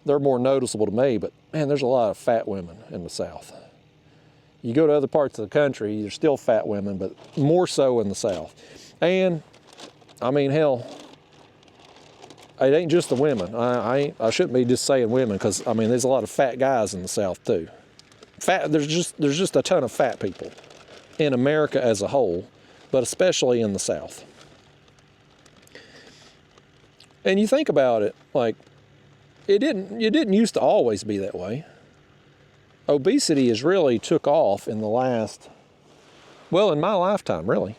They're more noticeable to me, but man, there's a lot of fat women in the South. You go to other parts of the country, there's still fat women, but more so in the South. And I mean, hell, it ain't just the women. I shouldn't be just saying women, because I mean, there's a lot of fat guys in the South too. There's just a ton of fat people in America as a whole, but especially in the South. And you think about it, like, it didn't used to always be that way. Obesity has really took off in the last, well, in my lifetime, really.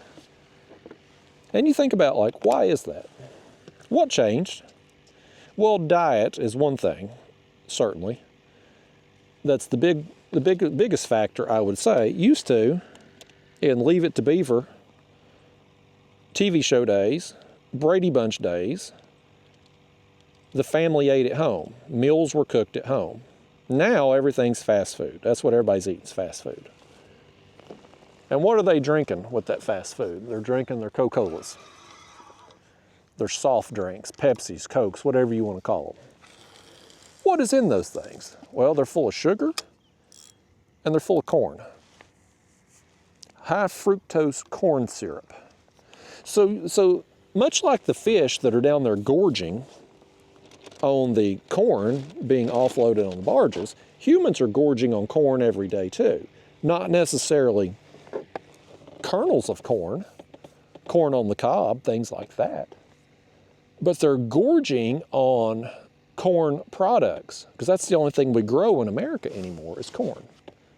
And you think about, like, why is that? What changed? Well, diet is one thing, certainly. That's the biggest factor, I would say. Used to, in Leave It to Beaver, TV show days, Brady Bunch days, the family ate at home. Meals were cooked at home. Now everything's fast food. That's what everybody's eating, is fast food. And what are they drinking with that fast food? They're drinking their Coca-Colas, their soft drinks, Pepsis, Cokes, whatever you want to call them. What is in those things? Well, they're full of sugar and they're full of corn. High fructose corn syrup. So much like the fish that are down there gorging on the corn being offloaded on the barges, humans are gorging on corn every day too. Not necessarily kernels of corn, corn on the cob, things like that. But they're gorging on corn products, because that's the only thing we grow in America anymore is corn.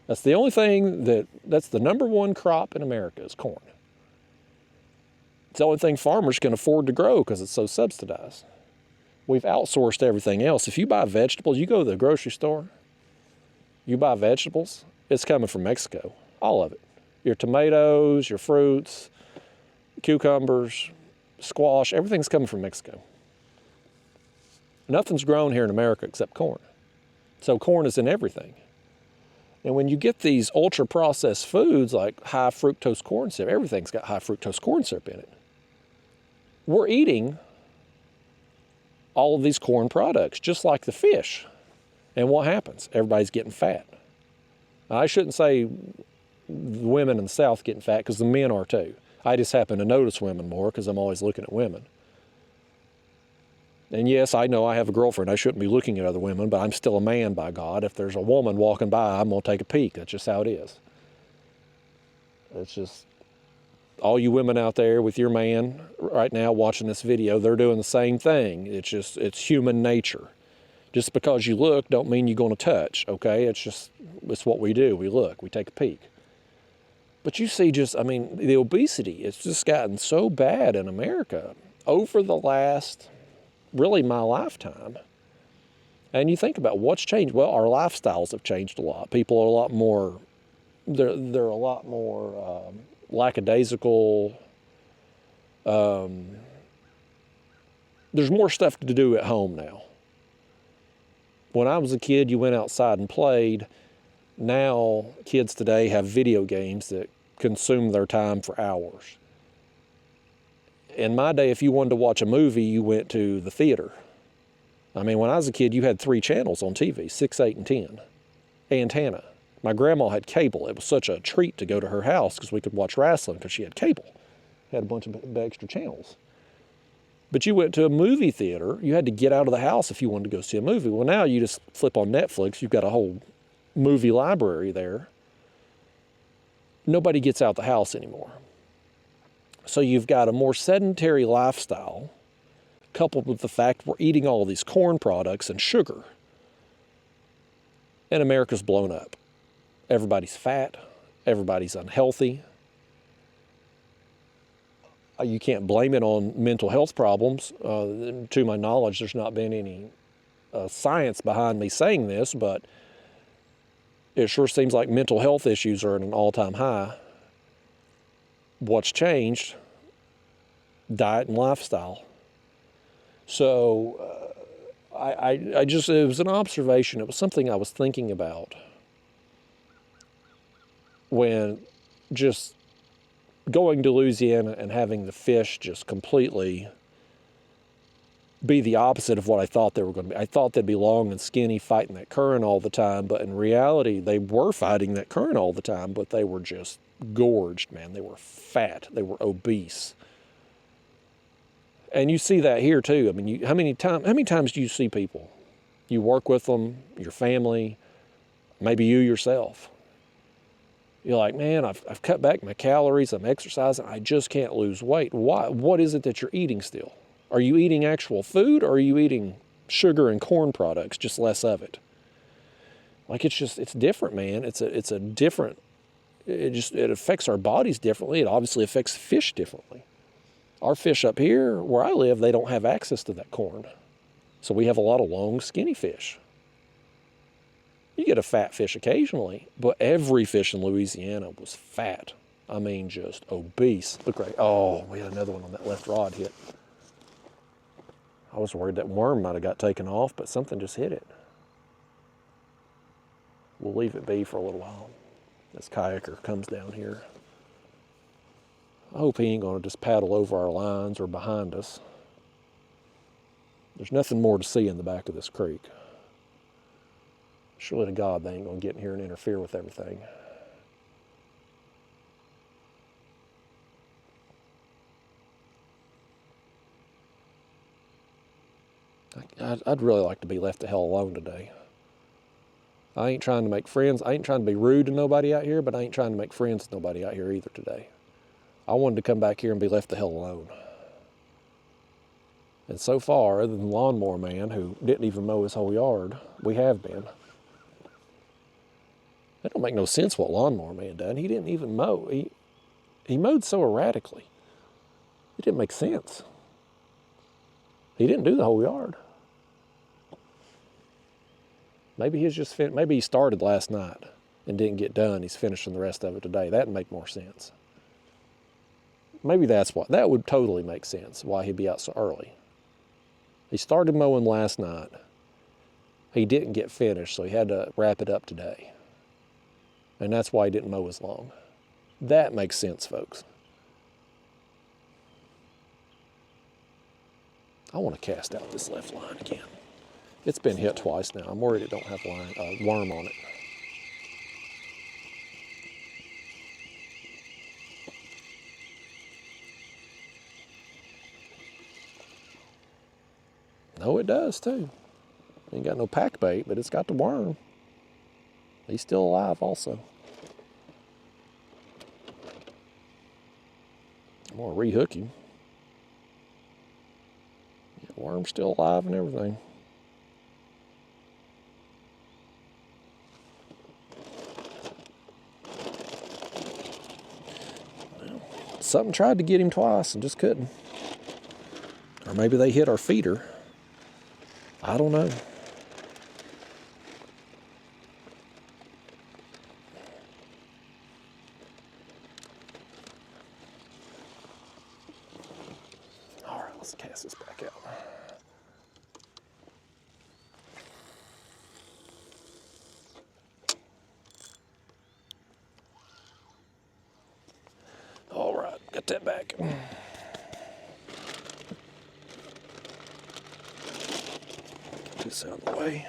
That's the only thing that's the number one crop in America is corn. It's the only thing farmers can afford to grow because it's so subsidized. We've outsourced everything else. If you buy vegetables, you go to the grocery store, you buy vegetables, it's coming from Mexico, all of it. Your tomatoes, your fruits, cucumbers, squash, everything's coming from Mexico. Nothing's grown here in America except corn. So corn is in everything. And when you get these ultra-processed foods like high fructose corn syrup, everything's got high fructose corn syrup in it. We're eating all of these corn products, just like the fish. And what happens? Everybody's getting fat. Now, I shouldn't say the women in the South getting fat, because the men are too. I just happen to notice women more because I'm always looking at women. And yes, I know I have a girlfriend. I shouldn't be looking at other women, but I'm still a man, by God. If there's a woman walking by, I'm going to take a peek. That's just how it is. It's just, all you women out there with your man right now watching this video, they're doing the same thing. It's human nature. Just because you look don't mean you're going to touch, okay? It's what we do. We look, we take a peek. But you see the obesity, it's just gotten so bad in America over the last, really my lifetime. And you think about what's changed. Well, our lifestyles have changed a lot. People are a lot more, they're a lot more lackadaisical. There's more stuff to do at home now. When I was a kid, you went outside and played. Now, kids today have video games that consume their time for hours. In my day, if you wanted to watch a movie, you went to the theater. I mean, when I was a kid, you had 3 channels on TV, 6, 8, and 10. Antenna. My grandma had cable. It was such a treat to go to her house because we could watch wrestling because she had cable. Had a bunch of extra channels. But you went to a movie theater, you had to get out of the house if you wanted to go see a movie. Well, now you just flip on Netflix, you've got a whole movie library there. Nobody gets out the house anymore. So you've got a more sedentary lifestyle, coupled with the fact we're eating all of these corn products and sugar. And America's blown up. Everybody's fat, everybody's unhealthy. You can't blame it on mental health problems. To my knowledge, there's not been any science behind me saying this, but it sure seems like mental health issues are at an all-time high. What's changed? Diet and lifestyle. So I just, it was an observation. It was something I was thinking about when just going to Louisiana and having the fish just completely be the opposite of what I thought they were going to be. I thought they'd be long and skinny fighting that current all the time, but in reality, they were fighting that current all the time, but they were just gorged, man. They were fat. They were obese. And you see that here too. I mean, how many times do you see people? You work with them, your family, maybe you yourself. You're like, man, I've cut back my calories, I'm exercising, I just can't lose weight. Why? What is it that you're eating still? Are you eating actual food, or are you eating sugar and corn products, just less of it? Like, it's different, man. It's a different, it affects our bodies differently. It obviously affects fish differently. Our fish up here, where I live, they don't have access to that corn. So we have a lot of long, skinny fish. You get a fat fish occasionally, but every fish in Louisiana was fat. I mean, just obese. Look right, oh, we had another one on that left rod hit. I was worried that worm might have got taken off, but something just hit it. We'll leave it be for a little while. This kayaker comes down here. I hope he ain't gonna just paddle over our lines or behind us. There's nothing more to see in the back of this creek. Surely to God they ain't gonna get in here and interfere with everything. I'd really like to be left the hell alone today. I ain't trying to make friends. I ain't trying to be rude to nobody out here, but I ain't trying to make friends with nobody out here either today. I wanted to come back here and be left the hell alone. And so far, other than the lawnmower man who didn't even mow his whole yard, we have been. That don't make no sense what lawnmower man done. He didn't even mow. He mowed so erratically. It didn't make sense. He didn't do the whole yard. Maybe maybe he started last night and didn't get done. He's finishing the rest of it today. That'd make more sense. Maybe that would totally make sense why he'd be out so early. He started mowing last night. He didn't get finished, so he had to wrap it up today. And that's why he didn't mow as long. That makes sense, folks. I want to cast out this left line again. It's been hit twice now. I'm worried it don't have worm on it. No, it does too. Ain't got no pack bait, but it's got the worm. He's still alive also. I'm gonna rehook him. Yeah, worm's still alive and everything. Well, something tried to get him twice and just couldn't. Or maybe they hit our feeder. I don't know. All right, let's cast this back out. All right, got that back. Get this out of the way.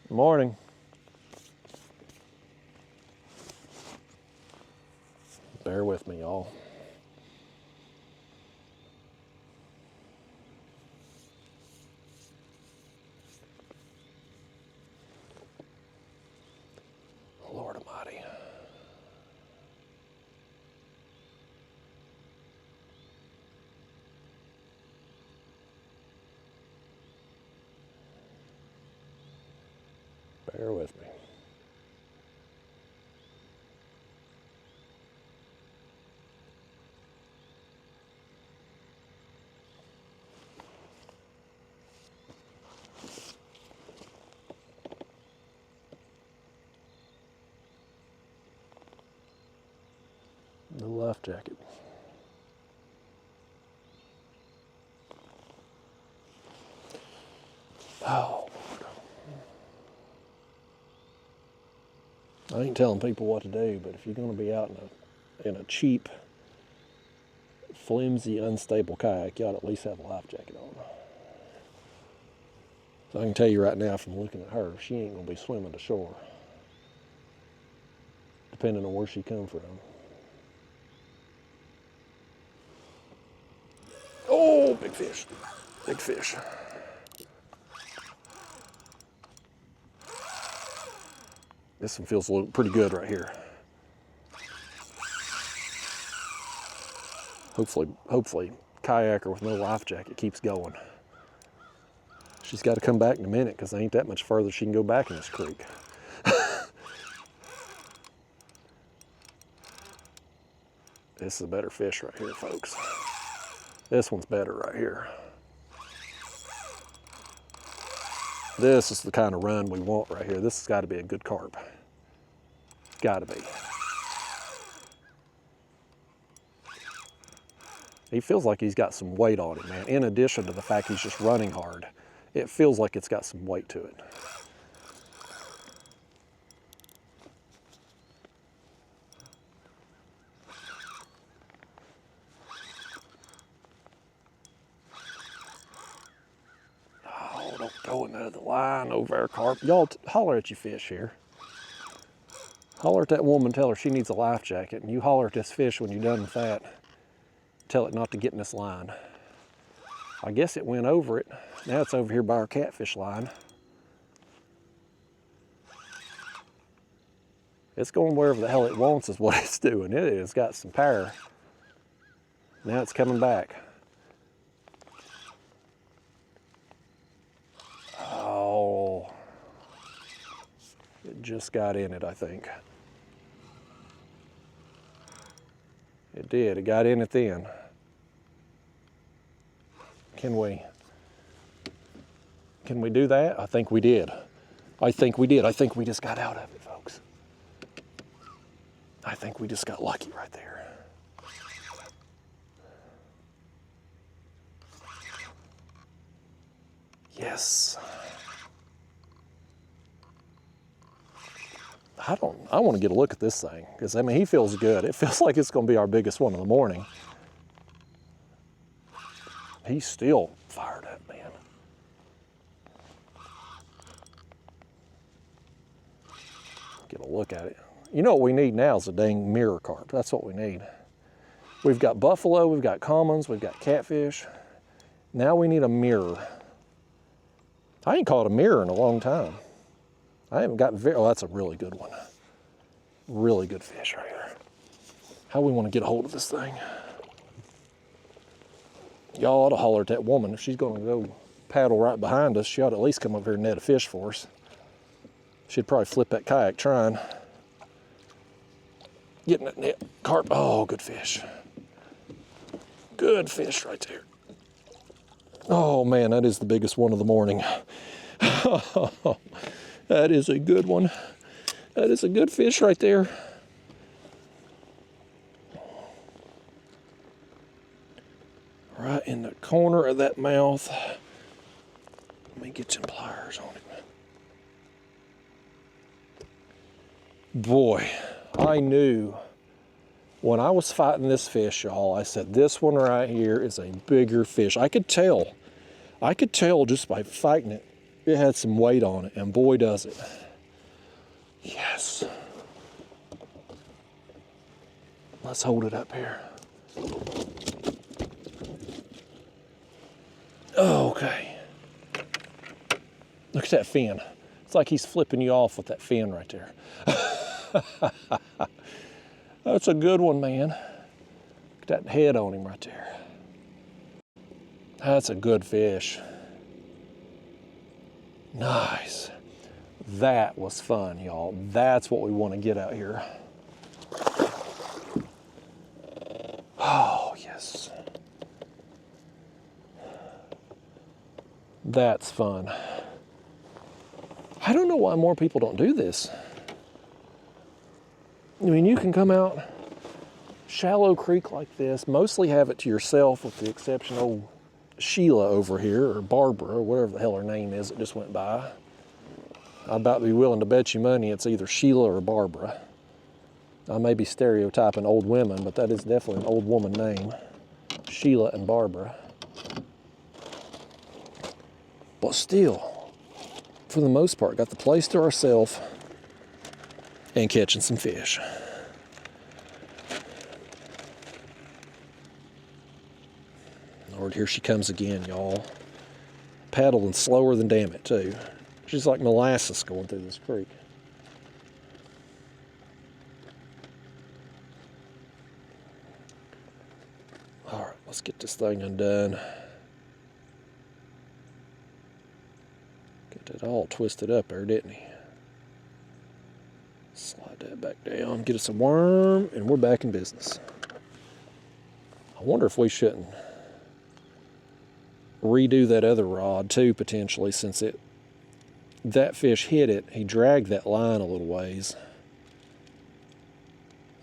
Morning. Bear with me, y'all. Lord Almighty. Bear with me. life jacket. Oh, I ain't telling people what to do, but if you're going to be out in a cheap, flimsy, unstable kayak, you ought to at least have a life jacket on. So I can tell you right now from looking at her, she ain't going to be swimming to shore, depending on where she come from. Oh, big fish, big fish. This one feels pretty good right here. Hopefully, kayaker with no life jacket keeps going. She's got to come back in a minute because there ain't that much further she can go back in this creek. This is a better fish right here, folks. This one's better right here. This is the kind of run we want right here. This has got to be a good carp. Got to be. He feels like he's got some weight on him, man. In addition to the fact he's just running hard, it feels like it's got some weight to it. Oh, don't go into the line over there, carp. Y'all holler at your fish here. Holler at that woman, tell her she needs a life jacket, and you holler at this fish when you're done with that. Tell it not to get in this line. I guess it went over it. Now it's over here by our catfish line. It's going wherever the hell it wants is what it's doing. It has got some power. Now it's coming back. Oh, it just got in it, I think. It did, it got in it then. Can we do that? I think we did. I think we did. I think we just got out of it, folks. I think we just got lucky right there. Yes. I want to get a look at this thing, because I mean, he feels good. It feels like it's going to be our biggest one of the morning. He's still fired up, man. Get a look at it. You know what we need now is a dang mirror carp. That's what we need. We've got buffalo, we've got commons, we've got catfish. Now we need a mirror. I ain't caught a mirror in a long time. I haven't got oh, that's a really good one. Really good fish right here. How we want to get a hold of this thing? Y'all ought to holler at that woman. If she's going to go paddle right behind us, she ought to at least come up here and net a fish for us. She'd probably flip that kayak trying. Getting that net. Carp. Oh, good fish. Good fish right there. Oh, man, that is the biggest one of the morning. That is a good one. That is a good fish right there. Right in the corner of that mouth. Let me get some pliers on it. Boy, I knew when I was fighting this fish, y'all, I said, this one right here is a bigger fish. I could tell just by fighting it, it had some weight on it, and boy does it. Yes. Let's hold it up here. Okay. Look at that fin. It's like he's flipping you off with that fin right there. That's a good one, man. Look at that head on him right there. That's a good fish. Nice. That was fun, y'all. That's what we want to get out here. Oh, yes. That's fun. I don't know why more people don't do this. I mean, you can come out, shallow creek like this, mostly have it to yourself with the exception of old Sheila over here, or Barbara, or whatever the hell her name is that just went by. I'd about be willing to bet you money it's either Sheila or Barbara. I may be stereotyping old women, but that is definitely an old woman name. Sheila and Barbara. But still, for the most part, got the place to ourselves and catching some fish. Lord, here she comes again, y'all. Paddling slower than damn it, too. She's like molasses going through this creek. All right, let's get this thing undone. Get it all twisted up there, didn't he? Slide that back down, get us a worm, and we're back in business. I wonder if we shouldn't redo that other rod too, potentially, since that fish hit it. He dragged that line a little ways.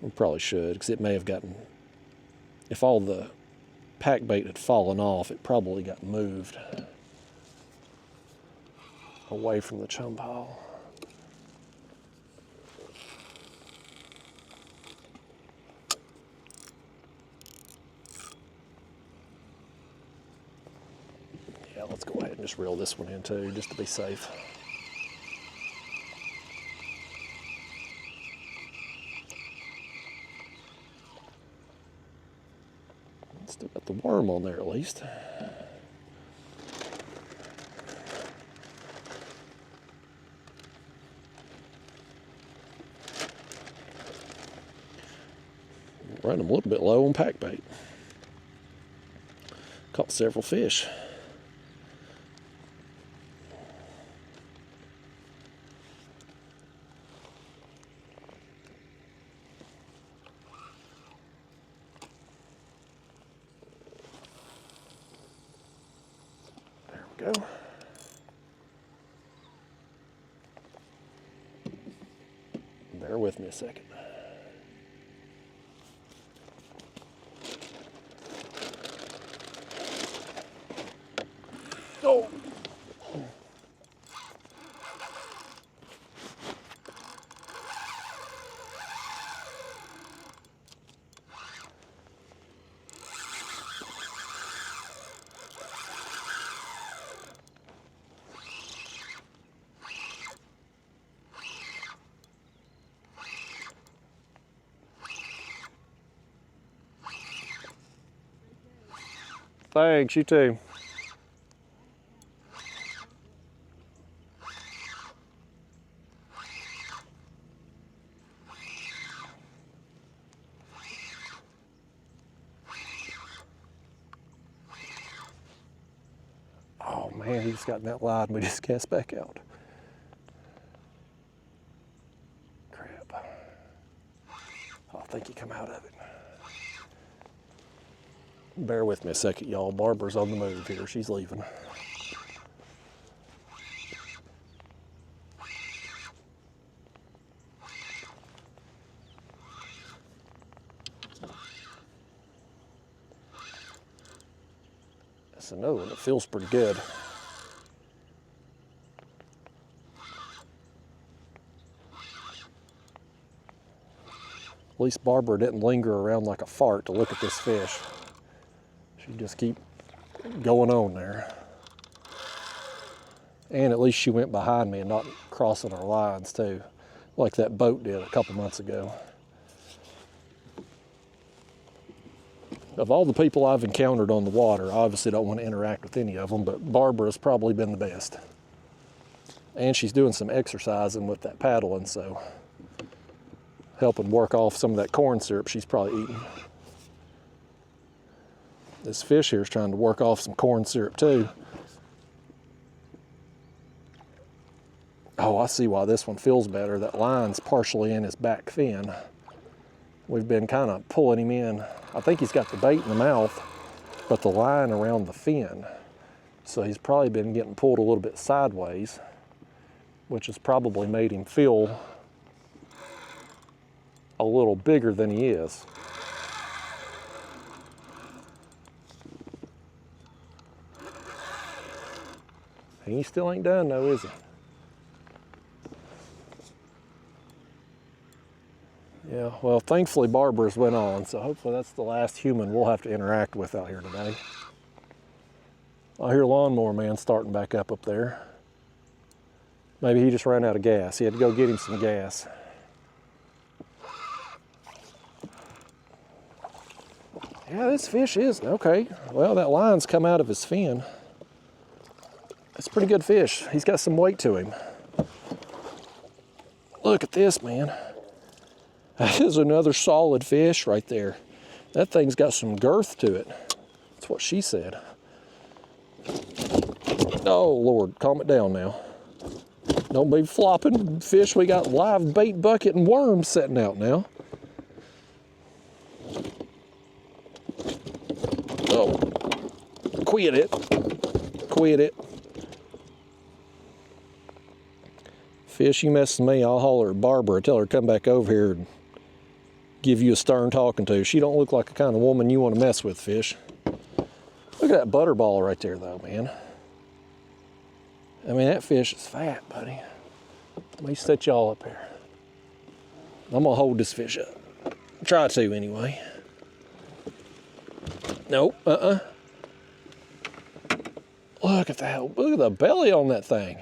We probably should, because it may have gotten, if all the pack bait had fallen off, it probably got moved away from the chum pile. Yeah, let's go ahead and just reel this one in too, just to be safe. Still got the worm on there at least. Running a little bit low on pack bait. Caught several fish. Go. Bear with me a second. Oh. Thanks, you too. Oh man, he just got in that line and we just cast back out. Crap. I think he come out of it. Bear with me a second, y'all. Barbara's on the move here. She's leaving. That's another one that feels pretty good. At least Barbara didn't linger around like a fart to look at this fish. She just keep going on there. And at least she went behind me and not crossing our lines too, like that boat did a couple months ago. Of all the people I've encountered on the water, I obviously don't want to interact with any of them, but Barbara's probably been the best. And she's doing some exercising with that paddling, so helping work off some of that corn syrup she's probably eating. This fish here is trying to work off some corn syrup too. Oh, I see why this one feels better. That line's partially in his back fin. We've been kind of pulling him in. I think he's got the bait in the mouth, but the line around the fin. So he's probably been getting pulled a little bit sideways, which has probably made him feel a little bigger than he is. He still ain't done though, is he? Yeah, well, thankfully Barbara's went on, so hopefully that's the last human we'll have to interact with out here today. I hear Lawnmower Man starting back up there. Maybe he just ran out of gas. He had to go get him some gas. Yeah, this fish is, okay. Well, that line's come out of his fin. It's a pretty good fish. He's got some weight to him. Look at this, man. That is another solid fish right there. That thing's got some girth to it. That's what she said. Oh, Lord, calm it down now. Don't be flopping fish. We got live bait bucket and worms setting out now. Oh, quit it. Quit it. Fish, you mess with me, I'll holler at Barbara, tell her to come back over here and give you a stern talking to. She don't look like the kind of woman you want to mess with, fish. Look at that butterball right there, though, man. I mean, that fish is fat, buddy. Let me set y'all up here. I'm gonna hold this fish up. Try to, anyway. Nope, Look at that, look at the belly on that thing.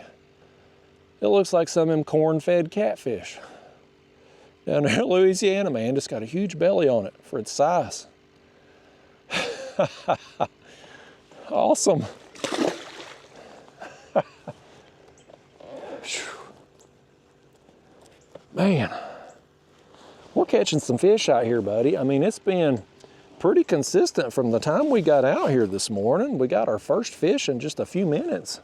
It looks like some of them corn-fed catfish. Down there in Louisiana, man, just got a huge belly on it for its size. Awesome. Man, we're catching some fish out here, buddy. I mean, it's been pretty consistent from the time we got out here this morning. We got our first fish in just a few minutes.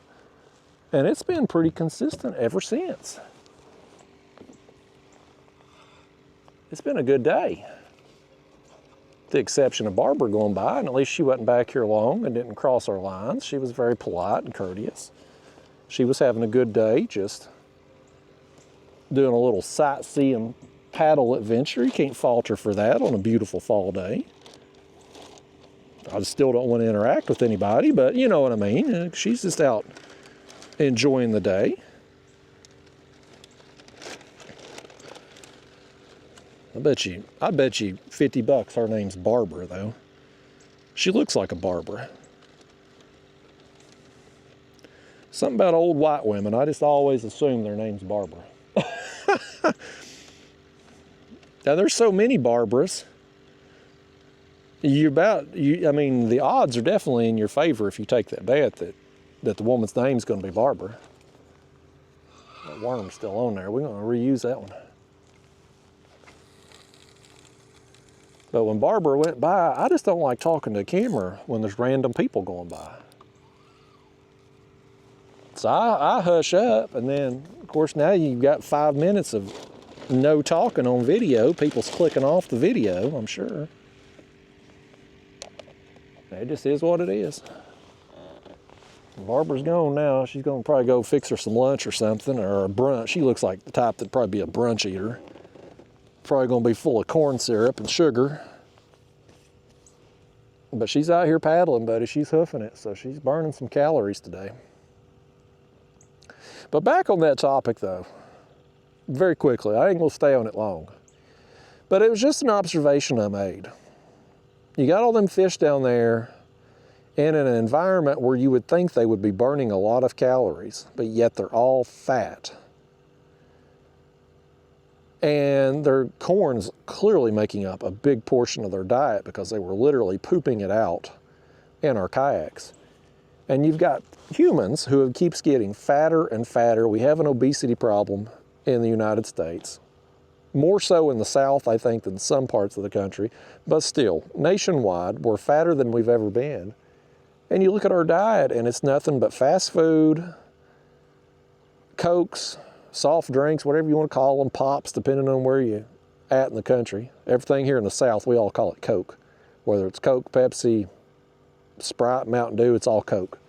And it's been pretty consistent ever since. It's been a good day. With the exception of Barbara going by, and at least she wasn't back here long and didn't cross our lines. She was very polite and courteous. She was having a good day, just doing a little sightseeing paddle adventure. You can't fault her for that on a beautiful fall day. I still don't want to interact with anybody, but you know what I mean. She's just out enjoying the day. I bet you $50 her name's Barbara, though. She looks like a Barbara. Something about old white women, I just always assume their name's Barbara. Now, there's so many Barbaras. I mean, the odds are definitely in your favor if you take that bet that the woman's name's going to be Barbara. That worm's still on there. We're going to reuse that one. But when Barbara went by, I just don't like talking to a camera when there's random people going by. So I hush up, and then, of course, now you've got 5 minutes of no talking on video. People's clicking off the video, I'm sure. It just is what it is. Barbara's gone now. She's going to probably go fix her some lunch or something, or a brunch. She looks like the type that'd probably be a brunch eater. Probably going to be full of corn syrup and sugar. But she's out here paddling, buddy. She's hoofing it, so she's burning some calories today. But back on that topic, though, very quickly. I ain't going to stay on it long. But it was just an observation I made. You got all them fish down there in an environment where you would think they would be burning a lot of calories, but yet they're all fat. And their corn's clearly making up a big portion of their diet because they were literally pooping it out in our kayaks. And you've got humans who keeps getting fatter and fatter. We have an obesity problem in the United States. More so in the South, I think, than some parts of the country. But still, nationwide, we're fatter than we've ever been. And you look at our diet, and it's nothing but fast food, Cokes, soft drinks, whatever you want to call them, pops, depending on where you're at in the country. Everything here in the South, we all call it Coke. Whether it's Coke, Pepsi, Sprite, Mountain Dew, it's all Coke.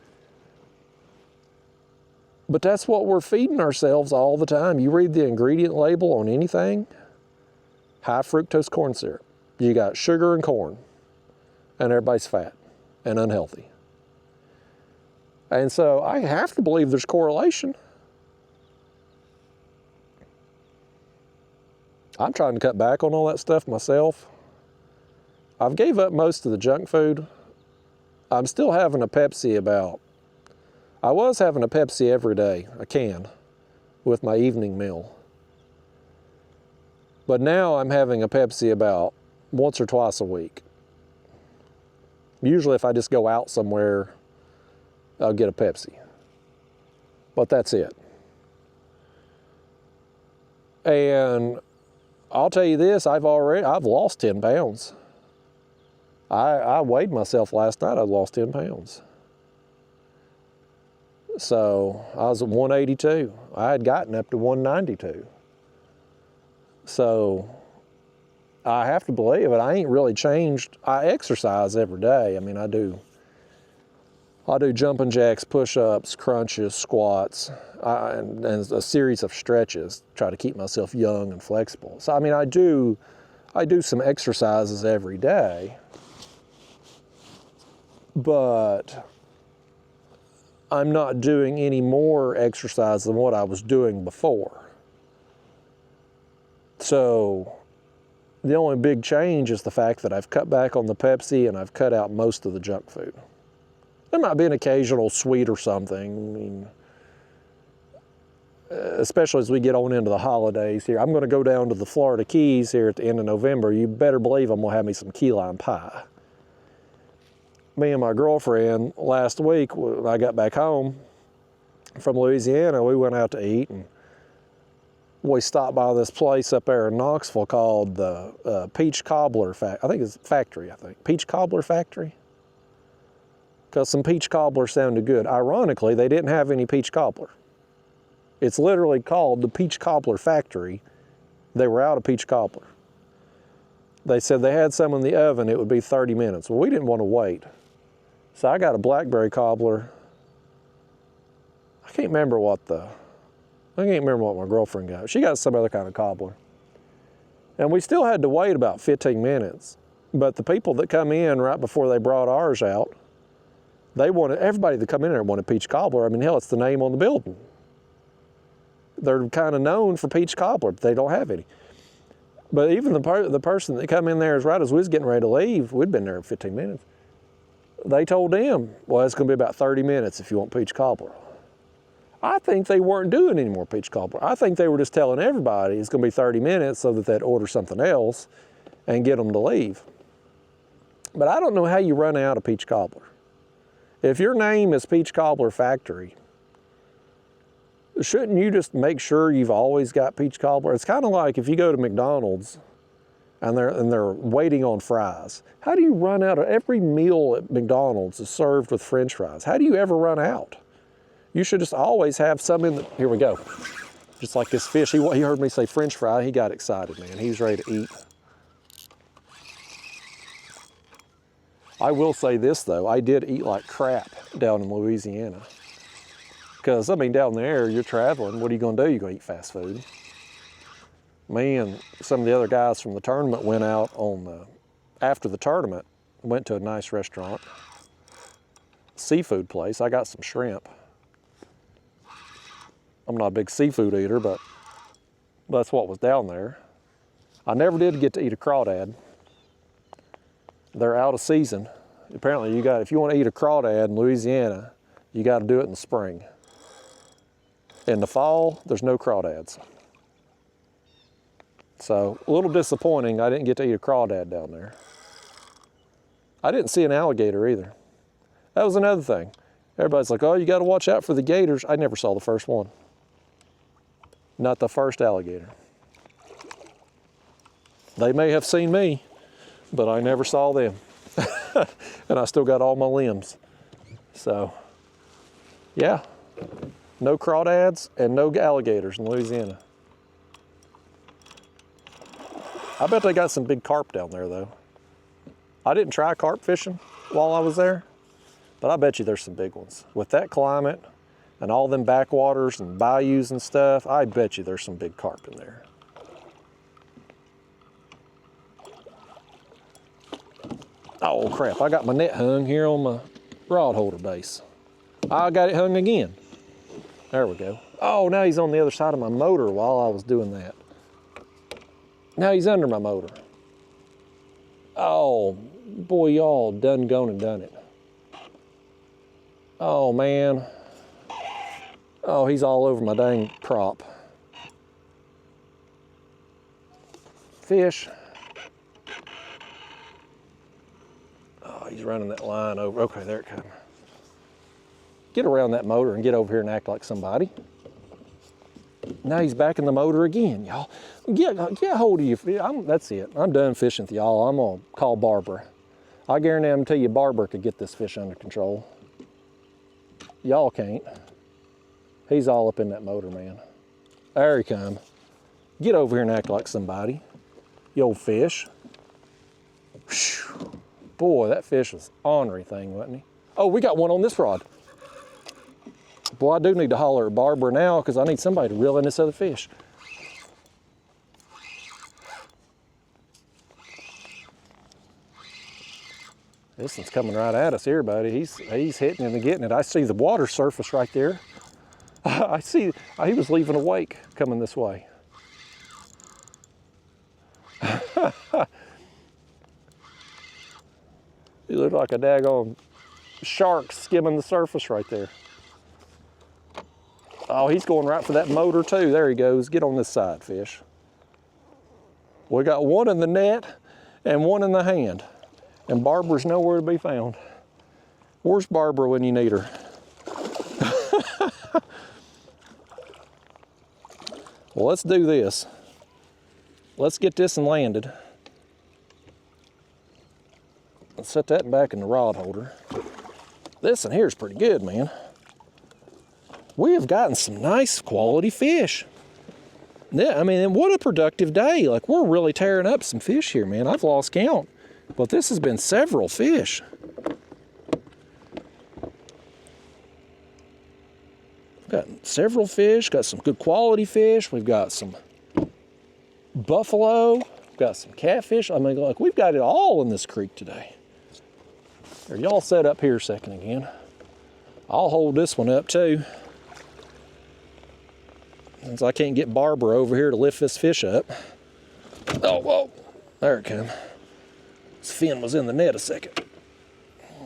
But that's what we're feeding ourselves all the time. You read the ingredient label on anything, high fructose corn syrup. You got sugar and corn, and everybody's fat and unhealthy. And so I have to believe there's correlation. I'm trying to cut back on all that stuff myself. I've gave up most of the junk food. I'm still having a Pepsi I was having a Pepsi every day, a can, with my evening meal. But now I'm having a Pepsi about once or twice a week. Usually if I just go out somewhere, I'll get a Pepsi. But that's it. And I'll tell you this, I've lost 10 pounds. I weighed myself last night, I lost 10 pounds. So I was at 182. I had gotten up to 192. So I have to believe it. I ain't really changed. I exercise every day. I mean, I do jumping jacks, push-ups, crunches, squats, and a series of stretches. Try to keep myself young and flexible. So I mean, I do some exercises every day, but I'm not doing any more exercise than what I was doing before. So the only big change is the fact that I've cut back on the Pepsi and I've cut out most of the junk food. There might be an occasional sweet or something. I mean, especially as we get on into the holidays here. I'm going to go down to the Florida Keys here at the end of November. You better believe I'm going to have me some key lime pie. Me and my girlfriend last week, when I got back home from Louisiana, we went out to eat, and we stopped by this place up there in Knoxville called the Peach Cobbler Factory. Peach Cobbler Factory. Because some peach cobbler sounded good. Ironically, they didn't have any peach cobbler. It's literally called the Peach Cobbler Factory. They were out of peach cobbler. They said they had some in the oven, it would be 30 minutes. Well, we didn't want to wait. So I got a blackberry cobbler. I can't remember what my girlfriend got. She got some other kind of cobbler. And we still had to wait about 15 minutes. But the people that come in right before they brought ours out, everybody that come in there wanted peach cobbler. I mean, hell, it's the name on the building. They're kind of known for peach cobbler, but they don't have any. But even the person that come in there as right as we was getting ready to leave, we'd been there 15 minutes. They told them, well, it's going to be about 30 minutes if you want peach cobbler. I think they weren't doing any more peach cobbler. I think they were just telling everybody it's going to be 30 minutes so that they'd order something else and get them to leave. But I don't know how you run out of peach cobbler. If your name is Peach Cobbler Factory, shouldn't you just make sure you've always got peach cobbler? It's kind of like if you go to McDonald's and they're waiting on fries. How do you run out of every meal at McDonald's is served with French fries? How do you ever run out? You should just always have some in the, here we go. Just like this fish, he heard me say French fry, he got excited, man. He was ready to eat. I will say this though, I did eat like crap down in Louisiana. Because, I mean, down there, you're traveling, what are you going to do? You're going to eat fast food. Me and some of the other guys from the tournament went out after the tournament, went to a nice restaurant, seafood place. I got some shrimp. I'm not a big seafood eater, but that's what was down there. I never did get to eat a crawdad. They're out of season. Apparently, if you want to eat a crawdad in Louisiana, you got to do it in the spring. In the fall, there's no crawdads. So, a little disappointing, I didn't get to eat a crawdad down there. I didn't see an alligator either. That was another thing. Everybody's like, oh, you got to watch out for the gators. I never saw the first one. Not the first alligator. They may have seen me, but I never saw them. And I still got all my limbs. So, yeah. No crawdads and no alligators in Louisiana. I bet they got some big carp down there though. I didn't try carp fishing while I was there, but I bet you there's some big ones. With that climate and all them backwaters and bayous and stuff, I bet you there's some big carp in there. Oh crap, I got my net hung here on my rod holder base. I got it hung again. There we go. Oh, now he's on the other side of my motor while I was doing that. Now he's under my motor. Oh, boy, y'all done gone and done it. Oh, man. Oh, he's all over my dang prop. Fish. Oh, he's running that line over. Okay, there it comes. Get around that motor and get over here and act like somebody. Now he's back in the motor again, y'all. Get hold of you. That's it. I'm done fishing with y'all. I'm gonna call Barbara. I guarantee you Barbara could get this fish under control. Y'all can't. He's all up in that motor, man. There he come. Get over here and act like somebody. You old fish. Whew. Boy, that fish was ornery thing, wasn't he? Oh, we got one on this rod. Boy, I do need to holler at Barbara now because I need somebody to reel in this other fish. This one's coming right at us here, buddy. He's hitting it and getting it. I see the water surface right there. I see he was leaving a wake coming this way. He looked like a daggone shark skimming the surface right there. Oh, he's going right for that motor too. There he goes. Get on this side, fish. We got one in the net and one in the hand. And Barbara's nowhere to be found. Where's Barbara when you need her? Well, let's do this. Let's get this one landed. Let's set that back in the rod holder. This one here is pretty good, man. We have gotten some nice quality fish. Yeah, I mean, what a productive day. Like, we're really tearing up some fish here, man. I've lost count, but this has been several fish. Got several fish, got some good quality fish. We've got some buffalo, we've got some catfish. I mean, like, we've got it all in this creek today. Here, y'all set up here a second again. I'll hold this one up too. Since I can't get Barbara over here to lift this fish up. Oh, whoa, there it comes. This fin was in the net a second.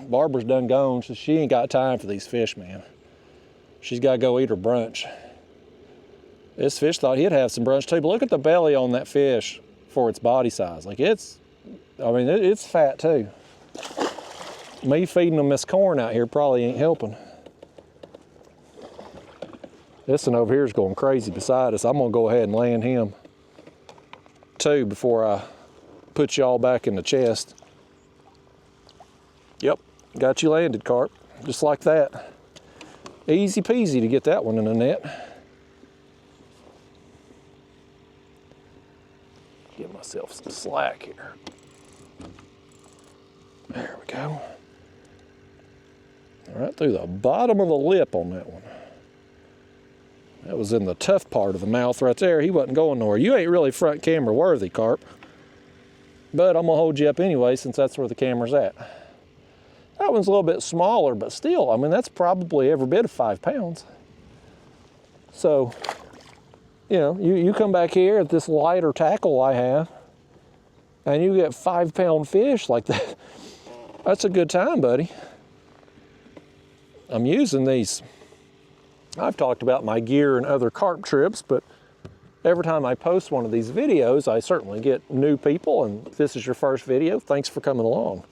Barbara's done gone, so she ain't got time for these fish, man. She's got to go eat her brunch. This fish thought he'd have some brunch too, but look at the belly on that fish for its body size. Like, it's fat too. Me feeding them this corn out here probably ain't helping. This one over here is going crazy beside us. I'm gonna go ahead and land him too before I put y'all back in the chest. Yep, got you landed, Carp, just like that. Easy peasy to get that one in the net. Give myself some slack here. There we go. Right through the bottom of the lip on that one. That was in the tough part of the mouth right there. He wasn't going nowhere. You ain't really front camera worthy, Carp. But I'm gonna hold you up anyway since that's where the camera's at. That one's a little bit smaller, but still, I mean, that's probably every bit of 5 pounds. So, you know, you come back here at this lighter tackle I have, and you get 5-pound fish like that. That's a good time, buddy. I'm using these. I've talked about my gear and other carp trips, but every time I post one of these videos, I certainly get new people, and if this is your first video, thanks for coming along.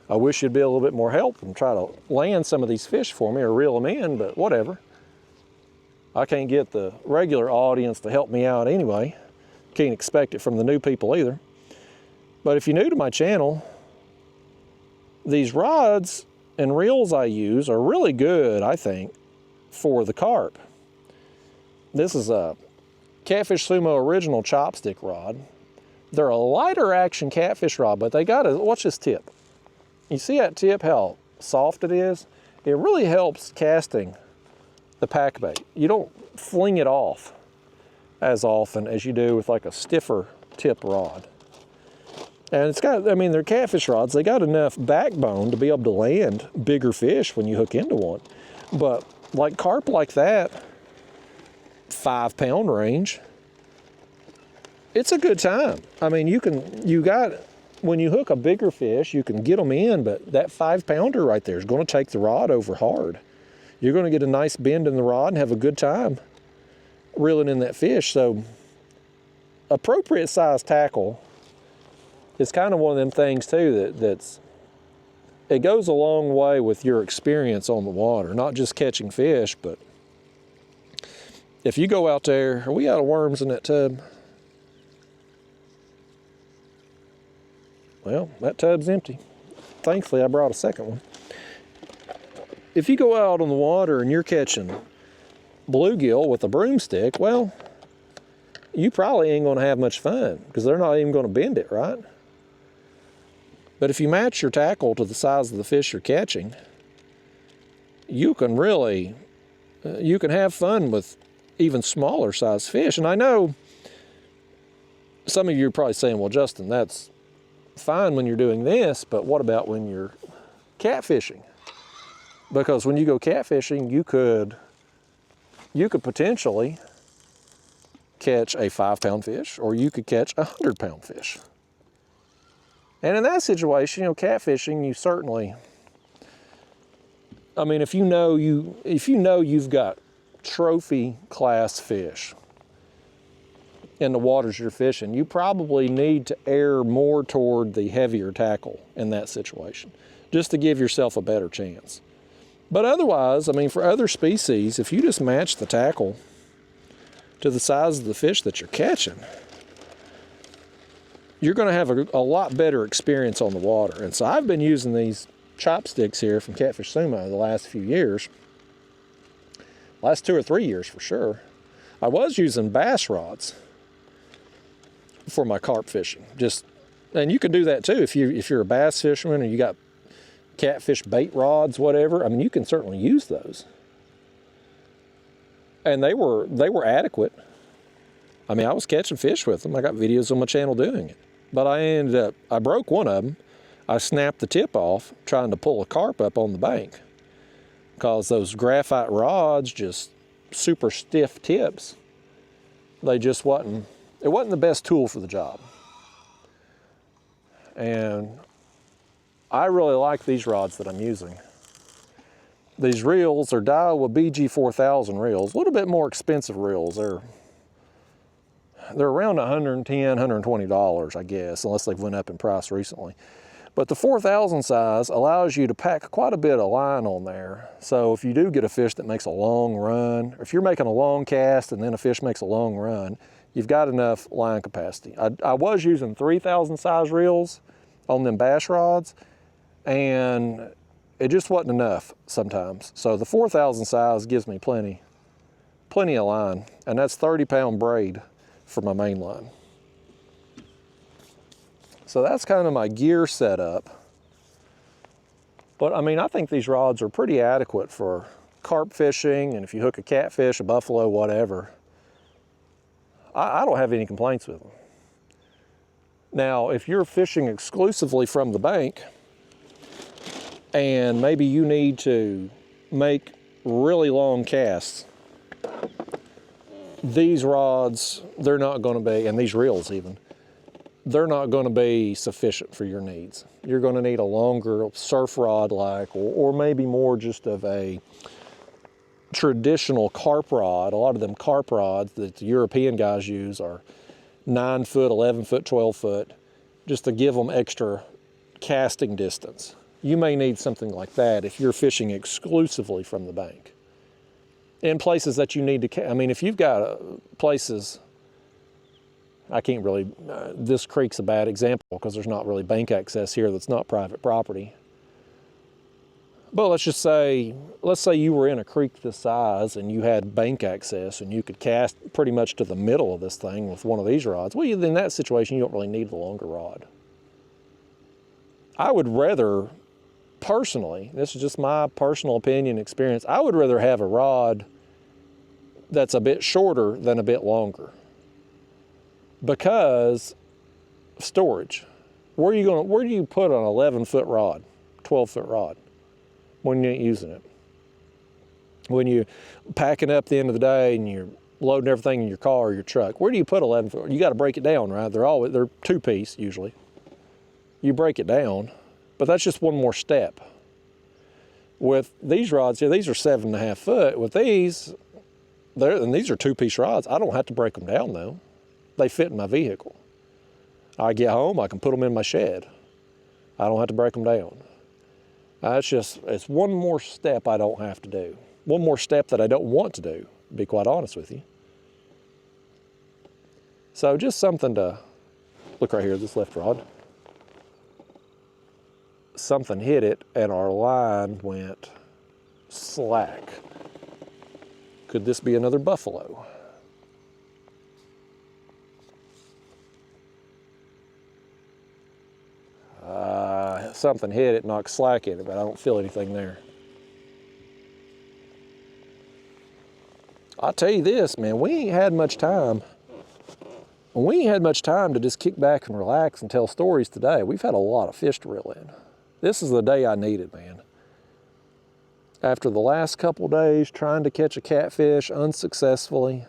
I wish you'd be a little bit more help and try to land some of these fish for me or reel them in, but whatever. I can't get the regular audience to help me out anyway. Can't expect it from the new people either. But if you're new to my channel, these rods and reels I use are really good, I think, for the carp. This is a Catfish Sumo Original chopstick rod. They're a lighter action catfish rod, but they got a, watch this tip. You see that tip, how soft it is? It really helps casting the pack bait. You don't fling it off as often as you do with like a stiffer tip rod. And it's got, I mean, they're catfish rods. They got enough backbone to be able to land bigger fish when you hook into one. But like carp like that, 5 pound range, it's a good time. I mean, when you hook a bigger fish, you can get them in, but that 5 pounder right there is going to take the rod over hard. You're going to get a nice bend in the rod and have a good time reeling in that fish. So appropriate size tackle is kind of one of them things too it goes a long way with your experience on the water, not just catching fish, but if you go out there, are we out of worms in that tub? Well, that tub's empty. Thankfully, I brought a second one. If you go out on the water and you're catching bluegill with a broomstick, well, you probably ain't gonna have much fun because they're not even gonna bend it, right? But if you match your tackle to the size of the fish you're catching, you can really, you can have fun with even smaller size fish. And I know some of you are probably saying, well, Justin, that's fine when you're doing this, but what about when you're catfishing? Because when you go catfishing, you could potentially catch a 5 pound fish, or you could catch a 100 pound fish. And in that situation, you know, catfishing, you certainly, I mean, if you know you've got trophy class fish in the waters you're fishing, you probably need to err more toward the heavier tackle in that situation, just to give yourself a better chance. But otherwise, I mean, for other species, if you just match the tackle to the size of the fish that you're catching, you're going to have a lot better experience on the water. And so I've been using these chopsticks here from Catfish Sumo the last few years, last 2 or 3 years for sure. I was using bass rods for my carp fishing. And you can do that too if you're a bass fisherman and you got catfish bait rods, whatever. I mean, you can certainly use those. And they were adequate. I mean, I was catching fish with them. I got videos on my channel doing it. But I broke one of them. I snapped the tip off trying to pull a carp up on the bank because those graphite rods, just super stiff tips, it wasn't the best tool for the job. And I really like these rods that I'm using. These reels are Daiwa BG4000 reels, a little bit more expensive reels. They're around $110, $120, I guess, unless they've went up in price recently. But the 4000 size allows you to pack quite a bit of line on there. So if you do get a fish that makes a long run, or if you're making a long cast and then a fish makes a long run, you've got enough line capacity. I was using 3000 size reels on them bass rods, and it just wasn't enough sometimes. So the 4000 size gives me plenty of line, and that's 30 pound braid for my main line. So that's kind of my gear setup. But I mean, I think these rods are pretty adequate for carp fishing, and if you hook a catfish, a buffalo, whatever. I don't have any complaints with them. Now, if you're fishing exclusively from the bank, and maybe you need to make really long casts, these rods, they're not going to be, and these reels even, they're not going to be sufficient for your needs. You're going to need a longer surf rod or maybe more just of a traditional carp rod. A lot of them carp rods that the European guys use are 9 foot, 11 foot, 12 foot, just to give them extra casting distance. You may need something like that if you're fishing exclusively from the bank. In places that you need to, I mean, if you've got places, I can't really, this creek's a bad example because there's not really bank access here that's not private property. But let's say you were in a creek this size and you had bank access and you could cast pretty much to the middle of this thing with one of these rods. Well, in that situation, you don't really need the longer rod. I would rather, personally, this is just my personal opinion, experience, I would rather have a rod that's a bit shorter than a bit longer. Because storage, where do you put an 11 foot rod, 12 foot rod when you ain't using it? When you're packing up at the end of the day and you're loading everything in your car or your truck, where do you put 11 foot? You got to break it down, right? They're 2-piece usually. You break it down, but that's just one more step. With these rods here, these are 7.5 foot. With these, and these are 2-piece rods. I don't have to break them down though. They fit in my vehicle. I get home, I can put them in my shed. I don't have to break them down. It's one more step I don't have to do. One more step that I don't want to do, to be quite honest with you. So just something to, look right here, this left rod. Something hit it and our line went slack. Could this be another buffalo? Something hit it, knocked slack in it, but I don't feel anything there. I'll tell you this, man, we ain't had much time. We ain't had much time to just kick back and relax and tell stories today. We've had a lot of fish to reel in. This is the day I needed, man. After the last couple days trying to catch a catfish unsuccessfully,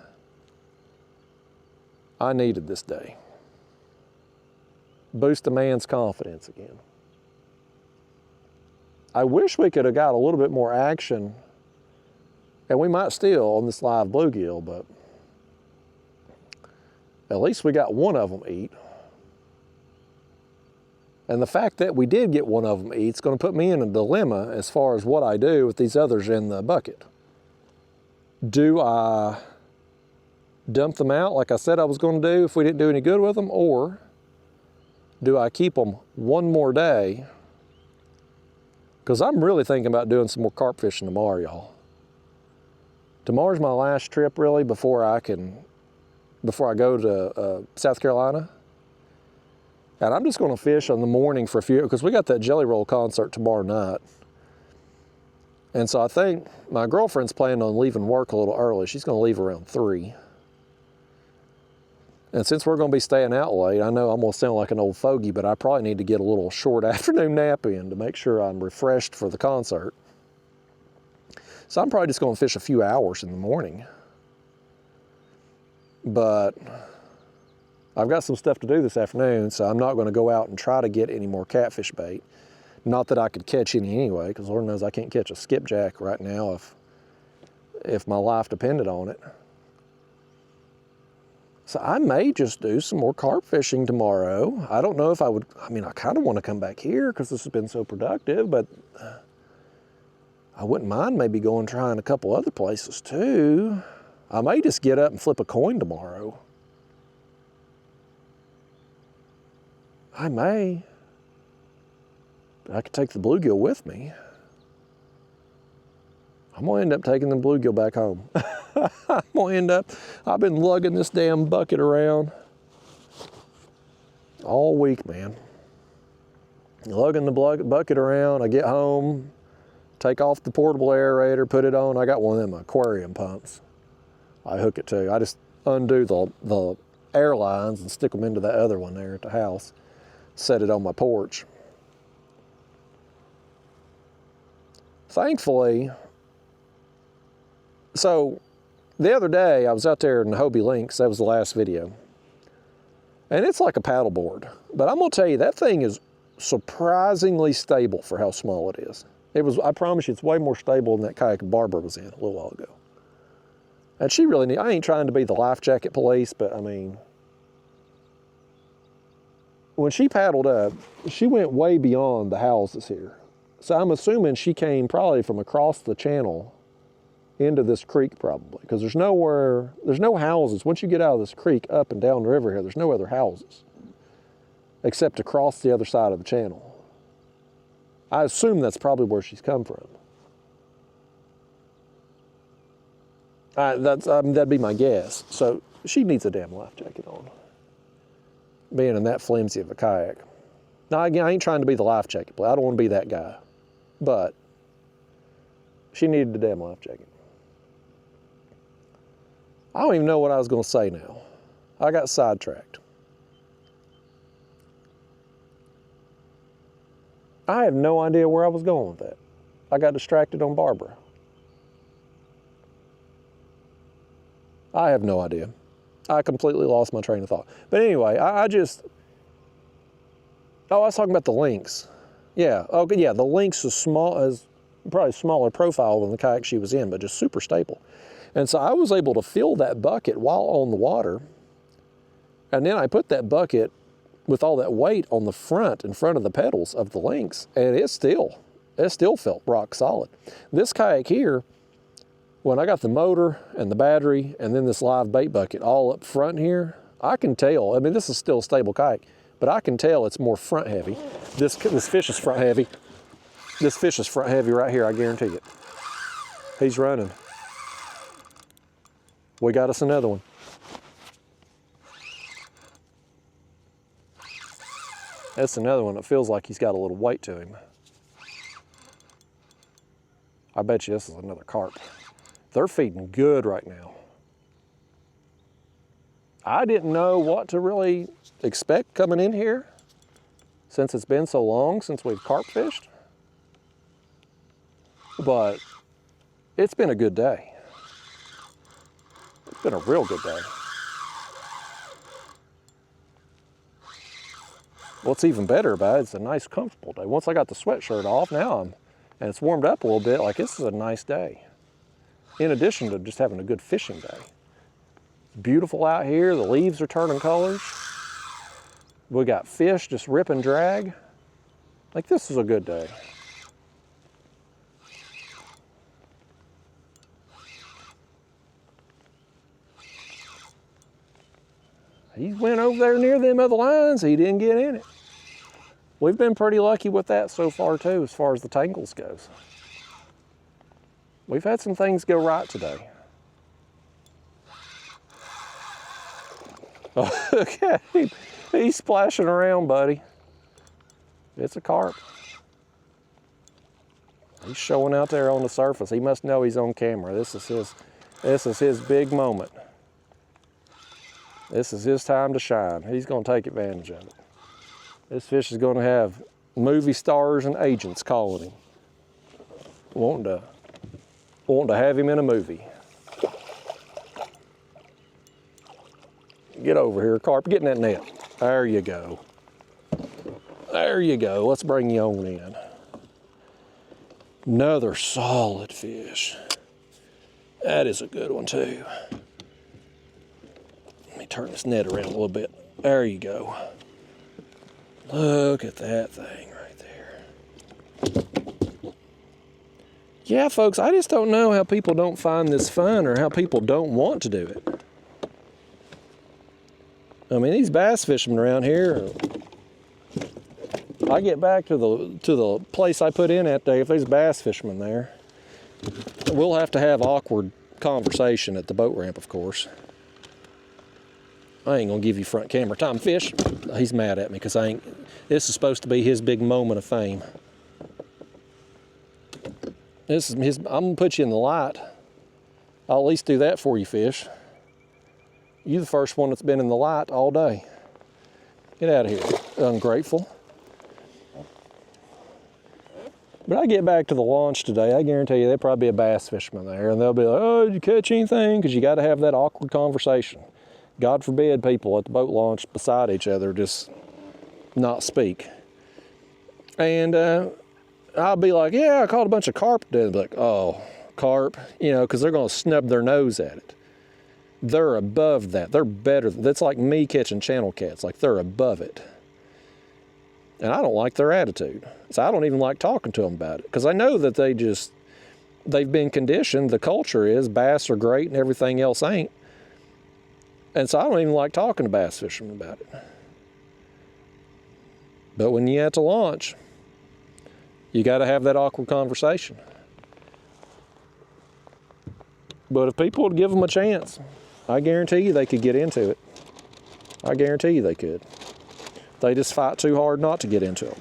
I needed this day. Boost a man's confidence again. I wish we could have got a little bit more action, and we might still on this live bluegill, but at least we got one of them eat. And the fact that we did get one of them eat is going to put me in a dilemma as far as what I do with these others in the bucket. Do I dump them out like I said I was going to do if we didn't do any good with them, or do I keep them one more day? Because I'm really thinking about doing some more carp fishing tomorrow, y'all. Tomorrow's my last trip really before I go to South Carolina. And I'm just gonna fish on the morning for a few, because we got that Jelly Roll concert tomorrow night. And so I think my girlfriend's planning on leaving work a little early. She's gonna leave around 3. And since we're gonna be staying out late, I know I'm gonna sound like an old fogey, but I probably need to get a little short afternoon nap in to make sure I'm refreshed for the concert. So I'm probably just gonna fish a few hours in the morning. But I've got some stuff to do this afternoon, so I'm not gonna go out and try to get any more catfish bait. Not that I could catch any anyway, because Lord knows I can't catch a skipjack right now if my life depended on it. So I may just do some more carp fishing tomorrow. I don't know if I would, I mean, I kind of want to come back here because this has been so productive, but I wouldn't mind maybe going trying a couple other places too. I may just get up and flip a coin tomorrow. I may. But I could take the bluegill with me. I'm gonna end up taking the bluegill back home. I'm gonna end up, I've been lugging this damn bucket around all week, man. Lugging the bucket around, I get home, take off the portable aerator, put it on. I got one of them aquarium pumps I hook it to. I just undo the air lines and stick them into that other one there at the house. Set it on my porch. Thankfully, so the other day I was out there in the Hobie Lynx, that was the last video. And it's like a paddle board, but I'm gonna tell you, that thing is surprisingly stable for how small it is. I promise you, it's way more stable than that kayak Barbara was in a little while ago. And she really I ain't trying to be the life jacket police, but I mean, when she paddled up, she went way beyond the houses here. So I'm assuming she came probably from across the channel into this creek probably, because there's no houses. Once you get out of this creek up and down the river here, there's no other houses except across the other side of the channel. I assume that's probably where she's come from. That'd be my guess. So she needs a damn life jacket on, being in that flimsy of a kayak. Now again, I ain't trying to be the life jacket player. I don't want to be that guy, but she needed a damn life jacket. I don't even know what I was going to say now. I got sidetracked. I have no idea where I was going with that. I got distracted on Barbara. I have no idea. I completely lost my train of thought. But anyway, I just, oh, I was talking about the lynx. Yeah, okay, yeah, the lynx is small, is probably smaller profile than the kayak she was in, but just super stable. And so I was able to fill that bucket while on the water. And then I put that bucket with all that weight on the front, in front of the pedals of the lynx, and it still felt rock solid. This kayak here, when I got the motor and the battery and then this live bait bucket all up front here, I can tell, I mean, this is still a stable kayak, but I can tell it's more front heavy. This fish is front heavy. This fish is front heavy right here, I guarantee it. He's running. We got us another one. That's another one that feels like he's got a little weight to him. I bet you this is another carp. They're feeding good right now. I didn't know what to really expect coming in here since it's been so long since we've carp fished. But it's been a good day. It's been a real good day. What's even better about it, it's a nice, comfortable day. Once I got the sweatshirt off, and it's warmed up a little bit, like this is a nice day. In addition to just having a good fishing day. It's beautiful out here, the leaves are turning colors. We got fish just rip and drag. Like this is a good day. He went over there near them other lines, he didn't get in it. We've been pretty lucky with that so far too, as far as the tangles goes. We've had some things go right today. Oh, okay, he's splashing around, buddy. It's a carp. He's showing out there on the surface. He must know he's on camera. This is his big moment. This is his time to shine. He's going to take advantage of it. This fish is going to have movie stars and agents calling him, wanting to have him in a movie. Get over here, carp. Get in that net. There you go. There you go. Let's bring you on in. Another solid fish. That is a good one too. Let me turn this net around a little bit. There you go. Look at that thing right there. Yeah, folks, I just don't know how people don't find this fun or how people don't want to do it. I mean, these bass fishermen around here, I get back to the place I put in that day, if there's bass fishermen there, we'll have to have awkward conversation at the boat ramp, of course. I ain't gonna give you front camera time, fish. He's mad at me because this is supposed to be his big moment of fame. This is his, I'm gonna put you in the light. I'll at least do that for you, fish. You're the first one that's been in the light all day. Get out of here, ungrateful. But I get back to the launch today, I guarantee you there'll probably be a bass fisherman there, and they'll be like, oh, did you catch anything? Because you got to have that awkward conversation. God forbid people at the boat launch beside each other just not speak. And I'll be like, yeah, I caught a bunch of carp today. They'll be like, oh, carp, you know, because they're going to snub their nose at it. They're above that. They're better. That's like me catching channel cats. Like they're above it. And I don't like their attitude. So I don't even like talking to them about it. Because I know that they've been conditioned. The culture is bass are great and everything else ain't. And so I don't even like talking to bass fishermen about it. But when you have to launch, you got to have that awkward conversation. But if people would give them a chance, I guarantee you they could get into it. I guarantee you they could. They just fight too hard not to get into them.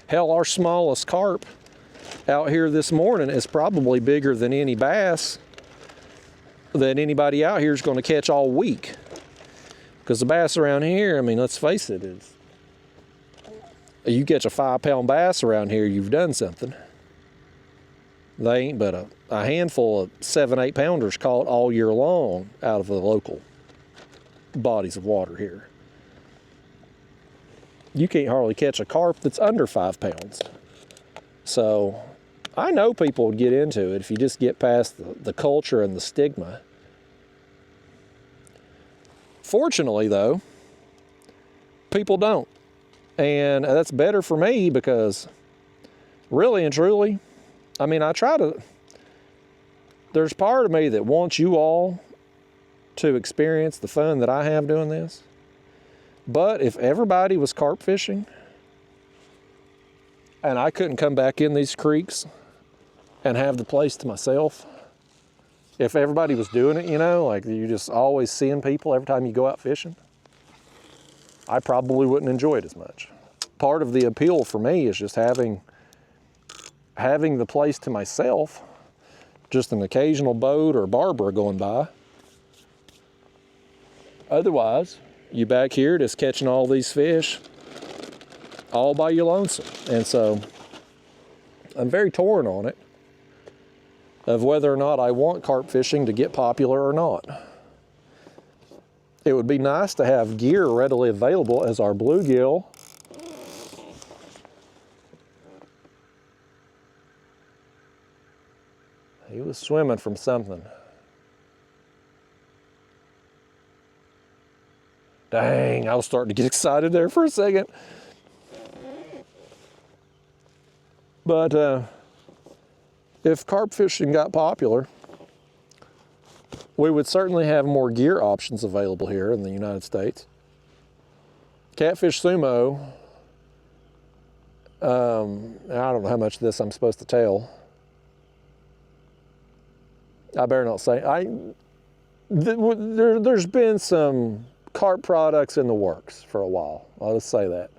Hell, our smallest carp out here this morning is probably bigger than any bass that anybody out here is going to catch all week. Because the bass around here, I mean, let's face it, you catch a 5-pound bass around here, you've done something. They ain't but a handful of 7-8 pounders caught all year long out of the local bodies of water here. You can't hardly catch a carp that's under 5 pounds. So I know people would get into it if you just get past the culture and the stigma. Fortunately, though, people don't. And that's better for me because really and truly, I mean, there's part of me that wants you all to experience the fun that I have doing this. But if everybody was carp fishing and I couldn't come back in these creeks and have the place to myself, if everybody was doing it, you know, like you just always seeing people every time you go out fishing, I probably wouldn't enjoy it as much. Part of the appeal for me is just having the place to myself, just an occasional boat or Barbara going by. Otherwise, you back here just catching all these fish all by your lonesome. And so I'm very torn on it of whether or not I want carp fishing to get popular or not. It would be nice to have gear readily available as our bluegill. He was swimming from something. Dang, I was starting to get excited there for a second. But if carp fishing got popular, we would certainly have more gear options available here in the United States. Catfish Sumo, I don't know how much of this I'm supposed to tell. I better not say. There's been some carp products in the works for a while. I'll just say that.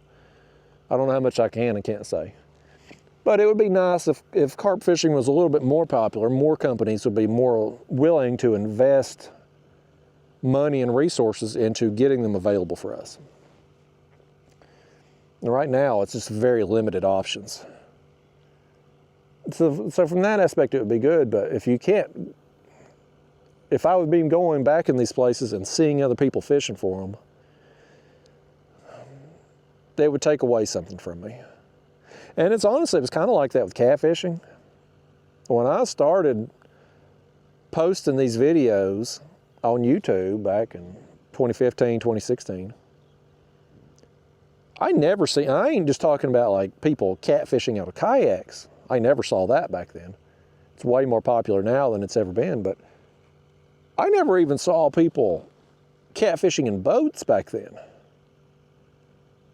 I don't know how much I can and can't say. But it would be nice if carp fishing was a little bit more popular, more companies would be more willing to invest money and resources into getting them available for us. And right now, it's just very limited options. So from that aspect, it would be good, but if I would be going back in these places and seeing other people fishing for them, they would take away something from me. And it was kind of like that with catfishing. When I started posting these videos on YouTube back in 2015, 2016, I ain't just talking about like people catfishing out of kayaks. I never saw that back then. It's way more popular now than it's ever been, but I never even saw people catfishing in boats back then.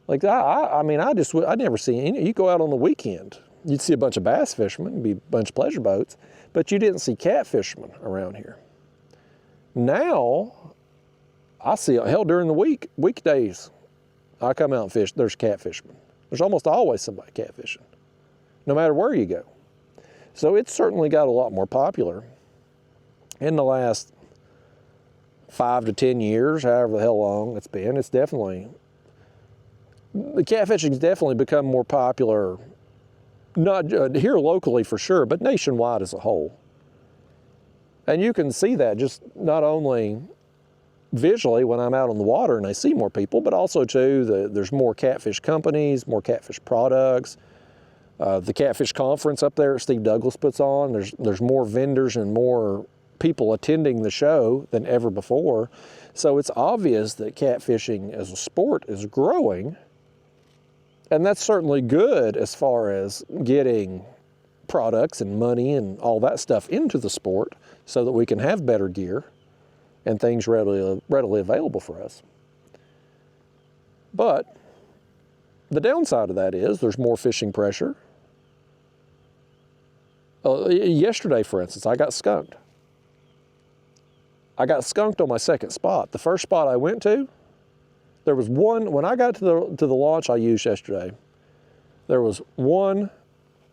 Like I never see any. You go out on the weekend, you'd see a bunch of bass fishermen, it'd be a bunch of pleasure boats, but you didn't see catfishermen around here. Now, I see, hell, during the weekdays, I come out and fish, there's catfishermen. There's almost always somebody catfishing, no matter where you go. So it's certainly got a lot more popular in the last 5 to 10 years, however the hell long it's been. It's definitely, the catfishing's definitely become more popular, not here locally for sure, but nationwide as a whole. And you can see that just not only visually when I'm out on the water and I see more people, but also too, there's more catfish companies, more catfish products. The Catfish Conference up there Steve Douglas puts on, there's more vendors and more people attending the show than ever before. So it's obvious that catfishing as a sport is growing. And that's certainly good as far as getting products and money and all that stuff into the sport so that we can have better gear and things readily available for us. But the downside of that is there's more fishing pressure. Yesterday, for instance, I got skunked. I got skunked on my second spot. The first spot I went to, there was one, when I got to the launch I used yesterday, there was one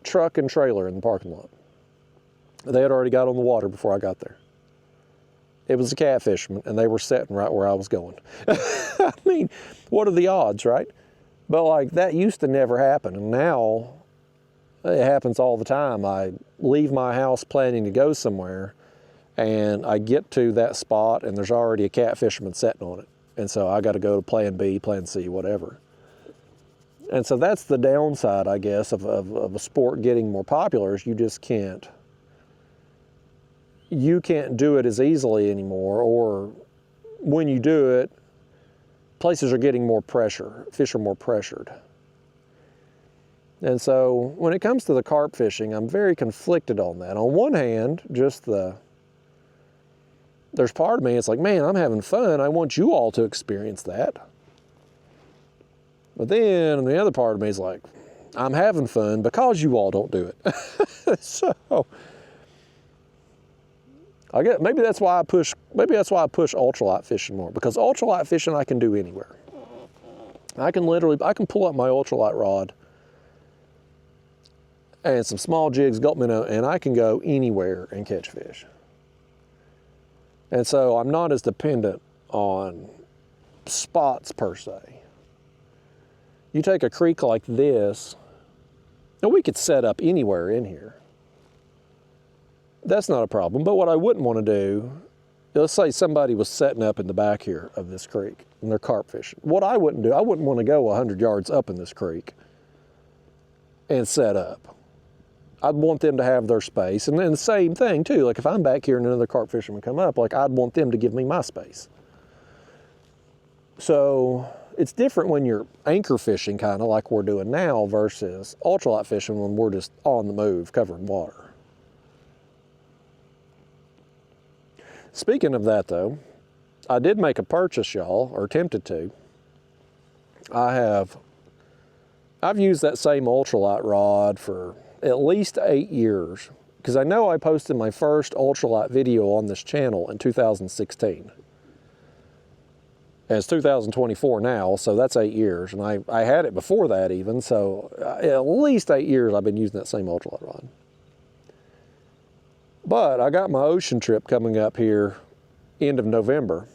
truck and trailer in the parking lot. They had already got on the water before I got there. It was a catfisherman, and they were sitting right where I was going. I mean, what are the odds, right? But like that used to never happen, and now It happens all the time. I leave my house planning to go somewhere, and I get to that spot and there's already a catfisherman sitting on it. And so I got to go to plan B, plan C, whatever. And so that's the downside, I guess, of a sport getting more popular, is you just can't do it as easily anymore, or when you do it, places are getting more pressure, fish are more pressured. And so when it comes to the carp fishing, I'm very conflicted on that. On one hand, there's part of me, it's like, man, I'm having fun. I want you all to experience that. But then the other part of me is like, I'm having fun because you all don't do it. So I guess maybe that's why I push ultralight fishing more, because ultralight fishing I can do anywhere. I can pull up my ultralight rod and some small jigs, gulp minnow, and I can go anywhere and catch fish. And so I'm not as dependent on spots per se. You take a creek like this, and we could set up anywhere in here. That's not a problem, but what I wouldn't want to do, let's say somebody was setting up in the back here of this creek and they're carp fishing. What I wouldn't do, I wouldn't want to go 100 yards up in this creek and set up. I'd want them to have their space. And then the same thing too, like if I'm back here and another carp fisherman come up, like I'd want them to give me my space. So it's different when you're anchor fishing, kind of like we're doing now, versus ultralight fishing when we're just on the move, covering water. Speaking of that though, I did make a purchase, y'all, or attempted to. I've used that same ultralight rod for at least 8 years, because I know I posted my first ultralight video on this channel in 2016. And it's 2024 now, so that's 8 years, and I had it before that even, so at least 8 years I've been using that same ultralight rod. But I got my ocean trip coming up here end of November.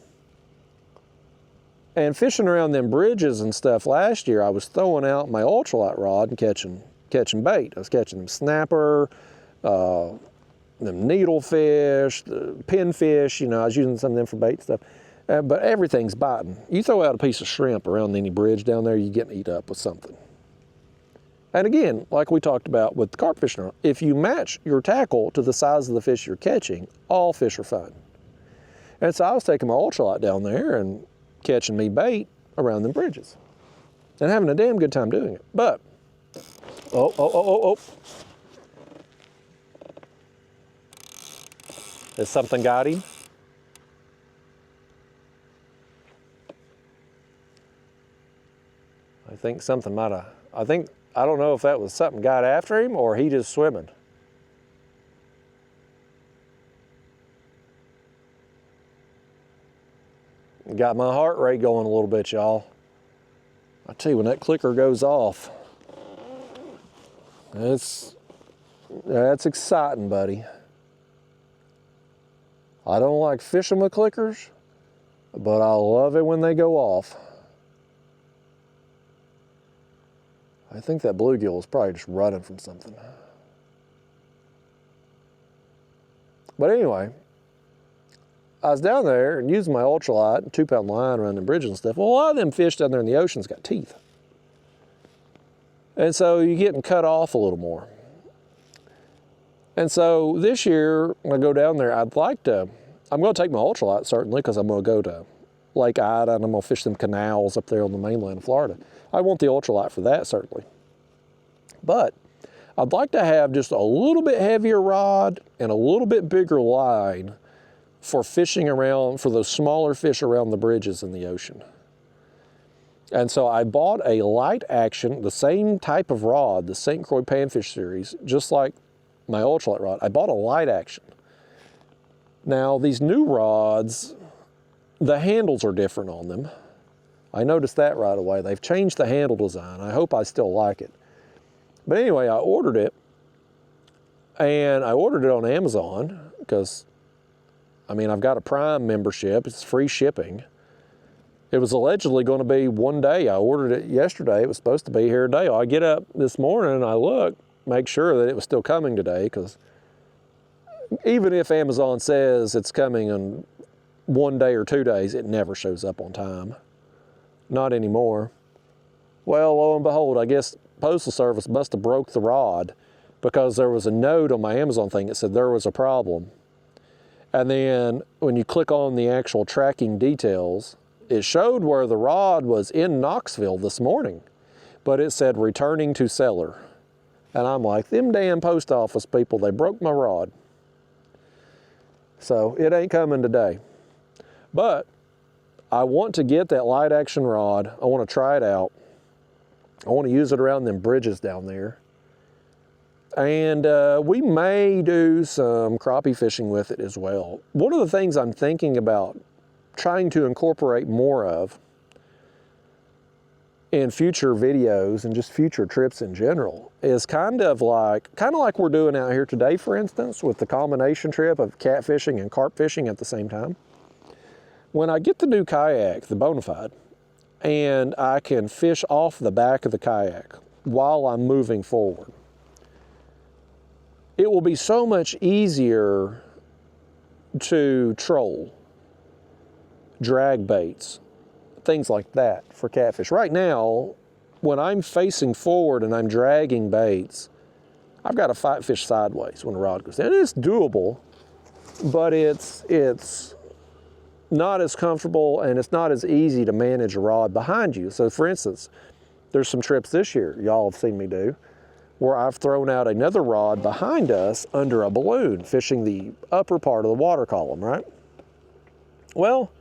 And fishing around them bridges and stuff last year, I was throwing out my ultralight rod and catching bait. I was catching them snapper, them needlefish, the pinfish, you know, I was using some of them for bait and stuff. But everything's biting. You throw out a piece of shrimp around any bridge down there, you get eat up with something. And again, like we talked about with the carp fishing, if you match your tackle to the size of the fish you're catching, all fish are fine. And so I was taking my ultralight down there and catching me bait around them bridges and having a damn good time doing it. But, Has something got him? I think something might have, I don't know if that was something got after him or he just swimming. Got my heart rate going a little bit, y'all. I tell you, when that clicker goes off, that's exciting, buddy. I don't like fishing with clickers, but I love it when they go off. I think that bluegill is probably just running from something. But anyway, I was down there and using my ultralight and 2-pound line around the bridges and stuff. Well, a lot of them fish down there in the ocean's got teeth. And so you're getting cut off a little more. And so this year, when I go down there, I'm going to take my ultralight certainly, because I'm going to go to Lake Ida and I'm going to fish them canals up there on the mainland of Florida. I want the ultralight for that certainly. But I'd like to have just a little bit heavier rod and a little bit bigger line for fishing around, for those smaller fish around the bridges in the ocean. And so I bought a light action, the same type of rod, the St. Croix Panfish series, just like my ultralight rod. I bought a light action. Now these new rods, the handles are different on them. I noticed that right away. They've changed the handle design. I hope I still like it. But anyway, I ordered it, and I ordered it on Amazon because, I mean, I've got a Prime membership. It's free shipping. It was allegedly going to be one day. I ordered it yesterday. It was supposed to be here today. I get up this morning and I look, make sure that it was still coming today, because even if Amazon says it's coming in 1 day or 2 days, it never shows up on time. Not anymore. Well, lo and behold, I guess Postal Service must have broke the rod, because there was a note on my Amazon thing that said there was a problem. And then when you click on the actual tracking details, it showed where the rod was in Knoxville this morning, but it said returning to seller. And I'm like, them damn post office people, they broke my rod. So it ain't coming today. But I want to get that light action rod. I want to try it out. I want to use it around them bridges down there. And we may do some crappie fishing with it as well. One of the things I'm thinking about trying to incorporate more of in future videos and just future trips in general is kind of like we're doing out here today, for instance, with the combination trip of catfishing and carp fishing at the same time. When I get the new kayak, the Bonafide, and I can fish off the back of the kayak while I'm moving forward, it will be so much easier to troll, drag baits, things like that for catfish. Right now, when I'm facing forward and I'm dragging baits, I've got to fight fish sideways when the rod goes down. It's doable, but it's not as comfortable and it's not as easy to manage a rod behind you. So for instance, there's some trips this year y'all have seen me do where I've thrown out another rod behind us under a balloon, fishing the upper part of the water column, right? Well,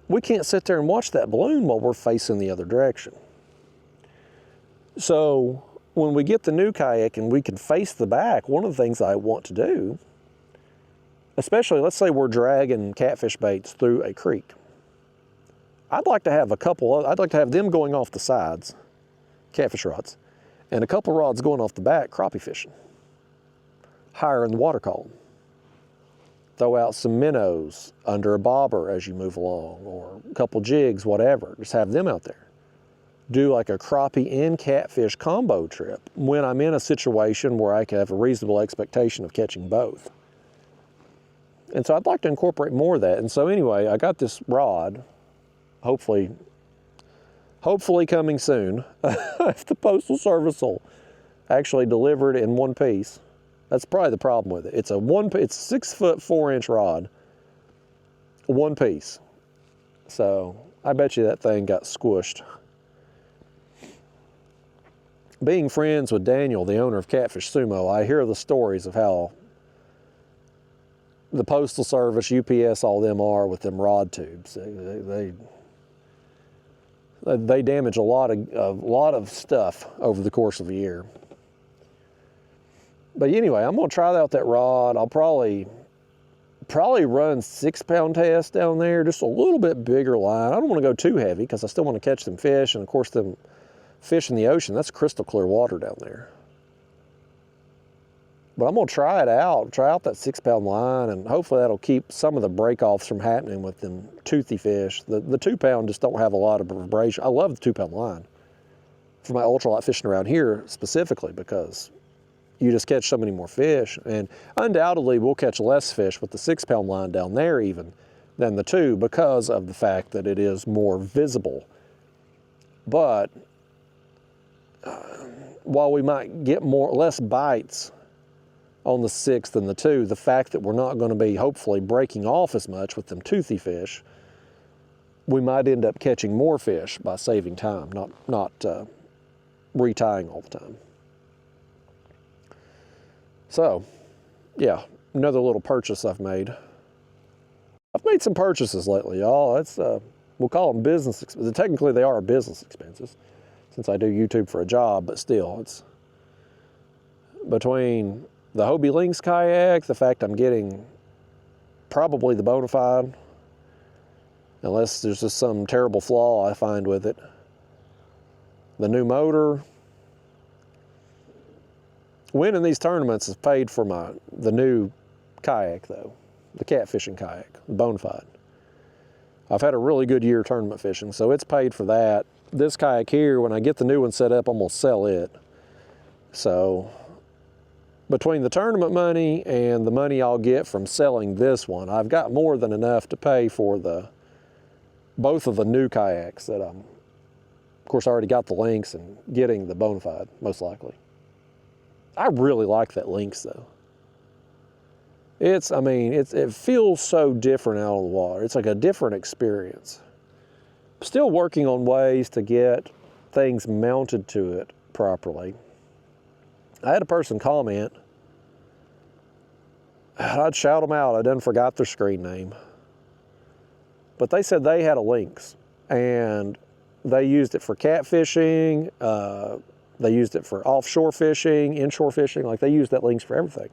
we can't sit there and watch that balloon while we're facing the other direction. So when we get the new kayak and we can face the back, one of the things I want to do, especially let's say we're dragging catfish baits through a creek, I'd like to have them going off the sides, catfish rods, and a couple rods going off the back, crappie fishing, higher in the water column. Throw out some minnows under a bobber as you move along, or a couple jigs, whatever. Just have them out there. Do like a crappie and catfish combo trip when I'm in a situation where I can have a reasonable expectation of catching both. And so I'd like to incorporate more of that. And so anyway, I got this rod, hopefully coming soon. If the Postal Service will actually deliver it in one piece. That's probably the problem with it. It's a 6 foot 4 inch rod, one piece. So I bet you that thing got squished. Being friends with Daniel, the owner of Catfish Sumo, I hear the stories of how the Postal Service, UPS, all them are with them rod tubes. They damage a lot of stuff over the course of a year. But anyway, I'm gonna try out that rod. I'll probably run 6-pound test down there, just a little bit bigger line. I don't want to go too heavy because I still want to catch them fish, and of course them fish in the ocean, that's crystal clear water down there. But I'm gonna try it out, try out that 6-pound line, and hopefully that'll keep some of the break-offs from happening with them toothy fish. The 2-pound just don't have a lot of vibration. I love the 2-pound line for my ultralight fishing around here specifically, because you just catch so many more fish, and undoubtedly we'll catch less fish with the 6-pound line down there even than the 2, because of the fact that it is more visible. But while we might get less bites on the 6 than the 2, the fact that we're not going to be hopefully breaking off as much with them toothy fish, we might end up catching more fish by saving time, not retying all the time. So, yeah, another little purchase I've made. I've made some purchases lately, y'all. It's we'll call them business expenses. Technically, they are business expenses, since I do YouTube for a job, but still, it's between the Hobie Lynx kayak, the fact I'm getting probably the Bonafide, unless there's just some terrible flaw I find with it, the new motor. Winning these tournaments has paid for the new kayak, though, the catfishing kayak, the Bonafide. I've had a really good year tournament fishing, so it's paid for that. This kayak here, when I get the new one set up, I'm gonna sell it. So between the tournament money and the money I'll get from selling this one, I've got more than enough to pay for both of the new kayaks that of course, I already got the Lynx and getting the Bonafide, most likely. I really like that Lynx though. It feels so different out on the water. It's like a different experience. Still working on ways to get things mounted to it properly. I had a person comment, I'd shout them out, I done forgot their screen name. But they said they had a Lynx and they used it for catfishing, they used it for offshore fishing, inshore fishing, like they used that Lynx for everything.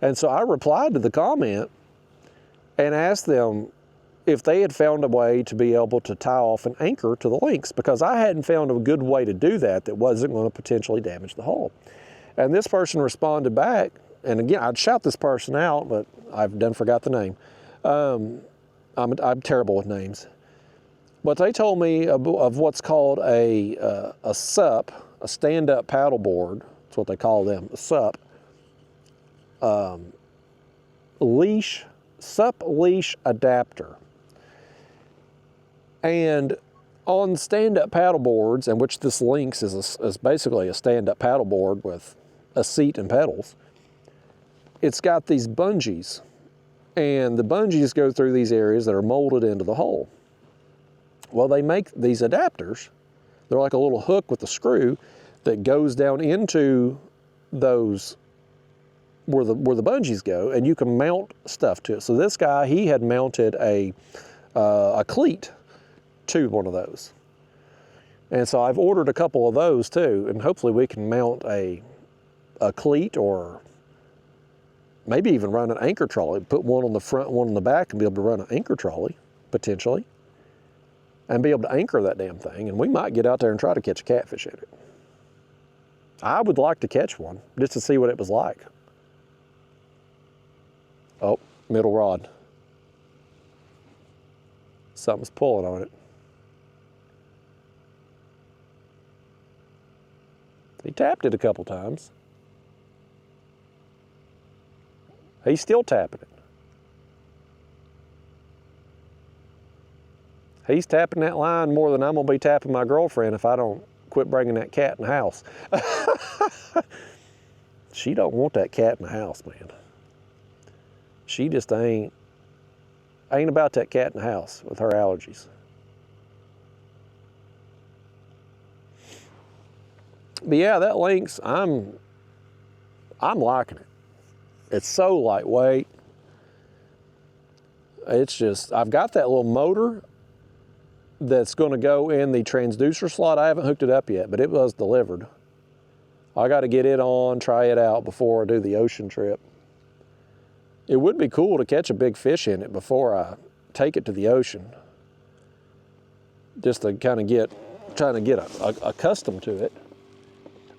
And so I replied to the comment and asked them if they had found a way to be able to tie off an anchor to the Lynx, because I hadn't found a good way to do that that wasn't going to potentially damage the hull. And this person responded back, and again, I'd shout this person out, but I've done forgot the name. I'm terrible with names. But they told me of what's called a SUP, a stand-up paddleboard. That's what they call them, a SUP. SUP leash adapter. And on stand-up paddleboards, and which this Lynx is basically a stand-up paddleboard with a seat and pedals, it's got these bungees, and the bungees go through these areas that are molded into the hull. Well, they make these adapters. They're like a little hook with a screw that goes down into those where the bungees go, and you can mount stuff to it. So this guy, he had mounted a cleat to one of those. And so I've ordered a couple of those too, and hopefully we can mount a cleat, or maybe even run an anchor trolley, put one on the front, one on the back, and be able to run an anchor trolley, potentially, and be able to anchor that damn thing, and we might get out there and try to catch a catfish in it. I would like to catch one, just to see what it was like. Oh, middle rod. Something's pulling on it. He tapped it a couple times. He's still tapping it. He's tapping that line more than I'm gonna be tapping my girlfriend if I don't quit bringing that cat in the house. She don't want that cat in the house, man. She just ain't about that cat in the house with her allergies. But yeah, that Lynx, I'm liking it. It's so lightweight. It's just, I've got that little motor that's going to go in the transducer slot. I haven't hooked it up yet, but it was delivered. I got to get it on, try it out before I do the ocean trip. It would be cool to catch a big fish in it before I take it to the ocean, just to kind of trying to get accustomed to it.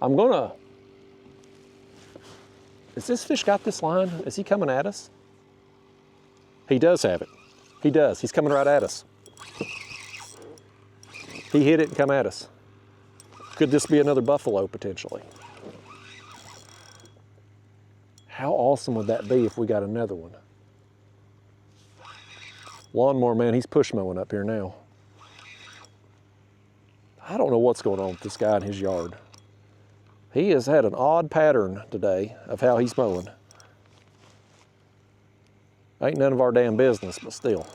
I'm gonna, has this fish got this line? Is he coming at us? He does have it. He does. He's coming right at us. He hit it and come at us. Could this be another buffalo potentially? How awesome would that be if we got another one? Lawnmower man, he's push mowing up here now. I don't know what's going on with this guy in his yard. He has had an odd pattern today of how he's mowing. Ain't none of our damn business, but still.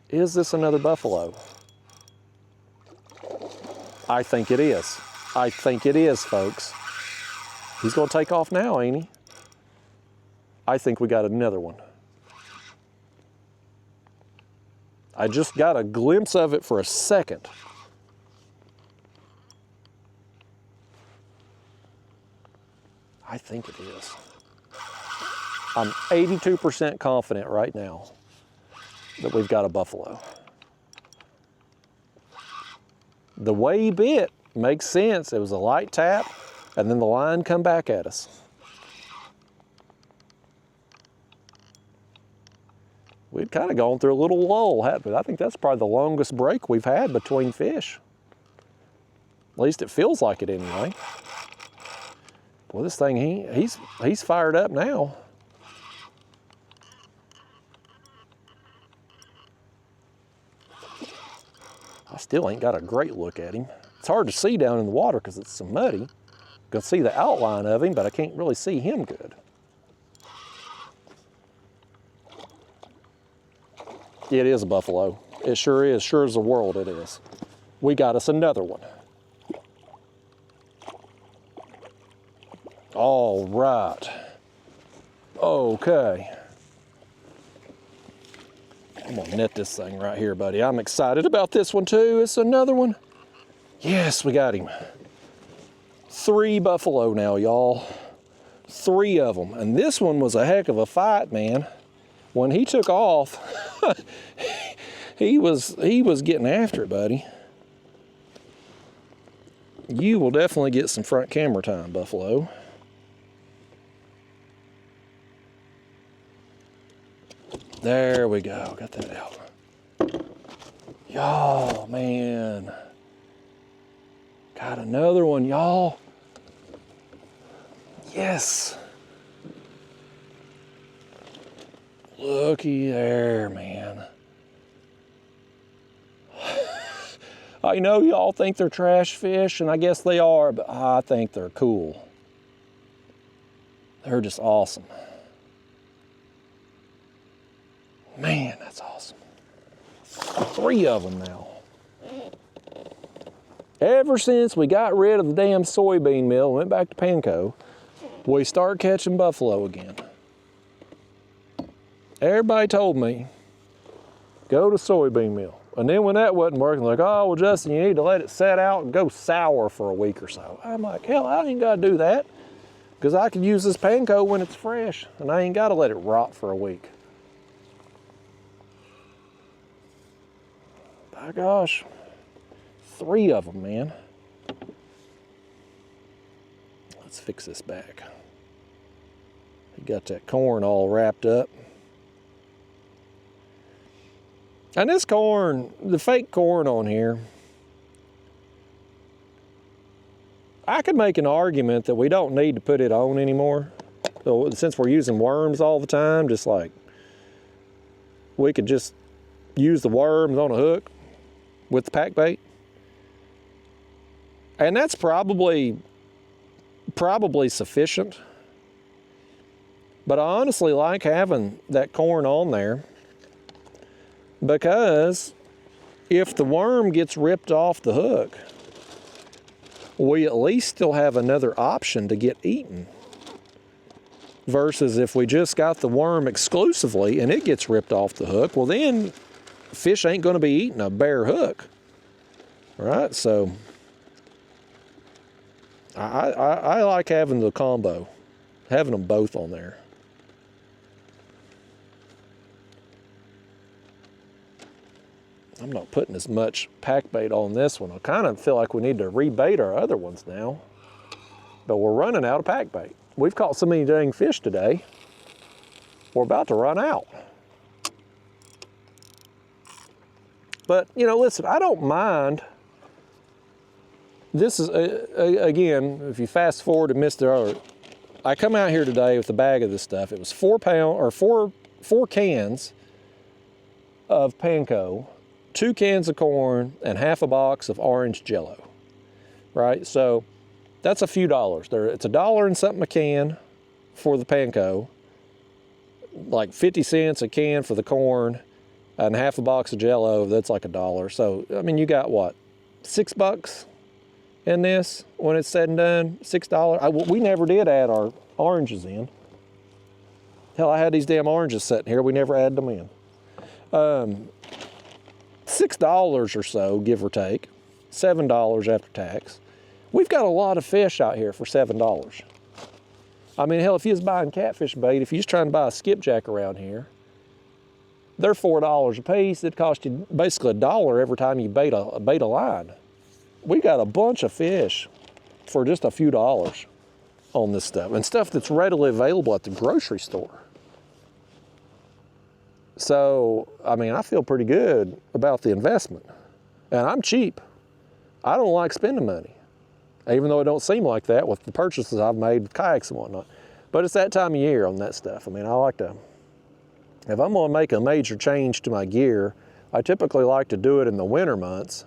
Is this another buffalo? I think it is. I think it is, folks. He's gonna take off now, ain't he? I think we got another one. I just got a glimpse of it for a second. I think it is. I'm 82% confident right now that we've got a buffalo. The way he bit makes sense. It was a light tap, and then the line come back at us. We'd kind of gone through a little lull, hadn't we? I think that's probably the longest break we've had between fish. At least it feels like it anyway. Well, this thing, he's fired up now. I still ain't got a great look at him. It's hard to see down in the water because it's so muddy. I can see the outline of him, but I can't really see him good. It is a buffalo. It sure is. Sure as the world it is. We got us another one. All right. Okay. I'm gonna net this thing right here, buddy. I'm excited about this one too. It's another one. Yes, we got him. 3 buffalo now, y'all. 3 of them. And this one was a heck of a fight, man. When he took off, he was getting after it, buddy. You will definitely get some front camera time, buffalo. There we go, got that out. Y'all, man. Got another one, y'all. Yes. Looky there, man. I know y'all think they're trash fish, and I guess they are, but I think they're cool. They're just awesome. Man, that's awesome. 3 of them now. Ever since we got rid of the damn soybean mill and went back to Panko, we started catching buffalo again. Everybody told me, go to soybean mill. And then when that wasn't working, like, oh, well, Justin, you need to let it set out and go sour for a week or so. I'm like, hell, I ain't got to do that because I can use this Panko when it's fresh and I ain't got to let it rot for a week. My gosh, 3 of them, man. Let's fix this back. You got that corn all wrapped up. And this corn, the fake corn on here, I could make an argument that we don't need to put it on anymore. So since we're using worms all the time, just like we could just use the worms on a hook with the pack bait. And that's probably sufficient. But I honestly like having that corn on there because if the worm gets ripped off the hook, we at least still have another option to get eaten. Versus if we just got the worm exclusively and it gets ripped off the hook, well then fish ain't going to be eating a bare hook, right? So I like having the combo, having them both on there. I'm not putting as much pack bait on this one. I kind of feel like we need to rebait our other ones now, but we're running out of pack bait. We've caught so many dang fish today, we're about to run out. But, you know, listen, I don't mind. This is, again, if you fast forward and missed the other, I come out here today with a bag of this stuff. It was 4 cans of Panko, 2 cans of corn, and half a box of orange Jello, right? So that's a few dollars. It's $1 and something a can for the Panko, like 50 cents a can for the corn, and half a box of Jello, that's like $1. So, I mean, you got what, $6 in this when it's said and done? $6. We never did add our oranges in. Hell, I had these damn oranges sitting here. We never added them in. $6 or so, give or take. $7 after tax. We've got a lot of fish out here for $7. I mean, hell, if you was buying catfish bait, if you was trying to buy a skipjack around here, they're $4 a piece. It costs you basically $1 every time you bait a line. We got a bunch of fish for just a few dollars on this stuff, and stuff that's readily available at the grocery store. So, I mean, I feel pretty good about the investment. And I'm cheap. I don't like spending money. even though it don't seem like that with the purchases I've made with kayaks and whatnot. But it's that time of year on that stuff. I mean, I like to, if I'm gonna make a major change to my gear, I typically like to do it in the winter months.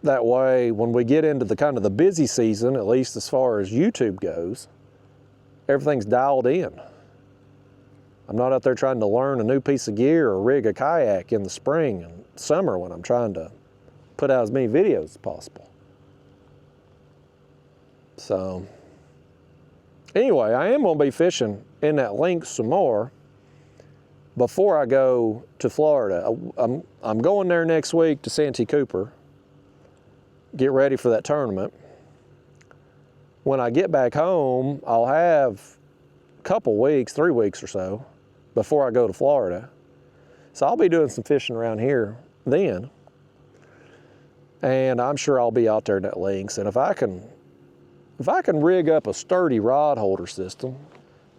That way, when we get into the kind of the busy season, at least as far as YouTube goes, everything's dialed in. I'm not out there trying to learn a new piece of gear or rig a kayak in the spring and summer when I'm trying to put out as many videos as possible. So, anyway, I am gonna be fishing in that lake some more before I go to Florida. I'm going there next week to Santee Cooper, get ready for that tournament. When I get back home, I'll have a couple weeks, 3 weeks or so, before I go to Florida. So I'll be doing some fishing around here then. And I'm sure I'll be out there in that links. And if I can rig up a sturdy rod holder system,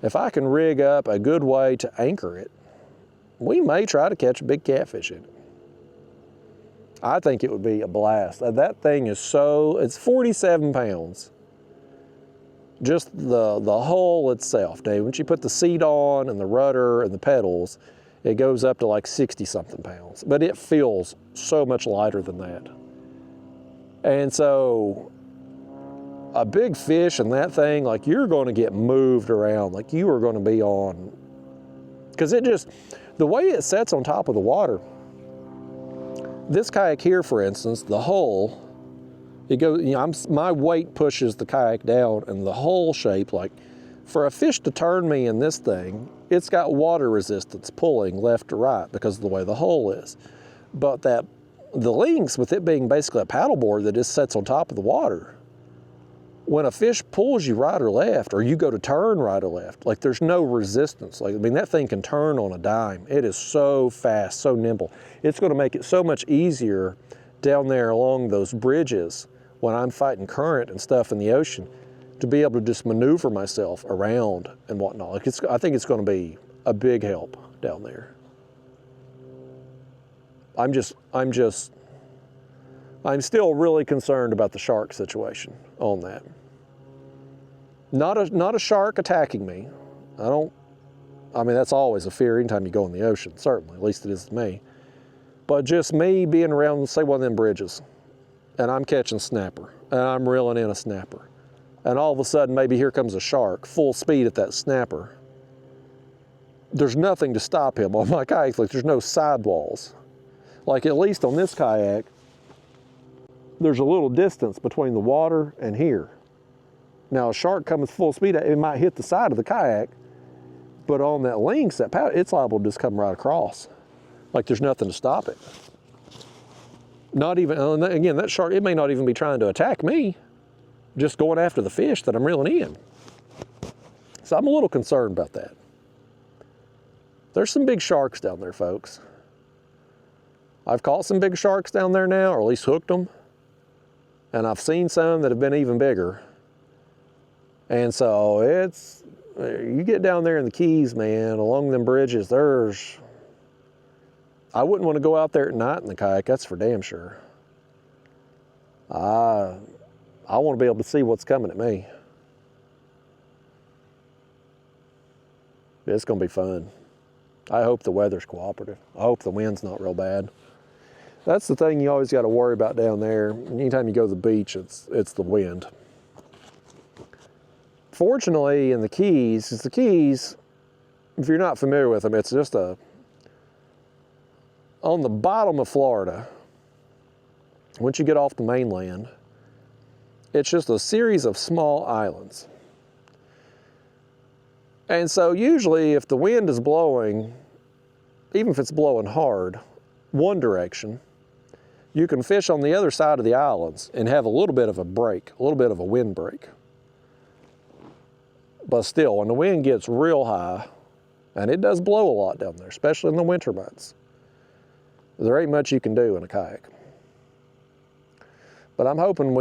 if I can rig up a good way to anchor it, we may try to catch a big catfish in it. I think it would be a blast. That thing is it's 47 pounds. Just the hull itself, Dave. Once you put the seat on and the rudder and the pedals, it goes up to like 60-something pounds. But it feels so much lighter than that. And so a big fish in that thing, like you're going to get moved around, like you are going to be on, because the way it sets on top of the water, this kayak here, for instance, the hull, it goes, my weight pushes the kayak down, and the hull shape, like for a fish to turn me in this thing, it's got water resistance pulling left to right because of the way the hull is. But the links, with it being basically a paddleboard that just sets on top of the water, when a fish pulls you right or left, or you go to turn right or left, like there's no resistance. Like, I mean, that thing can turn on a dime. It is so fast, so nimble. It's going to make it so much easier down there along those bridges when I'm fighting current and stuff in the ocean to be able to just maneuver myself around and whatnot. Like I think it's going to be a big help down there. I'm still really concerned about the shark situation on that. Not a shark attacking me. I mean, that's always a fear anytime you go in the ocean, certainly, at least it is to me. But just me being around, say, one of them bridges, and I'm catching snapper, and I'm reeling in a snapper, and all of a sudden, maybe here comes a shark, full speed at that snapper. There's nothing to stop him on my kayak. Like, there's no sidewalls. Like, at least on this kayak, there's a little distance between the water and here. Now, a shark comes full speed, it might hit the side of the kayak, but on that lynx, it's liable to just come right across. Like there's nothing to stop it. Not even, again, that shark, it may not even be trying to attack me, just going after the fish that I'm reeling in. So I'm a little concerned about that. There's some big sharks down there, folks. I've caught some big sharks down there now, or at least hooked them. And I've seen some that have been even bigger. And so you get down there in the Keys, man, along them bridges, I wouldn't want to go out there at night in the kayak, that's for damn sure. I want to be able to see what's coming at me. It's going to be fun. I hope the weather's cooperative. I hope the wind's not real bad. That's the thing you always got to worry about down there. Anytime you go to the beach, it's the wind. Fortunately, in the Keys, if you're not familiar with them, it's just on the bottom of Florida, once you get off the mainland, it's just a series of small islands. And so usually if the wind is blowing, even if it's blowing hard, one direction, you can fish on the other side of the islands and have a little bit of a break, a little bit of a wind break. But still, when the wind gets real high, and it does blow a lot down there, especially in the winter months, there ain't much you can do in a kayak. But I'm hoping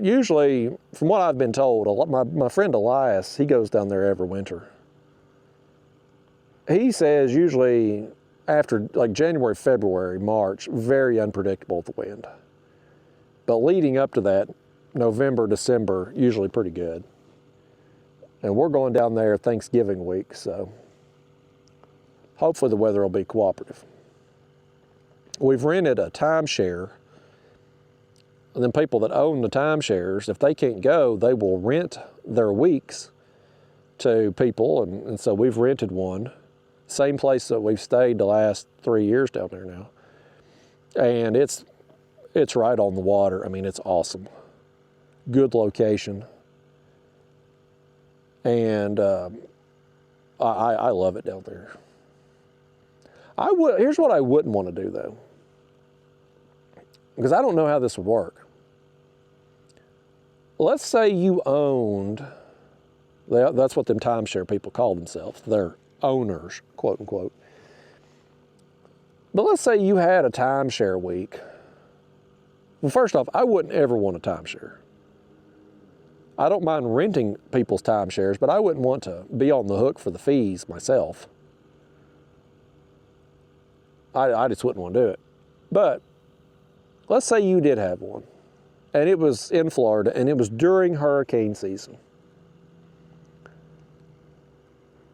usually, from what I've been told, my friend Elias, he goes down there every winter. He says usually after like January, February, March, very unpredictable with the wind. But leading up to that, November, December, usually pretty good. And we're going down there Thanksgiving week, so hopefully the weather will be cooperative. We've rented a timeshare, and then people that own the timeshares, if they can't go, they will rent their weeks to people, and so we've rented one. Same place that we've stayed the last 3 years down there now. And it's right on the water. I mean, it's awesome. Good location. And I love it down there. Here's what I wouldn't want to do though, because I don't know how this would work. Let's say you owned, that's what them timeshare people call themselves. They're owners, quote unquote. But let's say you had a timeshare week. Well, first off, I wouldn't ever want a timeshare. I don't mind renting people's timeshares, but I wouldn't want to be on the hook for the fees myself. I just wouldn't want to do it. But let's say you did have one, and it was in Florida, and it was during hurricane season.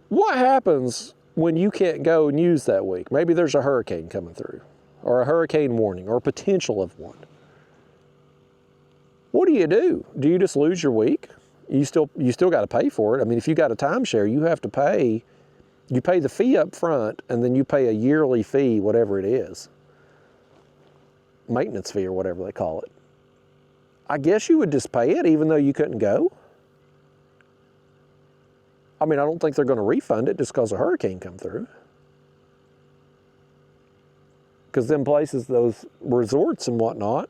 What happens when you can't go and use that week? Maybe there's a hurricane coming through, or a hurricane warning, or potential of one. What do? Do you just lose your week? You still got to pay for it. I mean, if you got a timeshare, you have to pay. You pay the fee up front, and then you pay a yearly fee, whatever it is. Maintenance fee or whatever they call it. I guess you would just pay it even though you couldn't go. I mean, I don't think they're going to refund it just because a hurricane come through. Because them places, those resorts and whatnot,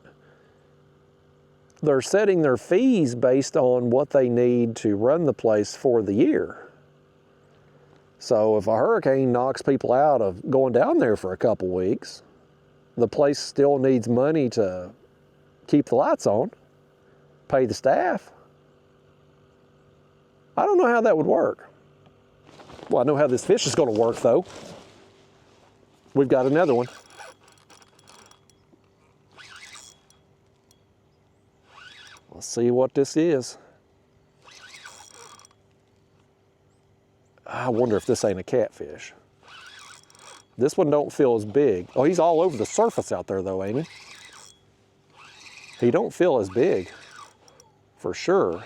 they're setting their fees based on what they need to run the place for the year. So if a hurricane knocks people out of going down there for a couple weeks, the place still needs money to keep the lights on, pay the staff. I don't know how that would work. Well, I know how this fish is going to work, though. We've got another one. Let's see what this is. I wonder if this ain't a catfish. This one don't feel as big. Oh, he's all over the surface out there though, ain't he? He don't feel as big, for sure.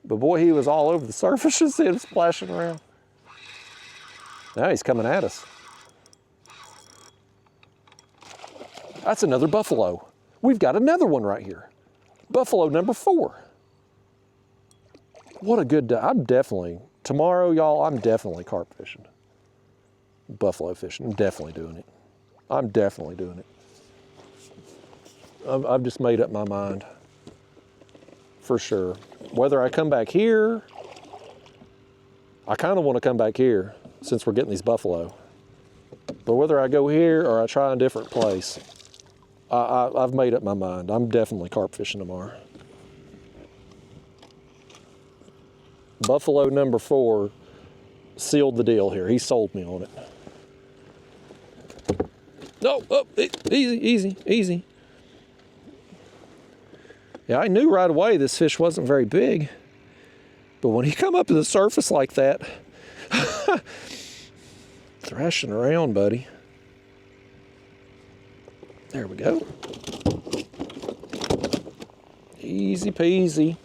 But boy, he was all over the surface. You see him splashing around. Now he's coming at us. That's another buffalo. We've got another one right here. Buffalo number 4. What a good day. Tomorrow, y'all, I'm definitely carp fishing. Buffalo fishing, I'm definitely doing it. I'm definitely doing it. I've just made up my mind, for sure. Whether I come back here, I kind of want to come back here since we're getting these buffalo. But whether I go here or I try a different place, I've made up my mind. I'm definitely carp fishing tomorrow. Buffalo number 4 sealed the deal here. He sold me on it. No, oh, easy. Yeah, I knew right away this fish wasn't very big. But when he come up to the surface like that, thrashing around, buddy. There we go. Easy peasy.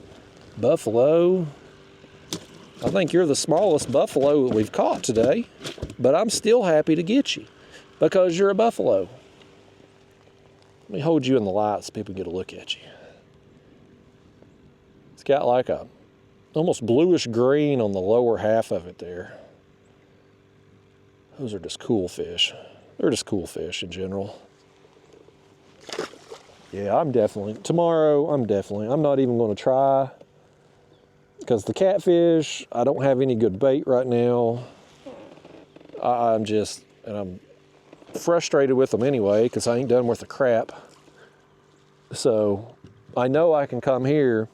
Buffalo. I think you're the smallest buffalo that we've caught today, but I'm still happy to get you because you're a buffalo. Let me hold you in the light so people get a look at you. It's got like a almost bluish green on the lower half of it there. Those are just cool fish. They're just cool fish in general. Yeah, tomorrow I'm not even going to try because the catfish, I don't have any good bait right now. I'm frustrated with them anyway because I ain't done worth a crap. So I know I can come here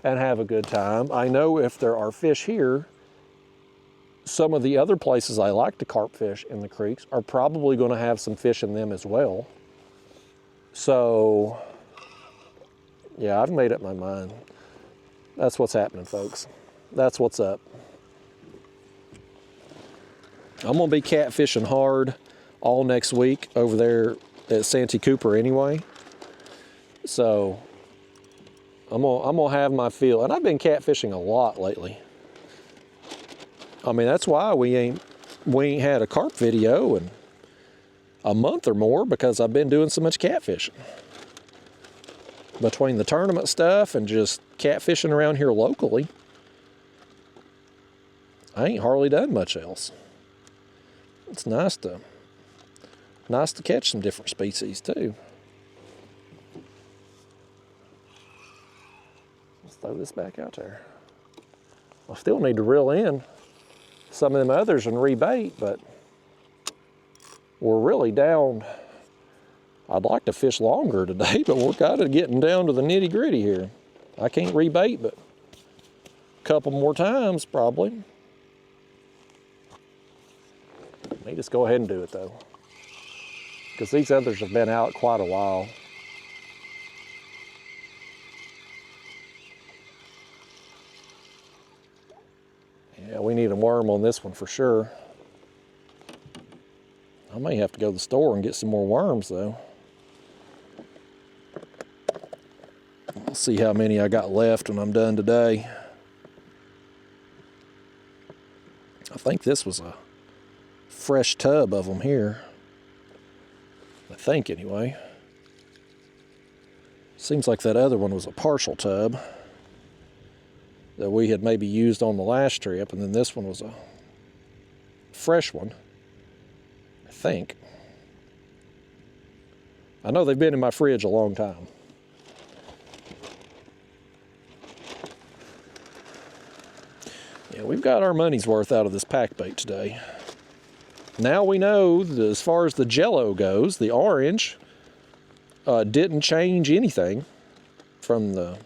and have a good time. I know if there are fish here, some of the other places I like to carp fish in the creeks are probably going to have some fish in them as well. So, Yeah, I've made up my mind. That's what's happening, folks. That's what's up. I'm gonna be catfishing hard all next week over there at Santee Cooper anyway. So I'm gonna have my fill. And I've been catfishing a lot lately. I mean, that's why we ain't had a carp video in a month or more, because I've been doing so much catfishing. Between the tournament stuff and just catfishing around here locally, I ain't hardly done much else. It's nice to catch some different species too. Let's throw this back out there. I still need to reel in some of them others and rebait, but we're really down. I'd like to fish longer today, but we're kind of getting down to the nitty gritty here. I can't rebait but a couple more times probably. May just go ahead and do it though, because these others have been out quite a while. Yeah, we need a worm on this one for sure. I may have to go to the store and get some more worms though. Let's see how many I got left when I'm done today. I think this was a fresh tub of them here. I think anyway. Seems like that other one was a partial tub that we had maybe used on the last trip, and then this one was a fresh one, I think. I know they've been in my fridge a long time. Yeah, we've got our money's worth out of this pack bait today. Now we know that as far as the jello goes, the orange didn't change anything from the...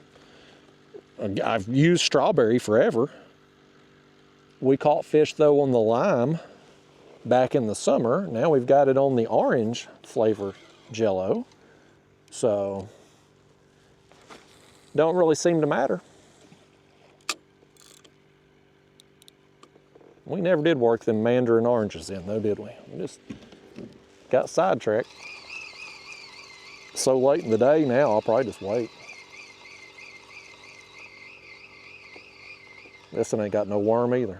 I've used strawberry forever. We caught fish though on the lime back in the summer. Now we've got it on the orange flavor jello. So, don't really seem to matter. We never did work them mandarin oranges in though, did we? We just got sidetracked. So late in the day now, I'll probably just wait. This one ain't got no worm either.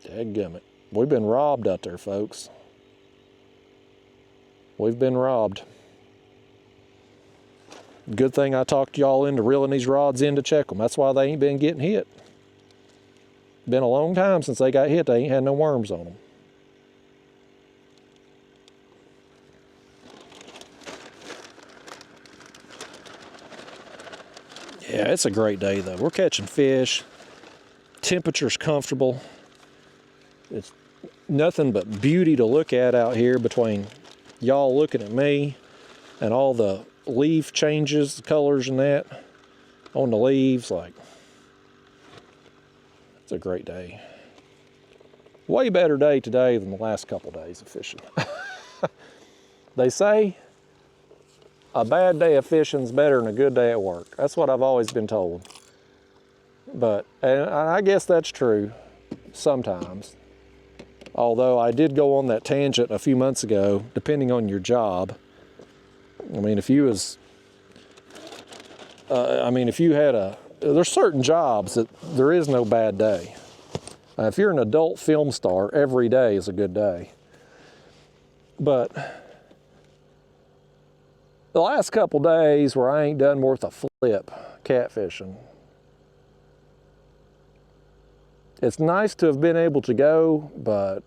Dadgummit. We've been robbed out there, folks. We've been robbed. Good thing I talked y'all into reeling these rods in to check them. That's why they ain't been getting hit. Been a long time since they got hit. They ain't had no worms on them. Yeah, it's a great day though. We're catching fish. Temperature's comfortable. It's nothing but beauty to look at out here between y'all looking at me and all the leaf changes, the colors and that on the leaves. Like, it's a great day. Way better day today than the last couple days of fishing. They say a bad day of fishing is better than a good day at work. That's what I've always been told. But, and I guess that's true sometimes. Although I did go on that tangent a few months ago, depending on your job. I mean, if you was, if you had there's certain jobs that there is no bad day. If you're an adult film star, every day is a good day. But the last couple days where I ain't done worth a flip catfishing, it's nice to have been able to go, but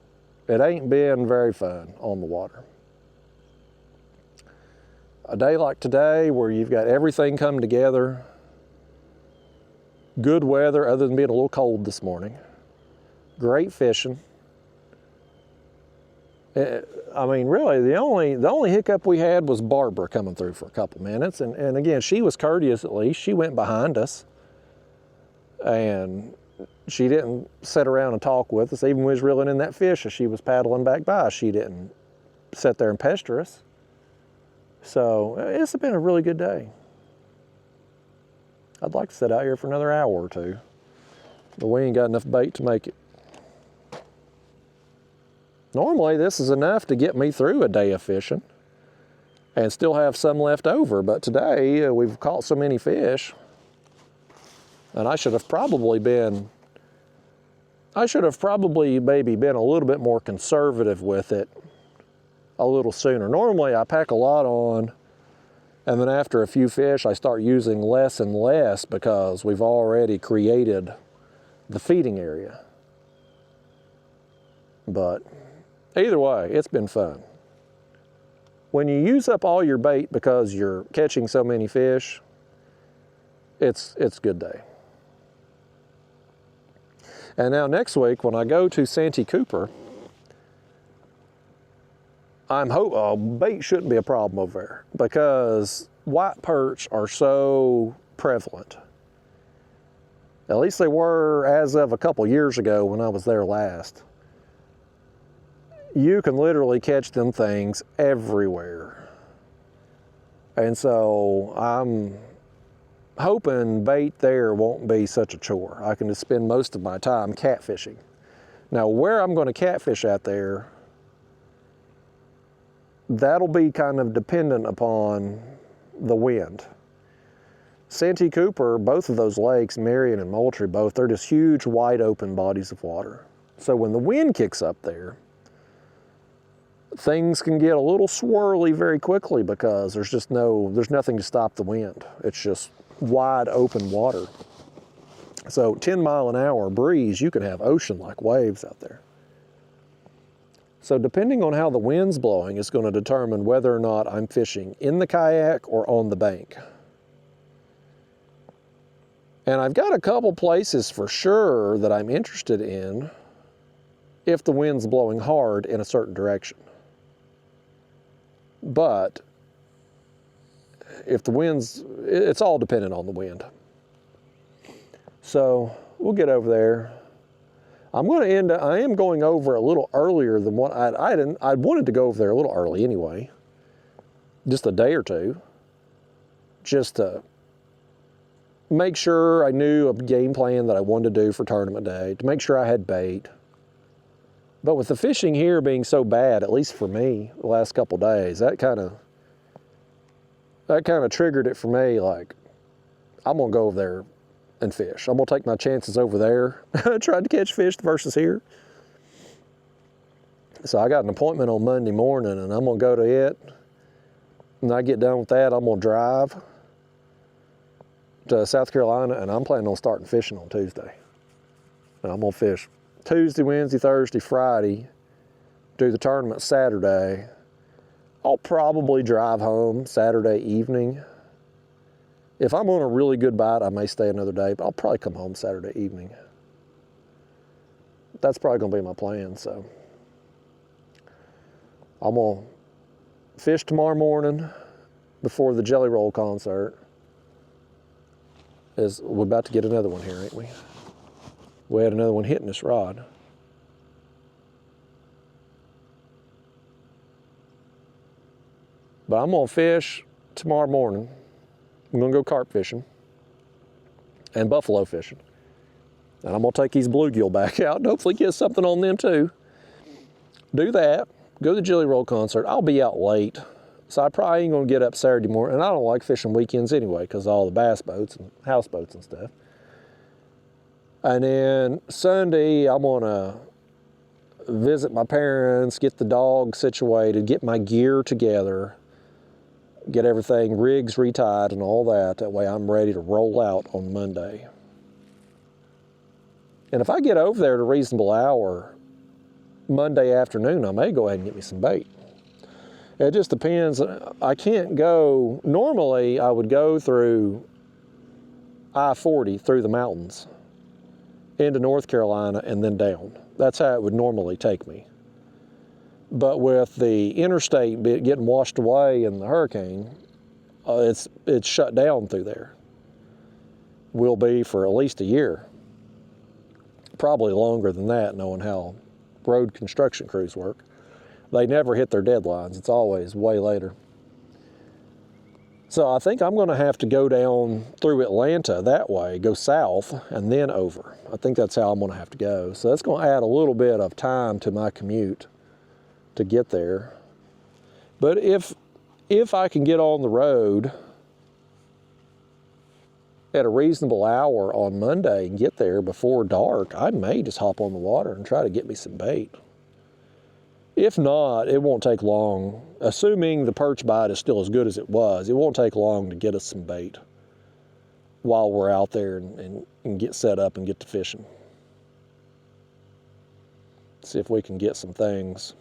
it ain't been very fun on the water. A day like today where you've got everything come together, good weather other than being a little cold this morning, great fishing. I mean, really, the only hiccup we had was Barbara coming through for a couple minutes, and again, she was courteous at least. She went behind us, and she didn't sit around and talk with us. Even when we was reeling in that fish as she was paddling back by, she didn't sit there and pester us. So it's been a really good day. I'd like to sit out here for another hour or two, but we ain't got enough bait to make it. Normally this is enough to get me through a day of fishing and still have some left over, but today we've caught so many fish, and I should have probably maybe been a little bit more conservative with it a little sooner. Normally I pack a lot on, and then after a few fish I start using less and less because we've already created the feeding area. But either way, it's been fun. When you use up all your bait because you're catching so many fish, it's a good day. And now next week when I go to Santee Cooper, bait shouldn't be a problem over there because white perch are so prevalent. At least they were as of a couple years ago when I was there last. You can literally catch them things everywhere. And so I'm hoping bait there won't be such a chore. I can just spend most of my time catfishing. Now where I'm going to catfish out there, that'll be kind of dependent upon the wind. Santee Cooper, both of those lakes, Marion and Moultrie, both, they're just huge wide open bodies of water. So when the wind kicks up there, things can get a little swirly very quickly because there's nothing to stop the wind. It's just wide open water. So 10-mile-an-hour breeze, you can have ocean-like waves out there. So depending on how the wind's blowing is going to determine whether or not I'm fishing in the kayak or on the bank. And I've got a couple places for sure that I'm interested in if the wind's blowing hard in a certain direction. But if the wind's, it's all dependent on the wind. So we'll get over there. I am going over a little earlier than what I wanted to go over there a little early anyway. Just a day or two. Just to make sure I knew a game plan that I wanted to do for tournament day, to make sure I had bait. But with the fishing here being so bad, at least for me, the last couple days, that kind of triggered it for me, like, I'm gonna go over there and fish. I'm gonna take my chances over there, trying to catch fish versus here. So I got an appointment on Monday morning and I'm gonna go to it. When I get done with that, I'm gonna drive to South Carolina and I'm planning on starting fishing on Tuesday. And I'm gonna fish Tuesday, Wednesday, Thursday, Friday, do the tournament Saturday. I'll probably drive home Saturday evening. If I'm on a really good bite, I may stay another day, but I'll probably come home Saturday evening. That's probably gonna be my plan, so. I'm gonna fish tomorrow morning before the Jelly Roll concert. We're about to get another one here, ain't we? We had another one hitting this rod. But I'm gonna fish tomorrow morning. I'm gonna go carp fishing and buffalo fishing. And I'm gonna take these bluegill back out and hopefully get something on them too. Do that, go to the Jelly Roll concert. I'll be out late, so I probably ain't gonna get up Saturday morning. And I don't like fishing weekends anyway because of all the bass boats and houseboats and stuff. And then Sunday, I'm gonna visit my parents, get the dog situated, get my gear together, get everything, rigs retied and all that. That way I'm ready to roll out on Monday. And if I get over there at a reasonable hour Monday afternoon, I may go ahead and get me some bait. It just depends. I can't go, normally I would go through I-40 through the mountains into North Carolina and then down. That's how it would normally take me. But with the interstate getting washed away in the hurricane, it's shut down through there. Will be for at least a year. Probably longer than that, knowing how road construction crews work. they never hit their deadlines. It's always way later. So I think I'm going to have to go down through Atlanta that way, go south, and then over. I think that's how I'm going to have to go. So that's going to add a little bit of time to my commute to get there. But if I can get on the road at a reasonable hour on Monday and get there before dark, I may just hop on the water and try to get me some bait. If not, it won't take long. Assuming the perch bite is still as good as it was, it won't take long to get us some bait while we're out there and get set up and get to fishing. See if we can get some things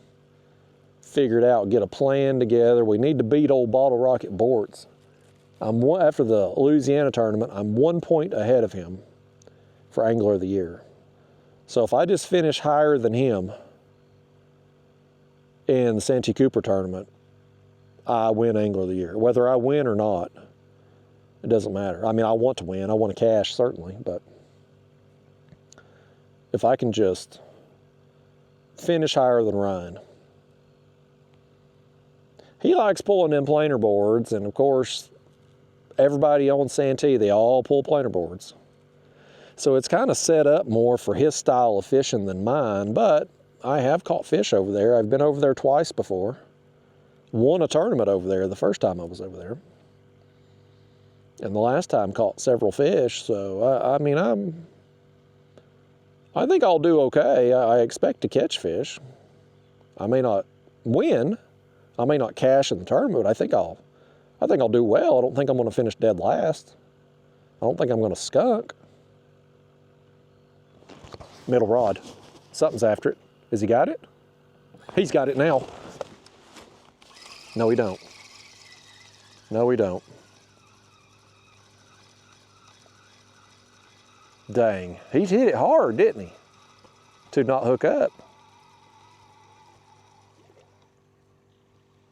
figured out, get a plan together. We need to beat old Bottle Rocket Bortz. After the Louisiana tournament, I'm 1 point ahead of him for Angler of the Year. So if I just finish higher than him in the Santee Cooper tournament, I win Angler of the Year. Whether I win or not, it doesn't matter. I mean, I want to win. I want to cash, certainly, but if I can just finish higher than Ryan. He likes pulling them planer boards, and of course, everybody on Santee, they all pull planer boards. So it's kind of set up more for his style of fishing than mine, but I have caught fish over there. I've been over there twice before. Won a tournament over there the first time I was over there. And the last time caught several fish. So, I mean, I think I'll do okay. I expect to catch fish. I may not win. I may not cash in the tournament, but I think I'll do well. I don't think I'm going to finish dead last. I don't think I'm going to skunk. Middle rod. Something's after it. Has he got it? He's got it now. No, we don't. No, we don't. Dang. He hit it hard, didn't he? To not hook up.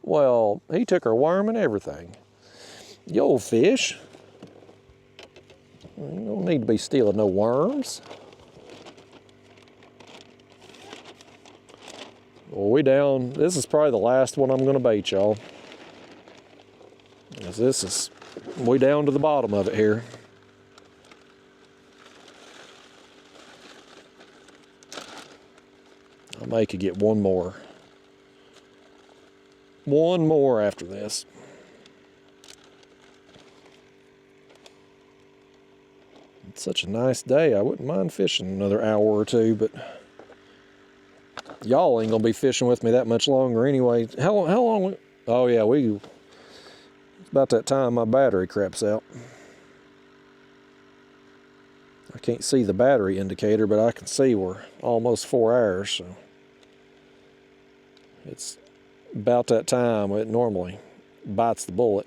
Well, he took our worm and everything. You old fish. You don't need to be stealing no worms. Well, we down. This is probably the last one I'm going to bait, y'all. This is, we down to the bottom of it here. I may could get one more. One more after this. It's such a nice day. I wouldn't mind fishing another hour or two, but y'all ain't gonna be fishing with me that much longer anyway. How long? Oh yeah, it's about that time my battery craps out. I can't see the battery indicator, but I can see we're almost 4 hours, so it's about that time it normally bites the bullet.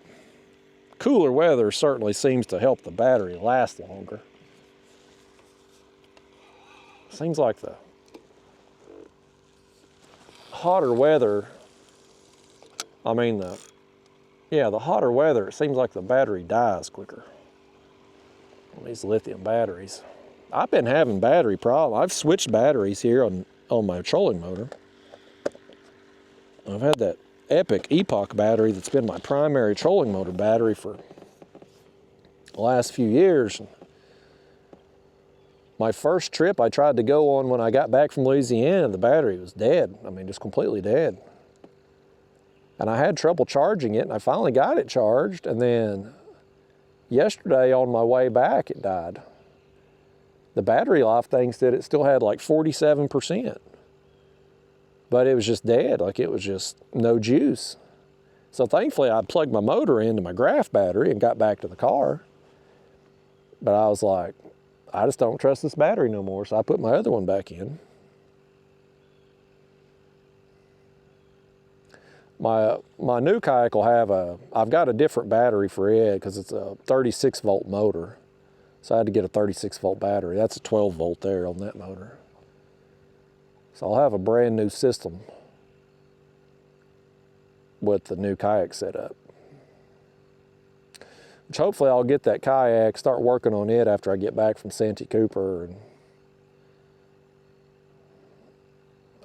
Cooler weather certainly seems to help the battery last longer. Seems like the hotter weather, the hotter weather, it seems like the battery dies quicker on these lithium batteries. I've been having battery problems. I've switched batteries here on my trolling motor. I've had that Epic Epoch battery that's been my primary trolling motor battery for the last few years. My first trip I tried to go on when I got back from Louisiana, the battery was dead. I mean, just completely dead. And I had trouble charging it, and I finally got it charged, and then yesterday on my way back, it died. The battery life thing said it still had like 47%. But it was just dead, like it was just no juice. So thankfully I plugged my motor into my graph battery and got back to the car. But I was like, I just don't trust this battery no more, so I put my other one back in. My new kayak will have I've got a different battery for it because it's a 36 volt motor. So I had to get a 36 volt battery. That's a 12 volt there on that motor. So I'll have a brand new system with the new kayak setup. Which hopefully I'll get that kayak, start working on it after I get back from Santee Cooper. And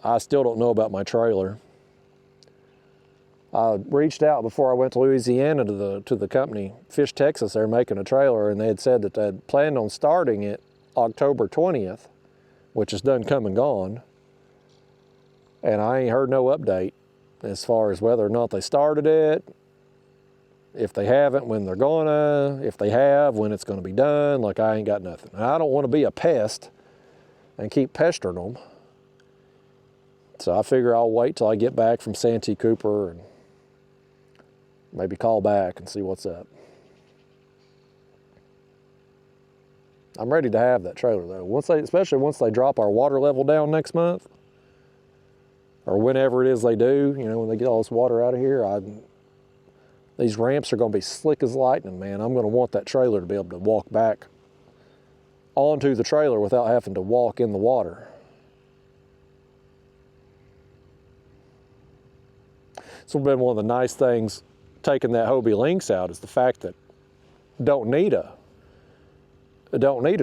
I still don't know about my trailer. I reached out before I went to Louisiana to the company, Fish Texas. They're making a trailer, and they had said that they had planned on starting it October 20th, which is done come and gone. And I ain't heard no update as far as whether or not they started it, if they haven't, when they're gonna, if they have, when it's gonna be done. Like, I ain't got nothing. And I don't want to be a pest and keep pestering them. So I figure I'll wait till I get back from Santee Cooper and maybe call back and see what's up. I'm ready to have that trailer though. Especially once they drop our water level down next month, or whenever it is they do, you know, when they get all this water out of here, these ramps are going to be slick as lightning, man. I'm going to want that trailer to be able to walk back onto the trailer without having to walk in the water. It's been one of the nice things taking that Hobie Lynx out, is the fact that don't need a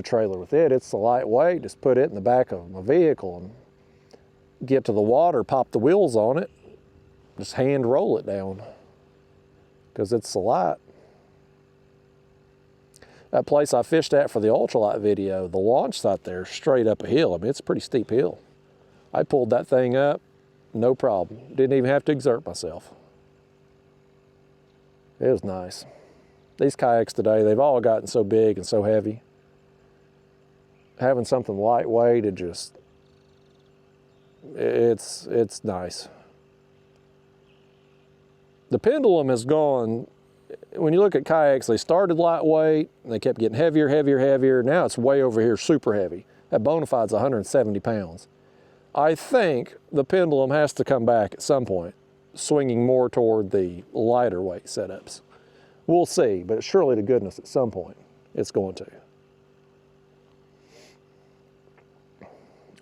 trailer with it. It's the lightweight. Just put it in the back of my vehicle and get to the water, pop the wheels on it, just hand roll it down, because it's so light. That place I fished at for the Ultralight video, the launch site there, straight up a hill. I mean, it's a pretty steep hill. I pulled that thing up, no problem. Didn't even have to exert myself. It was nice. These kayaks today, they've all gotten so big and so heavy. Having something lightweight, it's nice. The pendulum has gone, when you look at kayaks, they started lightweight, and they kept getting heavier, heavier, heavier. Now it's way over here, super heavy. That Bonafide's 170 pounds. I think the pendulum has to come back at some point, swinging more toward the lighter weight setups. We'll see, but surely to goodness at some point it's going to.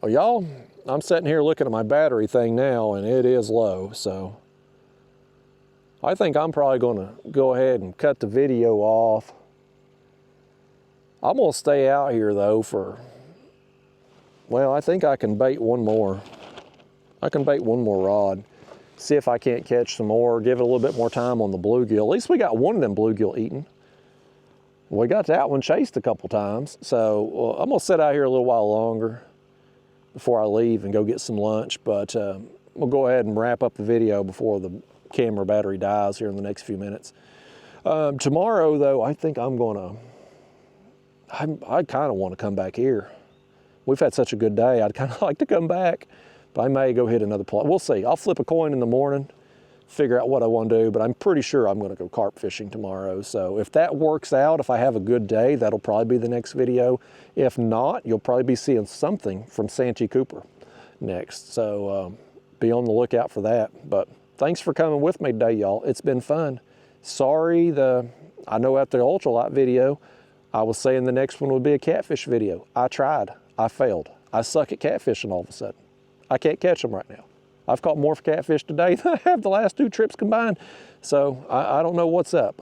Well, y'all, I'm sitting here looking at my battery thing now, and it is low, so I think I'm probably going to go ahead and cut the video off. I'm going to stay out here though for, well, I think I can bait one more. I can bait one more rod. See if I can't catch some more, give it a little bit more time on the bluegill. At least we got one of them bluegill eaten. We got that one chased a couple times. So I'm gonna sit out here a little while longer before I leave and go get some lunch, but we'll go ahead and wrap up the video before the camera battery dies here in the next few minutes. Tomorrow though, I think I kind of want to come back here. We've had such a good day, I'd kind of like to come back. But I may go hit another plot. We'll see. I'll flip a coin in the morning, figure out what I want to do, but I'm pretty sure I'm going to go carp fishing tomorrow. So if that works out, if I have a good day, that'll probably be the next video. If not, you'll probably be seeing something from Santee Cooper next. So be on the lookout for that. But thanks for coming with me today, y'all. It's been fun. Sorry, I know after the Ultralight video, I was saying the next one would be a catfish video. I tried. I failed. I suck at catfishing all of a sudden. I can't catch them right now. I've caught more catfish today than I have the last 2 trips combined. So I don't know what's up.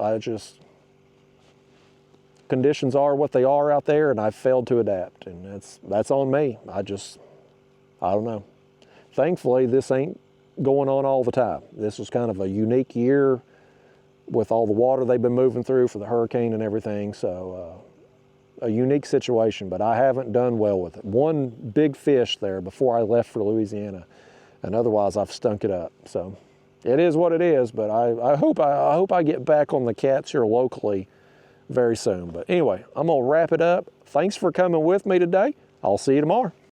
Conditions are what they are out there, and I've failed to adapt, and that's on me. I don't know. Thankfully, this ain't going on all the time. This was kind of a unique year with all the water they've been moving through for the hurricane and everything. So a unique situation, but I haven't done well with it. One big fish there before I left for Louisiana, and otherwise I've stunk it up. So it is what it is, but I hope I get back on the cats here locally very soon. But anyway, I'm gonna wrap it up. Thanks for coming with me today. I'll see you tomorrow.